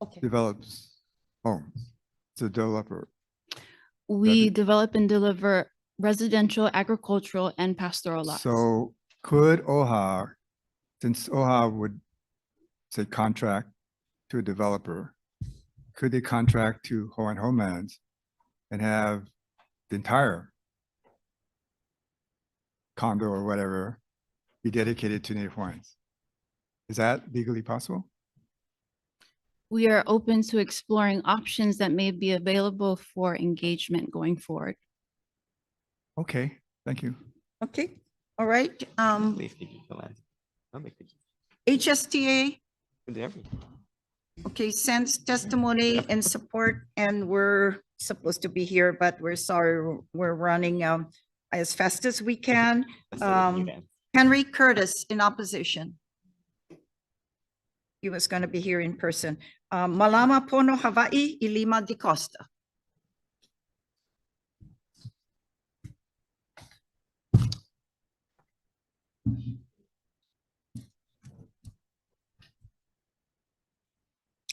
Okay. develops homes. It's a developer. We develop and deliver residential, agricultural, and pastoral lots. So could OHA, since OHA would say contract to a developer, could they contract to Hawaiian Homelands and have the entire condo or whatever be dedicated to Native Hawaiians? Is that legally possible? We are open to exploring options that may be available for engagement going forward. Okay, thank you. Okay, all right. Please give you the land. I'll make the- HSTA, With everything. okay, sends testimony in support, and we're supposed to be here, but we're sorry, we're running as fast as we can. That's the event. Henry Curtis in opposition. He was going to be here in person. Malama Pono Hawai'i, Ilima Di Costa.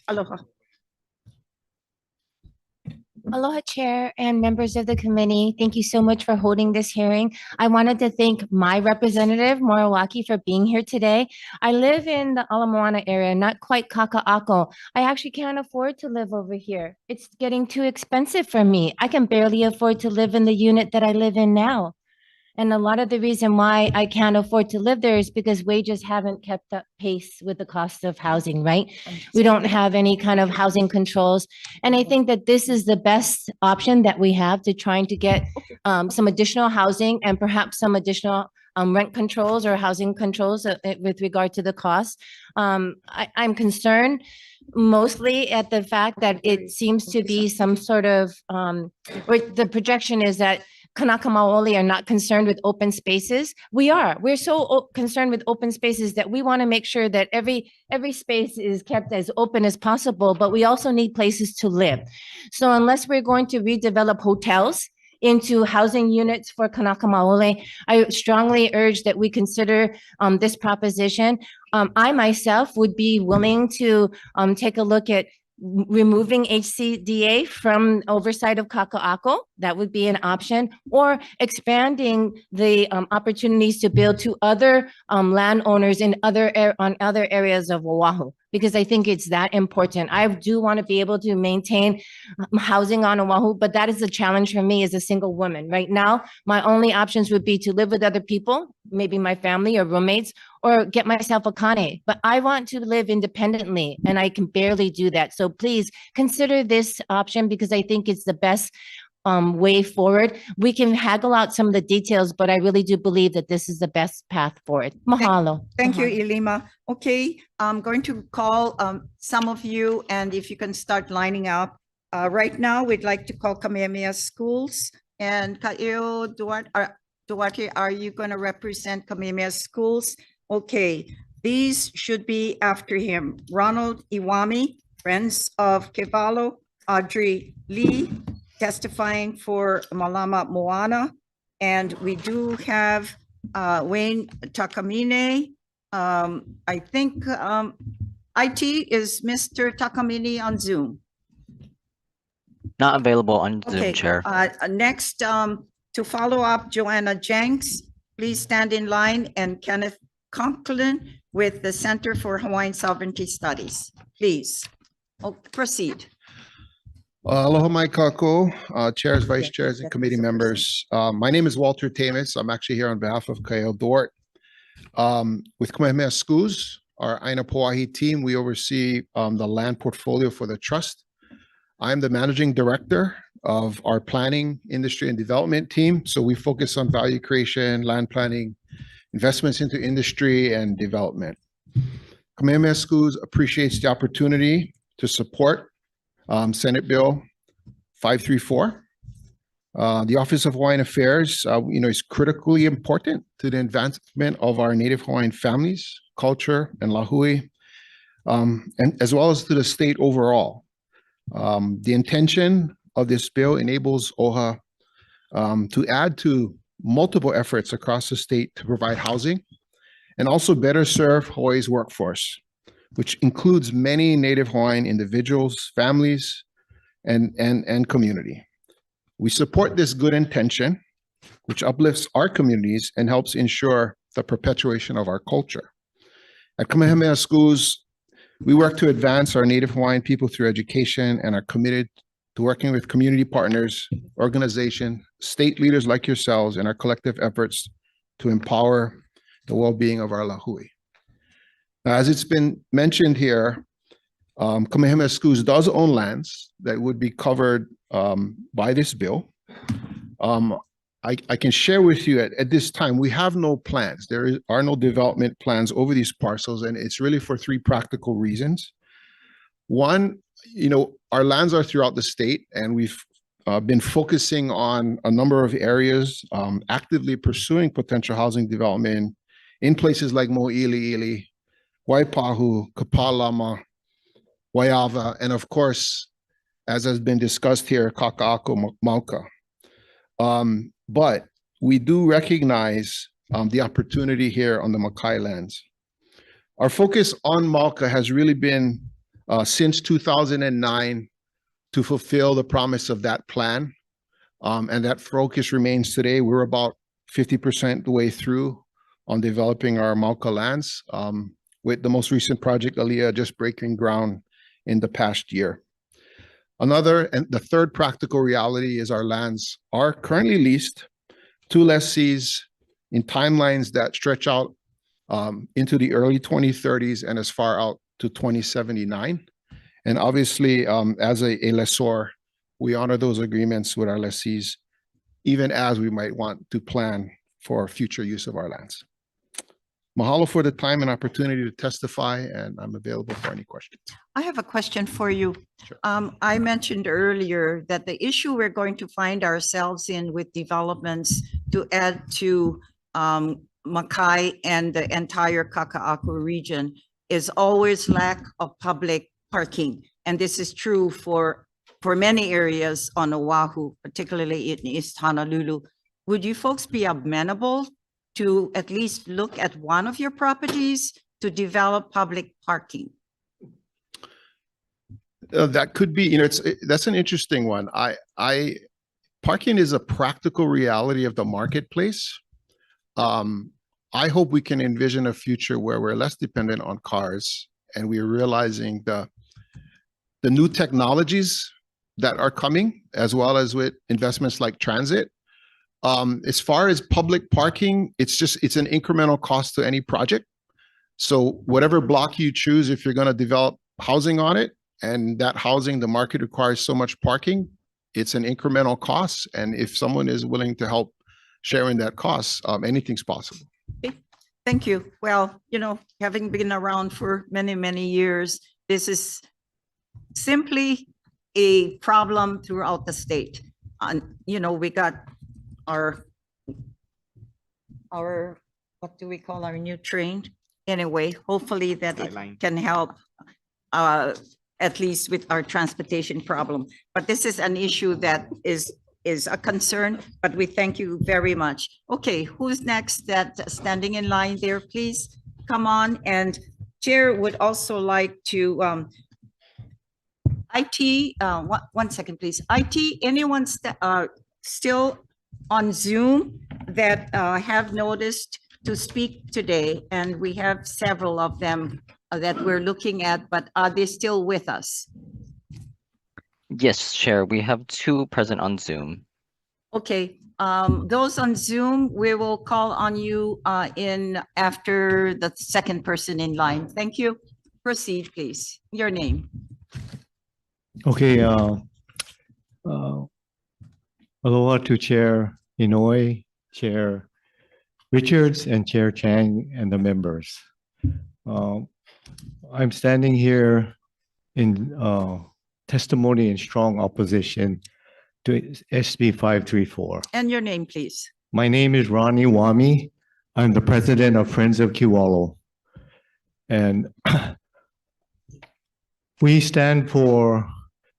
Aloha. Aloha Chair and members of the committee. Thank you so much for holding this hearing. I wanted to thank my representative, Morawaki, for being here today. I live in the Ala Moana area, not quite Kaka'ako. I actually can't afford to live over here. It's getting too expensive for me. I can barely afford to live in the unit that I live in now. And a lot of the reason why I can't afford to live there is because wages haven't kept up pace with the cost of housing, right? We don't have any kind of housing controls. And I think that this is the best option that we have to trying to get some additional housing and perhaps some additional rent controls or housing controls with regard to the cost. I'm concerned mostly at the fact that it seems to be some sort of, or the projection is that Kanaka Maoli are not concerned with open spaces. We are. We're so concerned with open spaces that we want to make sure that every space is kept as open as possible, but we also need places to live. So unless we're going to redevelop hotels into housing units for Kanaka Maoli, I strongly urge that we consider this proposition. I myself would be willing to take a look at removing HCDA from oversight of Kaka'ako, that would be an option, or expanding the opportunities to build to other landowners in on other areas of Oahu, because I think it's that important. I do want to be able to maintain housing on Oahu, but that is a challenge for me as a single woman. Right now, my only options would be to live with other people, maybe my family or roommates, or get myself a kane. But I want to live independently, and I can barely do that. So please consider this option, because I think it's the best way forward. We can haggle out some of the details, but I really do believe that this is the best path forward. Mahalo. Thank you, Ilima. Okay, I'm going to call some of you, and if you can start lining up. Right now, we'd like to call Kamehameha Schools, and Ka'io Duarte, are you going to represent Kamehameha Schools? Okay, these should be after him. Ronald Iwami, Friends of Kevalo, Audrey Lee, testifying for Malama Moana, and we do have Wayne Takamine. I think IT is Mr. Takamine on Zoom. Not available on Zoom, Okay, Chair. next, to follow up, Joanna Jenks, please stand in line, and Kenneth Conklin with the Center for Hawaiian Sovereignty Studies, please. Oh, proceed. Aloha mai kako, chairs, vice chairs, and committee members. My name is Walter Tamis. I'm actually here on behalf of Ka'io Duarte. With Kamehameha Schools, our Aina Poahi team, we oversee the land portfolio for the trust. I'm the managing director of our planning, industry, and development team. So we focus on value creation, land planning, investments into industry, and development. Kamehameha Schools appreciates the opportunity to support Senate Bill 534. The Office of Hawaiian Affairs, is critically important to the advancement of our Native Hawaiian families, culture, and lahui, and as well as to the state overall. The intention of this bill enables OHA to add to multiple efforts across the state to provide housing and also better serve Hawaii's workforce, which includes many Native Hawaiian individuals, families, and community. We support this good intention, which uplifts our communities and helps ensure the perpetuation of our culture. At Kamehameha Schools, we work to advance our Native Hawaiian people through education and are committed to working with community partners, organizations, state leaders like yourselves in our collective efforts to empower the well-being of our lahui. Now, as it's been mentioned here, Kamehameha Schools does own lands that would be covered by this bill. I can share with you at this time, we have no plans. There are no development plans over these parcels, and it's really for three practical reasons. One, our lands are throughout the state, and we've been focusing on a number of areas, actively pursuing potential housing development in places like Mo'iliili, Waipahu, Kapalama, Waiava, and of course, as has been discussed here, Kaka'ako, Mauka. But we do recognize the opportunity here on the Makai lands. Our focus on Mauka has really been since 2009 to fulfill the promise of that plan. And that focus remains today. We're about 50% the way through on developing our Mauka lands, with the most recent project, Aliyah, just breaking ground in the past year. The third practical reality is our lands are currently leased to lessees in timelines that stretch out into the early 2030s and as far out to 2079. And obviously, as a lessor, we honor those agreements with our lessees, even as we might want to plan for future use of our lands. Mahalo for the time and opportunity to testify, and I'm available for any questions. I have a question for you. Sure. I mentioned earlier that the issue we're going to find ourselves in with developments to add to Makai and the entire Kaka'ako region is always lack of public parking. And this is true for many areas on Oahu, particularly in East Honolulu. Would you folks be amenable to at least look at one of your properties to develop public parking? That could be, that's an interesting one. Parking is a practical reality of the marketplace. I hope we can envision a future where we're less dependent on cars and we're realizing the new technologies that are coming, as well as with investments like transit. As far as public parking, it's an incremental cost to any project. So whatever block you choose, if you're going to develop housing on it, and that housing, the market requires so much parking, it's an incremental cost. And if someone is willing to help sharing that cost, anything's possible. Okay, thank you. Well, having been around for many, many years, this is simply a problem throughout the state. We got our what do we call our new train? Anyway, hopefully that it can help at least with our transportation problem. But this is an issue that is a concern, but we thank you very much. Okay, who's next that standing in line there, please come on. And Chair would also like to, IT, one second, please. IT, anyone still on Zoom that have noticed to speak today? And we have several of them that we're looking at, but are they still with us? Yes, Chair, we have 2 present on Zoom. Okay, those on Zoom, we will call on you in after the second person in line. Thank you. Proceed, please. Your name. Okay, aloha to Chair Inouye, Chair Richards, and Chair Chang, and the members. I'm standing here in testimony in strong opposition to SB 534. And your name, please. My name is Ronnie Wami. I'm the president of Friends of Kiwalo. And we stand for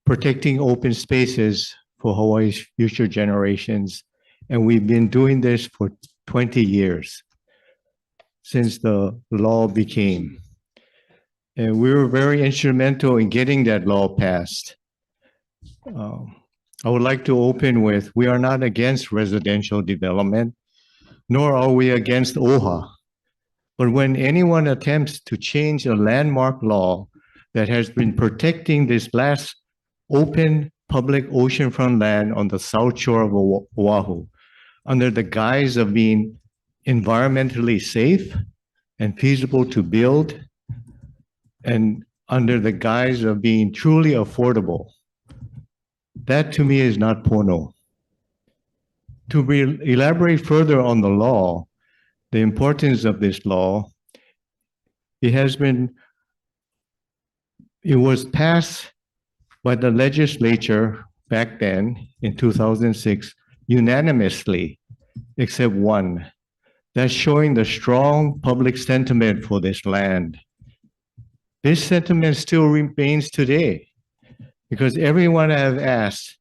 protecting open spaces for Hawaii's future generations. And we've been doing this for 20 years since the law became. And we were very instrumental in getting that law passed. I would like to open with, we are not against residential development, nor are we against OHA. But when anyone attempts to change a landmark law that has been protecting this last open public oceanfront land on the south shore of Oahu, under the guise of being environmentally safe and feasible to build, and under the guise of being truly affordable, that to me is not pono. To elaborate further on the law, the importance of this law, it was passed by the legislature back then in 2006 unanimously, except one. That's showing the strong public sentiment for this land. This sentiment still remains today because everyone have asked,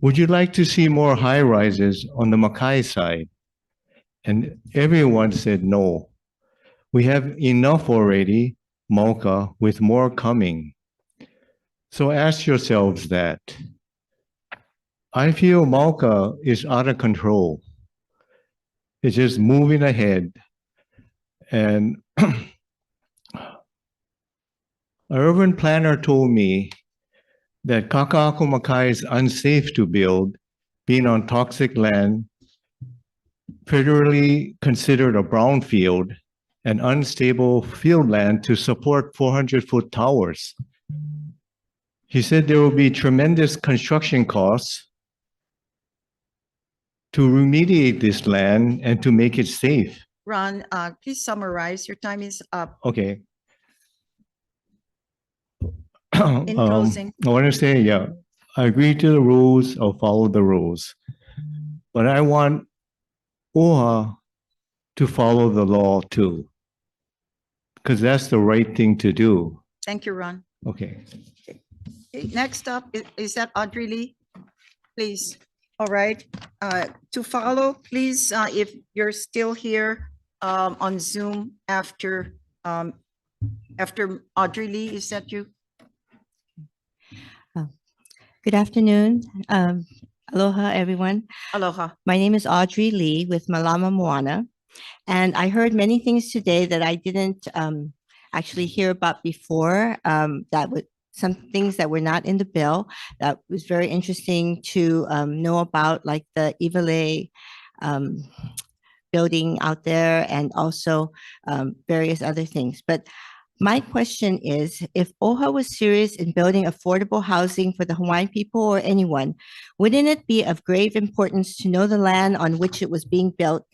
would you like to see more high rises on the Makai side? And everyone said no. We have enough already, Mauka, with more coming. So ask yourselves that. I feel Mauka is out of control. It's just moving ahead. And an urban planner told me that Kaka'ako Makai is unsafe to build, being on toxic land, federally considered a brownfield, and unstable field land to support 400-foot towers. He said there will be tremendous construction costs to remediate this land and to make it safe. Ron, please summarize. Your time is up. Okay. In closing. I want to say, yeah, I agree to the rules, I'll follow the rules. But I want OHA to follow the law too, because that's the right thing to do. Thank you, Ron. Okay. Okay, next up, is that Audrey Lee? Please. All right. To follow, please, if you're still here on Zoom after Audrey Lee, is that you? Good afternoon. Aloha, everyone. Aloha. My name is Audrey Lee with Malama Moana. And I heard many things today that I didn't actually hear about before. That would some things that were not in the bill that was very interesting to know about, like the Ivale building out there and also various other things. But my question is, if OHA was serious in building affordable housing for the Hawaiian people or anyone, wouldn't it be of grave importance to know the land on which it was being built,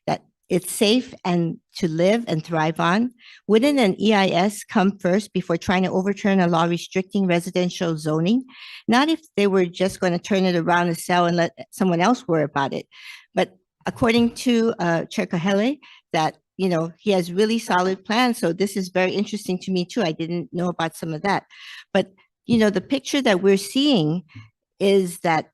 that it's safe and to live and thrive on? Wouldn't an EIS come first before trying to overturn a law restricting residential zoning? Not if they were just going to turn it around and sell and let someone else worry about it. But according to Chair Kahele, that he has really solid plans. So this is very interesting to me too. I didn't know about some of that. But the picture that we're seeing is that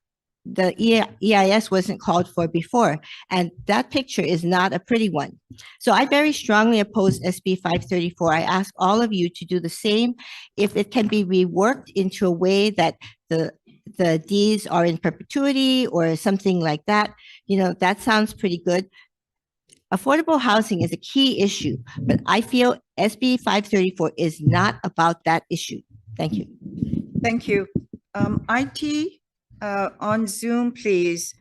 the EIS wasn't called for before. And that picture is not a pretty one. So I very strongly oppose SB 534. I ask all of you to do the same. If it can be reworked into a way that the deeds are in perpetuity or something like that, that sounds pretty good. Affordable housing is a key issue, but I feel SB 534 is not about that issue. Thank you. Thank you. IT on Zoom, please.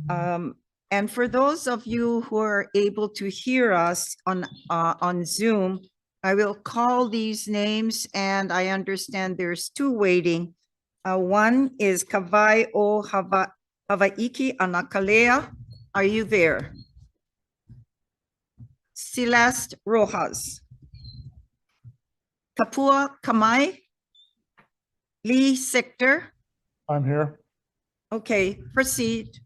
And for those of you who are able to hear us on Zoom, I will call these names, and I understand there's two waiting. One is Kawai o Hawaiki Anakalea. Are you there? Celeste Rojas. Kapua Kamai. Lee Sichter. I'm here. Okay, proceed.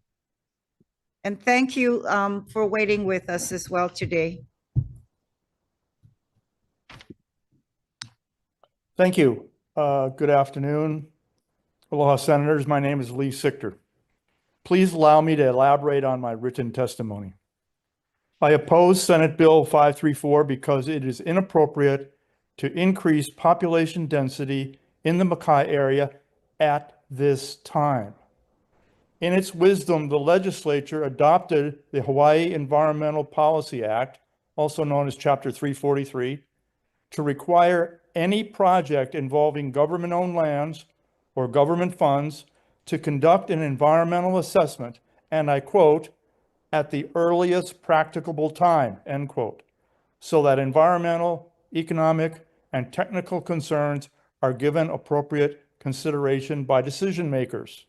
And thank you for waiting with us as well today. Thank you. Good afternoon. Aloha, Senators. My name is Lee Sichter. Please allow me to elaborate on my written testimony. I oppose Senate Bill 534 because it is inappropriate to increase population density in the Makai area at this time. In its wisdom, the legislature adopted the Hawaii Environmental Policy Act, also known as Chapter 343, to require any project involving government-owned lands or government funds to conduct an environmental assessment, and I quote, at the earliest practicable time, end quote, so that environmental, economic, and technical concerns are given appropriate consideration by decision makers.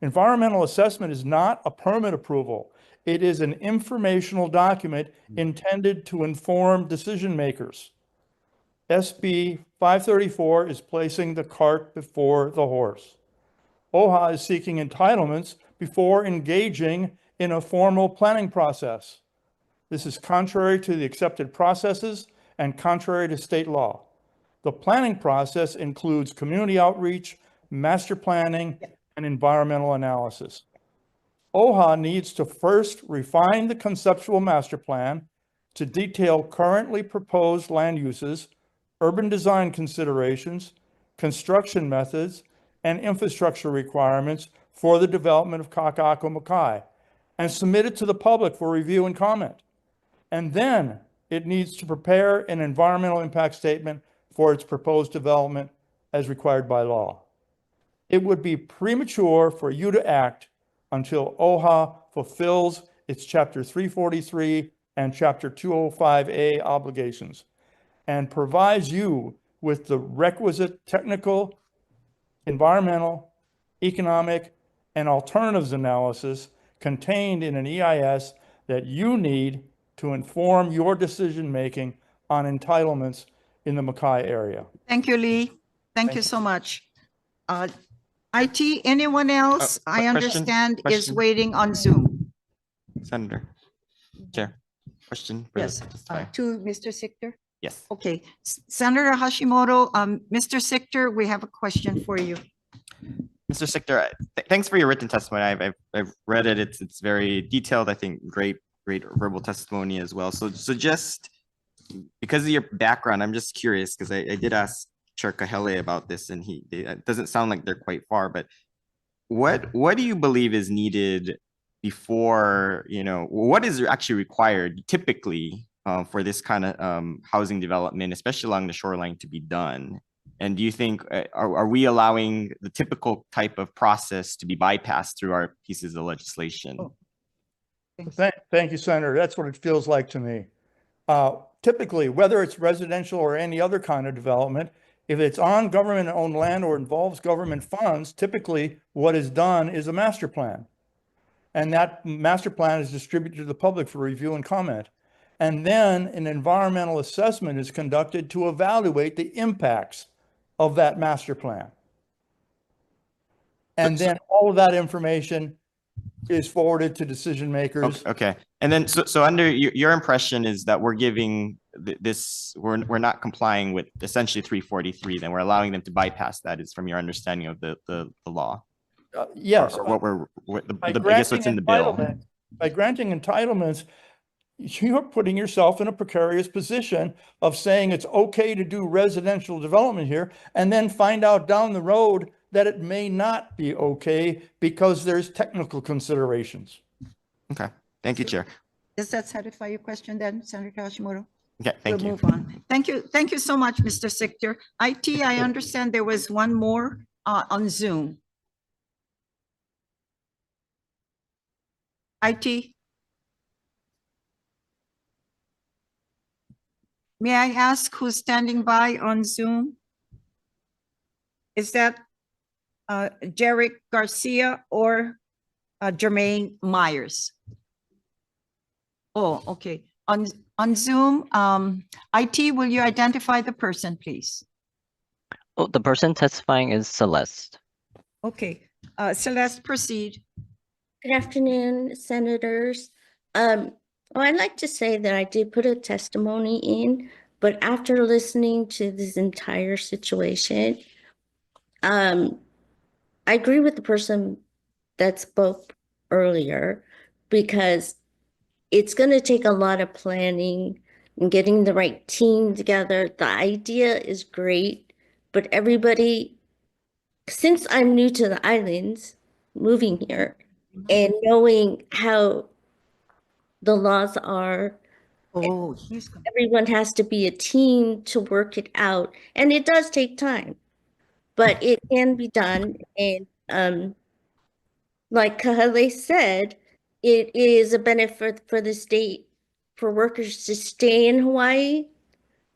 Environmental assessment is not a permit approval. It is an informational document intended to inform decision makers. SB 534 is placing the cart before the horse. OHA is seeking entitlements before engaging in a formal planning process. This is contrary to the accepted processes and contrary to state law. The planning process includes community outreach, master planning, and environmental analysis. OHA needs to first refine the conceptual master plan to detail currently proposed land uses, urban design considerations, construction methods, and infrastructure requirements for the development of Kaka'ako Makai, and submit it to the public for review and comment. And then it needs to prepare an environmental impact statement for its proposed development as required by law. It would be premature for you to act until OHA fulfills its Chapter 343 and Chapter 205A obligations and provides you with the requisite technical, environmental, economic, and alternatives analysis contained in an EIS that you need to inform your decision-making on entitlements in the Makai area. Thank you, Lee. Thank you so much. IT, anyone else I understand is waiting on Zoom? Senator, Chair, question. for Yes, the testifier. to Mr. Sichter? Yes. Okay, Senator Hashimoto, Mr. Sichter, we have a question for you. Mr. Sichter, thanks for your written testimony. I've read it. It's very detailed. I think great verbal testimony as well. So just because of your background, I'm just curious because I did ask Chair Kahele about this, and it doesn't sound like they're quite far, but what do you believe is needed before, what is actually required typically for this kind of housing development, especially along the shoreline, to be done? And do you think, are we allowing the typical type of process to be bypassed through our pieces of legislation? Thank you, Senator. That's what it feels like to me. Typically, whether it's residential or any other kind of development, if it's on government-owned land or involves government funds, typically what is done is a master plan. And that master plan is distributed to the public for review and comment. And then an environmental assessment is conducted to evaluate the impacts of that master plan. And then all of that information is forwarded to decision makers. Okay. And then, so under your impression is that we're giving this, we're not complying with essentially 343, then we're allowing them to bypass that, is from your understanding of the law? Yes. Or I guess what's in the bill. By granting entitlements, you're putting yourself in a precarious position of saying it's okay to do residential development here, and then find out down the road that it may not be okay because there's technical considerations. Okay, thank you, Chair. Does that satisfy your question then, Senator Hashimoto? Okay, thank you. We'll move on. Thank you. Thank you so much, Mr. Sector. IT, I understand there was one more on Zoom. IT? May I ask who's standing by on Zoom? Is that Jarek Garcia or Jermaine Myers? Oh, okay. On Zoom, IT, will you identify the person, please? Oh, the person testifying is Celeste. Okay, Celeste, proceed. Good afternoon, senators. I'd like to say that I did put a testimony in, but after listening to this entire situation, I agree with the person that spoke earlier, because it's going to take a lot of planning and getting the right team together. The idea is great, but everybody, since I'm new to the islands, moving here and knowing how the laws are, everyone has to be a team to work it out. And it does take time, but it can be done. And like Kahele said, it is a benefit for the state for workers to stay in Hawaii,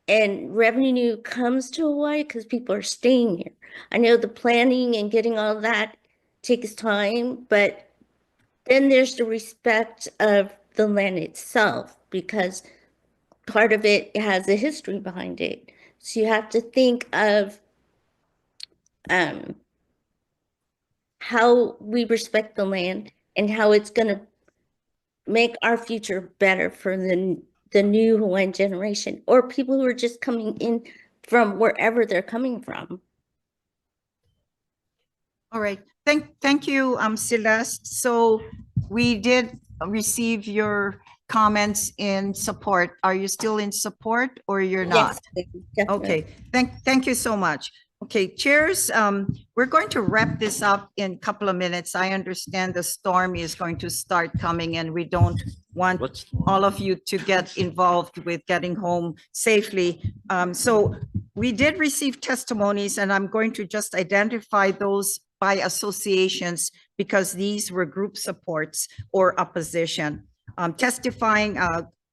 and revenue comes to Hawaii because people are staying here. I know the planning and getting all that takes time, but then there's the respect of the land itself, because part of it has a history behind it. So you have to think of how we respect the land and how it's going to make our future better for the new Hawaiian generation, or people who are just coming in from wherever they're coming from. All right. Thank you, Celeste. So we did receive your comments in support. Are you still in support or you're not? Yes, okay. Thank you so much. Okay, chairs, we're going to wrap this up in a couple of minutes. I understand the storm is going to start coming and we don't want all of you to get involved with getting home safely. So we did receive testimonies, and I'm going to just identify those by associations because these were group supports or opposition. Testifying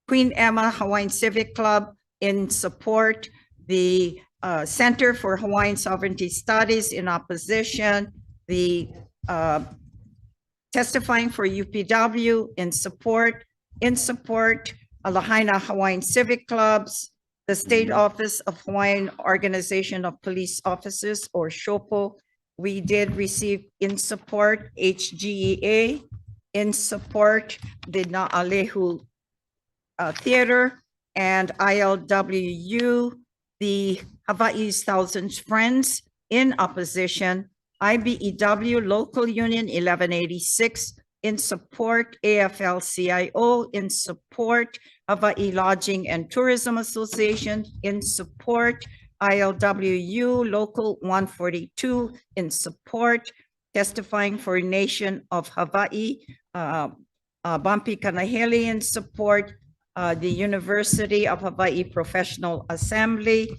Queen Emma Hawaiian Civic Club in support, the Center for Hawaiian Sovereignty Studies in opposition, the testifying for UPW in support, Lahaina Hawaiian Civic Clubs, the State Office of Hawaiian Organization of Police Officers, or SHOPO. We did receive in support HGEA, in support the Na'alehu Theater, and ILWU, the Hawaii's Thousand Friends in opposition, IBEW Local Union 1186 in support, AFL-CIO in support, Hawaii Lodging and Tourism Association in support, WTL-HWN-HOU Local 142 in support, testifying for Nation of Hawaii, Bumpy Kanahele in support, the University of Hawaii Professional Assembly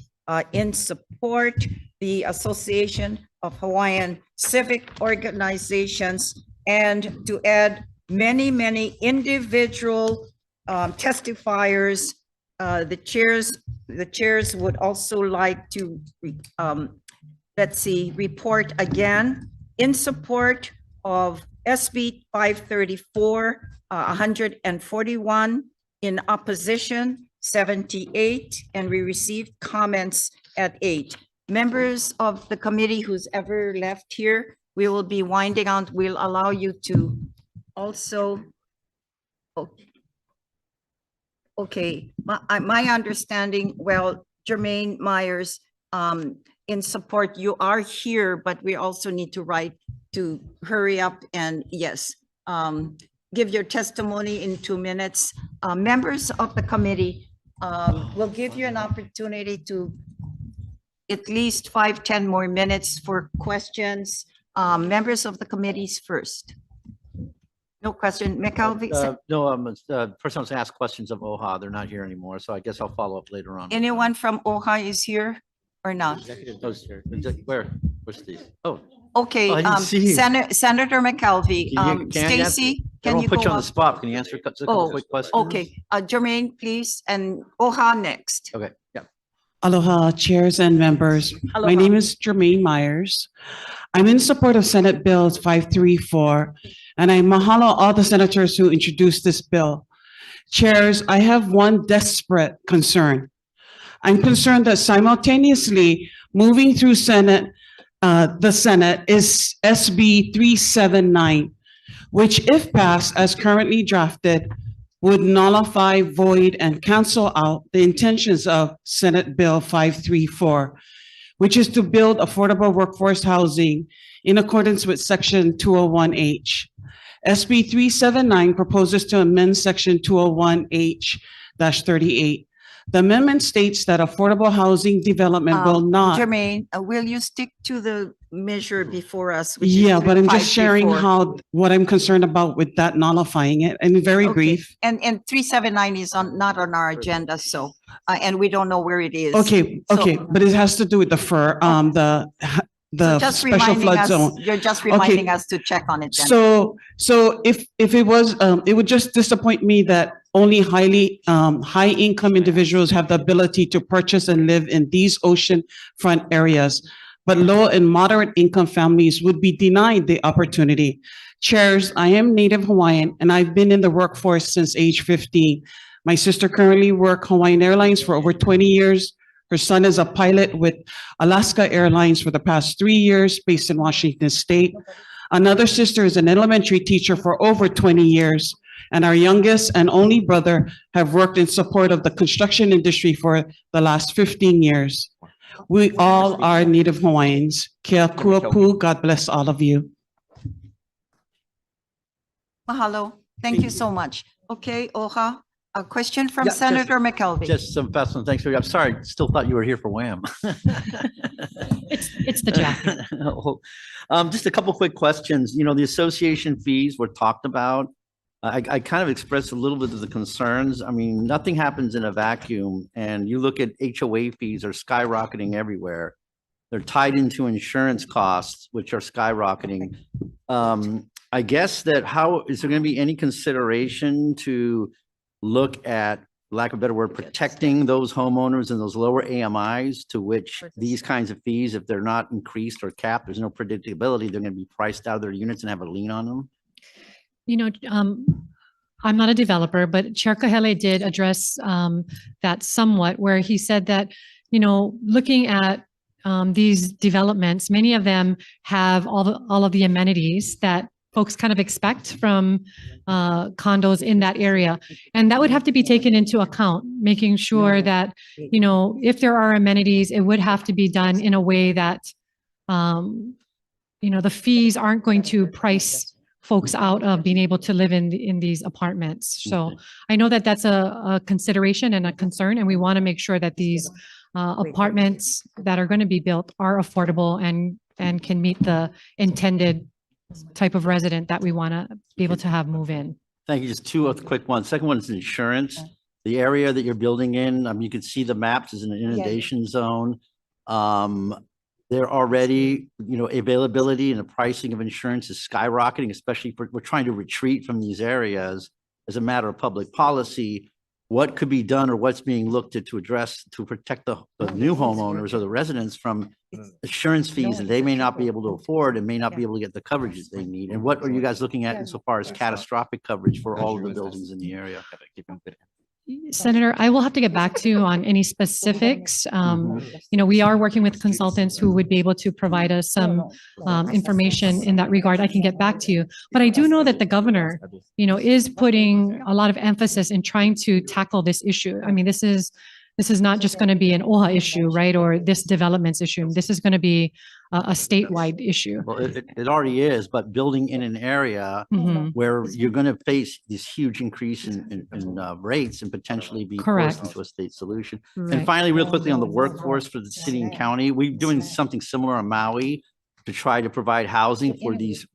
in support, the Association of Hawaiian Civic Organizations, and to add many, many individual testifiers. The chairs would also like to, let's see, report again in support of SB 534, 141, in opposition 78, and we received comments at 8. Members of the committee who's ever left here, we will be winding down. We'll allow you to also. Okay, my understanding, well, Jermaine Myers, in support, you are here, but we also need to hurry up and yes, give your testimony in 2 minutes. Members of the committee, will give you an opportunity to at least 5-10 more minutes for questions. Members of the committees first. No question, McKelvey? No, the person wants to ask questions of OHA. They're not here anymore, so I guess I'll follow up later on. Anyone from OHA is here or not? Executive Vice Chair. Where's Steve? Oh. Okay, Oh, I didn't see you. Senator McKelvey, I Stacy, can don't you put go you on the up? spot. Can you answer a couple quick questions? Okay, Jermaine, please, and OHA next. Okay, yeah. Aloha, chairs and members. My Aloha. name is Jermaine Myers. I'm in support of Senate Bill 534, and I mahalo all the senators who introduced this bill. Chairs, I have one desperate concern. I'm concerned that simultaneously moving through the Senate is SB 379, which if passed as currently drafted, would nullify, void, and cancel out the intentions of Senate Bill 534, which is to build affordable workforce housing in accordance with Section 201H. SB 379 proposes to amend Section 201H-38. The amendment states that affordable housing development will not. Jermaine, will you stick to the measure before us? which is Yeah, but I'm just 534? sharing what I'm concerned about with that nullifying it, and very Okay, brief. And 379 is not on our agenda, so, and we don't know where it is. Okay, So- okay, but it has to do with the So just special reminding flood us, zone. you're just Okay. reminding us to check on it then. So if it was, it would just disappoint me that only high income individuals have the ability to purchase and live in these oceanfront areas, but low and moderate income families would be denied the opportunity. Chairs, I am Native Hawaiian and I've been in the workforce since age 15. My sister currently works Hawaiian Airlines for over 20 years. Her son is a pilot with Alaska Airlines for the past 3 years, based in Washington State. Another sister is an elementary teacher for over 20 years. And our youngest and only brother have worked in support of the construction industry for the last 15 years. We all are Native Hawaiians. Kia kuapu, God bless all of you. Mahalo, thank you so much. Okay, OHA, a question from Yeah, Senator McKelvey. Just some fast ones. Thanks. I'm sorry. Still thought you were here for Wham. It's the jacket. Just a couple quick questions. You know, the association fees were talked about. I kind of expressed a little bit of the concerns. I mean, nothing happens in a vacuum, and you look at HOA fees are skyrocketing everywhere. They're tied into insurance costs, which are skyrocketing. I guess that how is there going to be any consideration to look at, lack of a better word, protecting those homeowners and those lower AMIs to which these kinds of fees, if they're not increased or capped, there's no predictability, they're going to be priced out of their units and have a lien on them? You know, I'm not a developer, but Chair Kahele did address that somewhat, where he said that, you know, looking at these developments, many of them have all of the amenities that folks kind of expect from condos in that area. And that would have to be taken into account, making sure that, you know, if there are amenities, it would have to be done in a way that, you know, the fees aren't going to price folks out of being able to live in these apartments. So I know that that's a consideration and a concern, and we want to make sure that these apartments that are going to be built are affordable and can meet the intended type of resident that we want to be able to have move in. Thank you. Just two other quick ones. Second one is insurance. The area that you're building in, you can see the maps is an inundation zone. There already, availability and the pricing of insurance is skyrocketing, especially we're trying to retreat from these areas as a matter of public policy. What could be done or what's being looked at to address, to protect the new homeowners or the residents from insurance fees that they may not be able to afford and may not be able to get the coverage that they need? And what are you guys looking at insofar as catastrophic coverage for all of the buildings in the area? Senator, I will have to get back to you on any specifics. We are working with consultants who would be able to provide us some information in that regard. I can get back to you. But I do know that the governor, is putting a lot of emphasis in trying to tackle this issue. I mean, this is not just going to be an OHA issue, right? Or this development's issue. This is going to be a statewide issue. Well, it already is, but building in an area where you're going to face this huge increase in rates and potentially be forced into a state solution. Right. And finally, real quickly on the workforce for the city and county, we're doing something similar on Maui to try to provide housing for these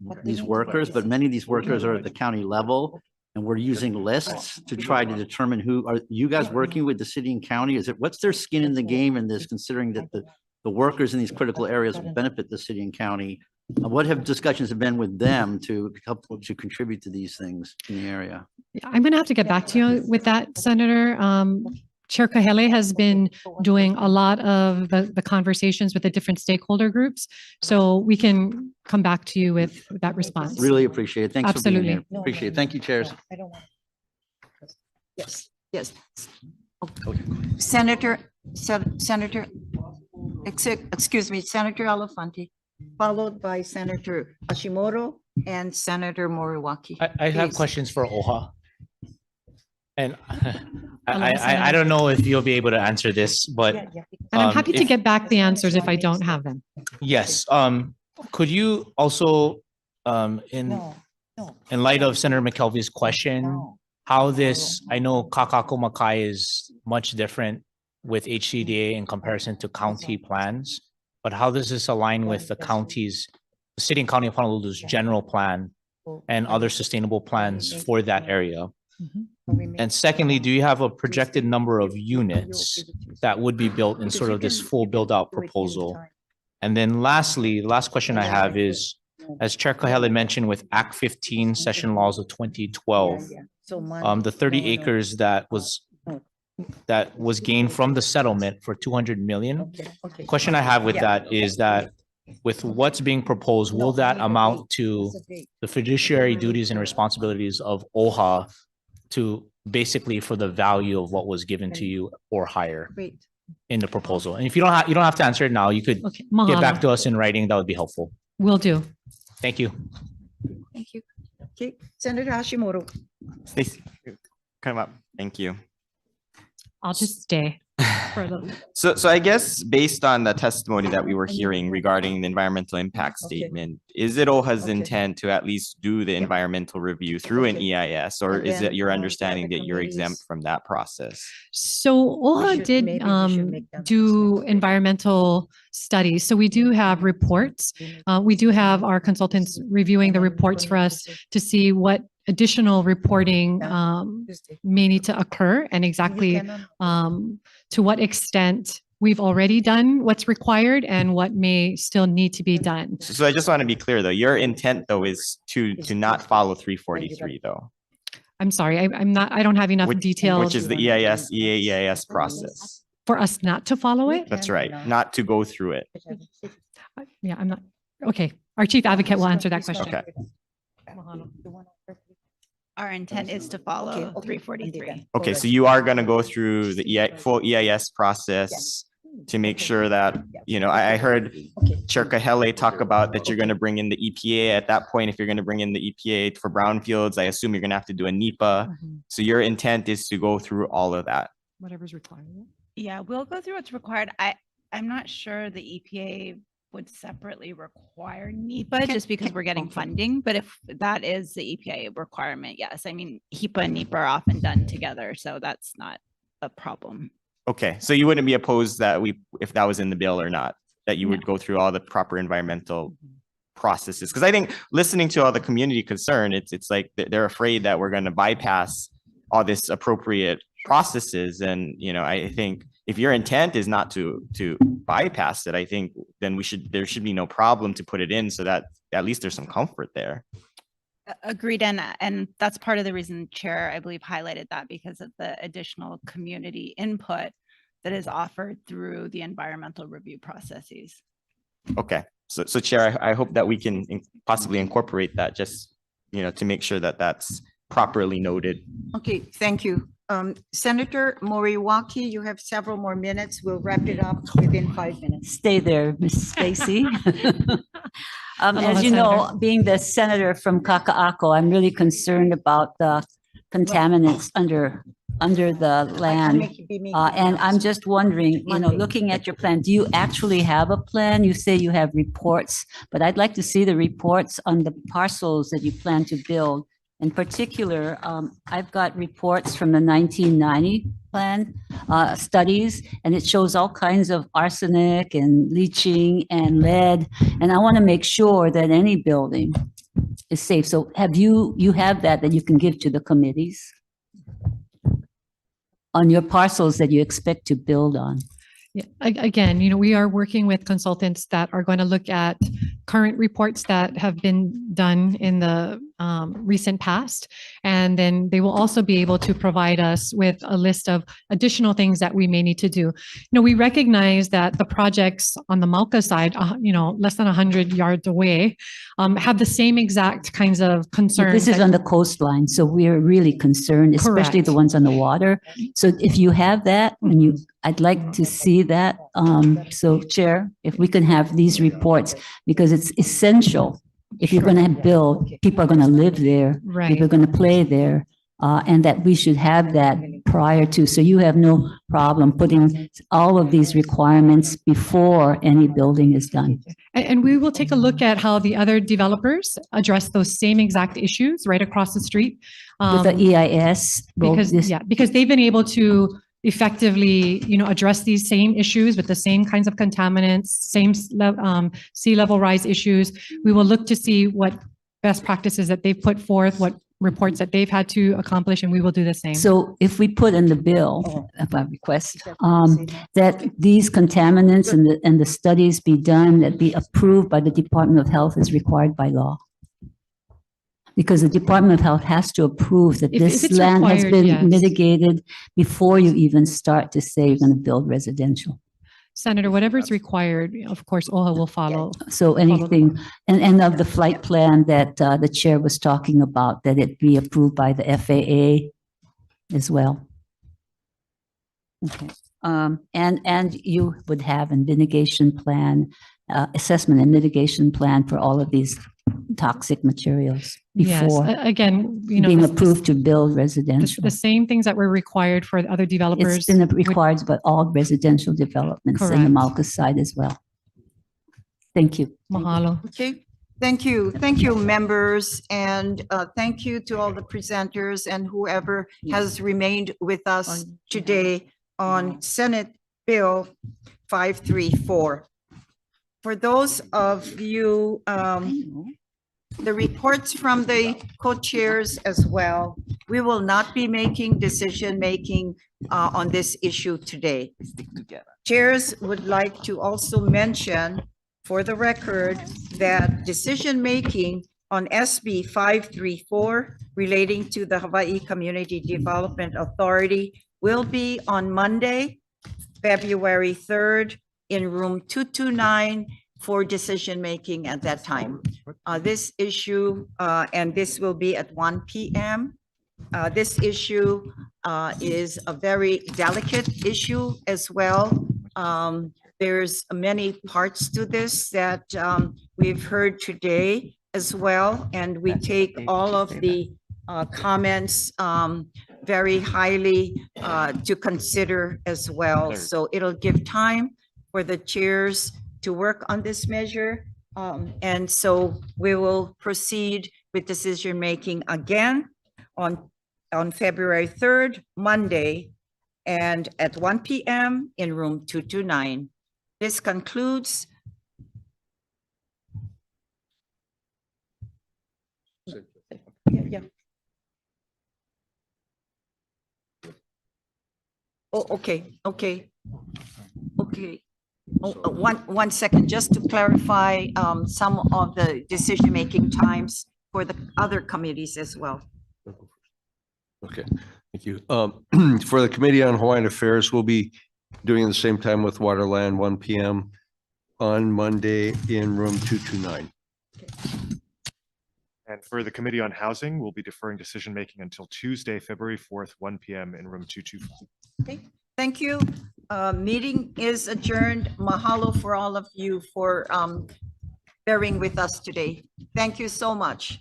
workers, but many of these workers are at the county level. And we're using lists to try to determine who, are you guys working with the city and county? What's their skin in the game in this, considering that the workers in these critical areas will benefit the city and county? What have discussions have been with them to help to contribute to these things in the area? I'm going to have to get back to you with that, Senator. Chair Kahele has been doing a lot of the conversations with the different stakeholder groups. So we can come back to you with that response. Really appreciate it. Thanks for being here. Absolutely. Appreciate it. Thank you, chairs. Yes. Senator, excuse me, Senator Elefante, followed by Senator Hashimoto and Senator Moriwaki. I have Please. questions for OHA. And I don't know if you'll be able to answer this, but. And I'm happy to get back the answers if I don't have them. Yes, could you also, in light of Senator McKelvey's question, how this, I know Kakako Makai is much different with HCDA in comparison to county plans, but how does this align with the city and county of Honolulu's general plan and other sustainable plans for that area? And secondly, do you have a projected number of units that would be built in sort of this full build out proposal? And then lastly, last question I have is, as Chair Kahele mentioned with Act 15 session laws of 2012, the 30 acres that was gained from the settlement for 200 million. Question I have with that is that with what's being proposed, will that amount to the fiduciary duties and responsibilities of OHA to basically for the value of what was given to you or higher in the proposal? And if you don't have to answer it now, you could get back to us in writing. That would be helpful. Will do. Thank you. Thank you. Okay, Senator Hashimoto. Stacey, come up. Thank you. I'll just stay for a little. So I guess based on the testimony that we were hearing regarding the environmental impact statement, is it OHA's intent to at least do the environmental review through an EIS, or is it your understanding that you're exempt from that process? So OHA did do environmental studies. So we do have reports. We do have our consultants reviewing the reports for us to see what additional reporting may need to occur and exactly to what extent we've already done what's required and what may still need to be done. So I just want to be clear though, your intent though is to not follow 343 though. I'm sorry, I don't have enough details. Which is the EAEIS process. For us not to follow it? That's right, not to go through it. Yeah, I'm not, okay. Our chief advocate will answer that question. Okay. Our intent is to follow 343. Okay, so you are going to go through the full EIS process to make sure that, I heard Chair Kahele talk about that you're going to bring in the EPA at that point. If you're going to bring in the EPA for brownfields, I assume you're going to have to do a NEPA. So your intent is to go through all of that. Whatever's required. Yeah, we'll go through what's required. I'm not sure the EPA would separately require NEPA just because we're getting funding. But if that is the EPA requirement, yes. I mean, HEPA and NEPA are often done together, so that's not a problem. Okay, so you wouldn't be opposed that if that was in the bill or not, that you would go through all the proper environmental processes? Because I think listening to all the community concern, it's like they're afraid that we're going to bypass all this appropriate processes. And, I think if your intent is not to bypass it, I think then there should be no problem to put it in so that at least there's some comfort there. Agreed. And that's part of the reason Chair, I believe, highlighted that, because of the additional community input that is offered through the environmental review processes. Okay. So Chair, I hope that we can possibly incorporate that just, to make sure that that's properly noted. Okay, thank you. Senator Moriwaki, you have several more minutes. We'll wrap it up within 5 minutes. Stay there, Ms. Stacy. Aloha, As you know, Senator. being the senator from Kaka'ako, I'm really concerned about the contaminants under the land. And I'm just wondering, looking at your plan, do you actually have a plan? You say you have reports, but I'd like to see the reports on the parcels that you plan to build. In particular, I've got reports from the 1990 plan studies, and it shows all kinds of arsenic and leaching and lead. And I want to make sure that any building is safe. So have you have that you can give to the committees on your parcels that you expect to build on? Yeah, again, we are working with consultants that are going to look at current reports that have been done in the recent past. And then they will also be able to provide us with a list of additional things that we may need to do. We recognize that the projects on the Mauka side, less than 100 yards away, have the same exact kinds of concerns. This is on the coastline, so we're really concerned, especially the ones on the water. So if you have that, I'd like to see that. So Chair, if we can have these reports, because it's essential. If you're going to build, people are going to live there, people are going to play there, and that we should have that prior to. So you have no problem putting all of these requirements before any building is done. And we will take a look at how the other developers address those same exact issues right across the street. With the EIS. Because they've been able to effectively, address these same issues with the same kinds of contaminants, same sea level rise issues. We will look to see what best practices that they've put forth, what reports that they've had to accomplish, and we will do the same. So if we put in the bill, if I request, that these contaminants and the studies be done, that be approved by the Department of Health as required by law. Because the Department of Health has to approve that If this it's land has required, been yes. mitigated before you even start to say you're going to build residential. Senator, whatever is required, of course, OHA will follow. So anything, and of the flight plan that the chair was talking about, that it be approved by the FAA as well. Okay. And you would have a mitigation plan, assessment and mitigation plan for all of these toxic materials before Again, being approved to build residential. the same things that were required for the other developers. It's been required, but all residential developments in the Correct. Mauka side as well. Thank you. Mahalo. Okay, thank you. Thank you, members, and thank you to all the presenters and whoever has remained with us today on Senate Bill 534. For those of you, the reports from the co-chairs as well, we will not be making decision-making on this issue today. Chairs would like to also mention for the record that decision-making on SB 534 relating to the Hawaii Community Development Authority will be on Monday, February 3rd in room 229 for decision-making at that time. This issue, and this will be at 1 p.m. This issue is a very delicate issue as well. There's many parts to this that we've heard today as well, and we take all of the comments very highly to consider as well. So it'll give time for the chairs to work on this measure. And so we will proceed with decision-making again on February 3rd, Monday, and at 1 p.m. in room 229. This concludes. Yeah. Oh, okay. Oh, one second, just to clarify some of the decision-making times for the other committees as well. Okay, thank you. For the Committee on Hawaiian Affairs, we'll be doing the same time with Waterland, 1 p.m. on Monday in room 229. And for the Committee on Housing, we'll be deferring decision-making until Tuesday, February 4th, 1 p.m. in room 225. Okay, thank you. Meeting is adjourned. Mahalo for all of you for bearing with us today. Thank you so much.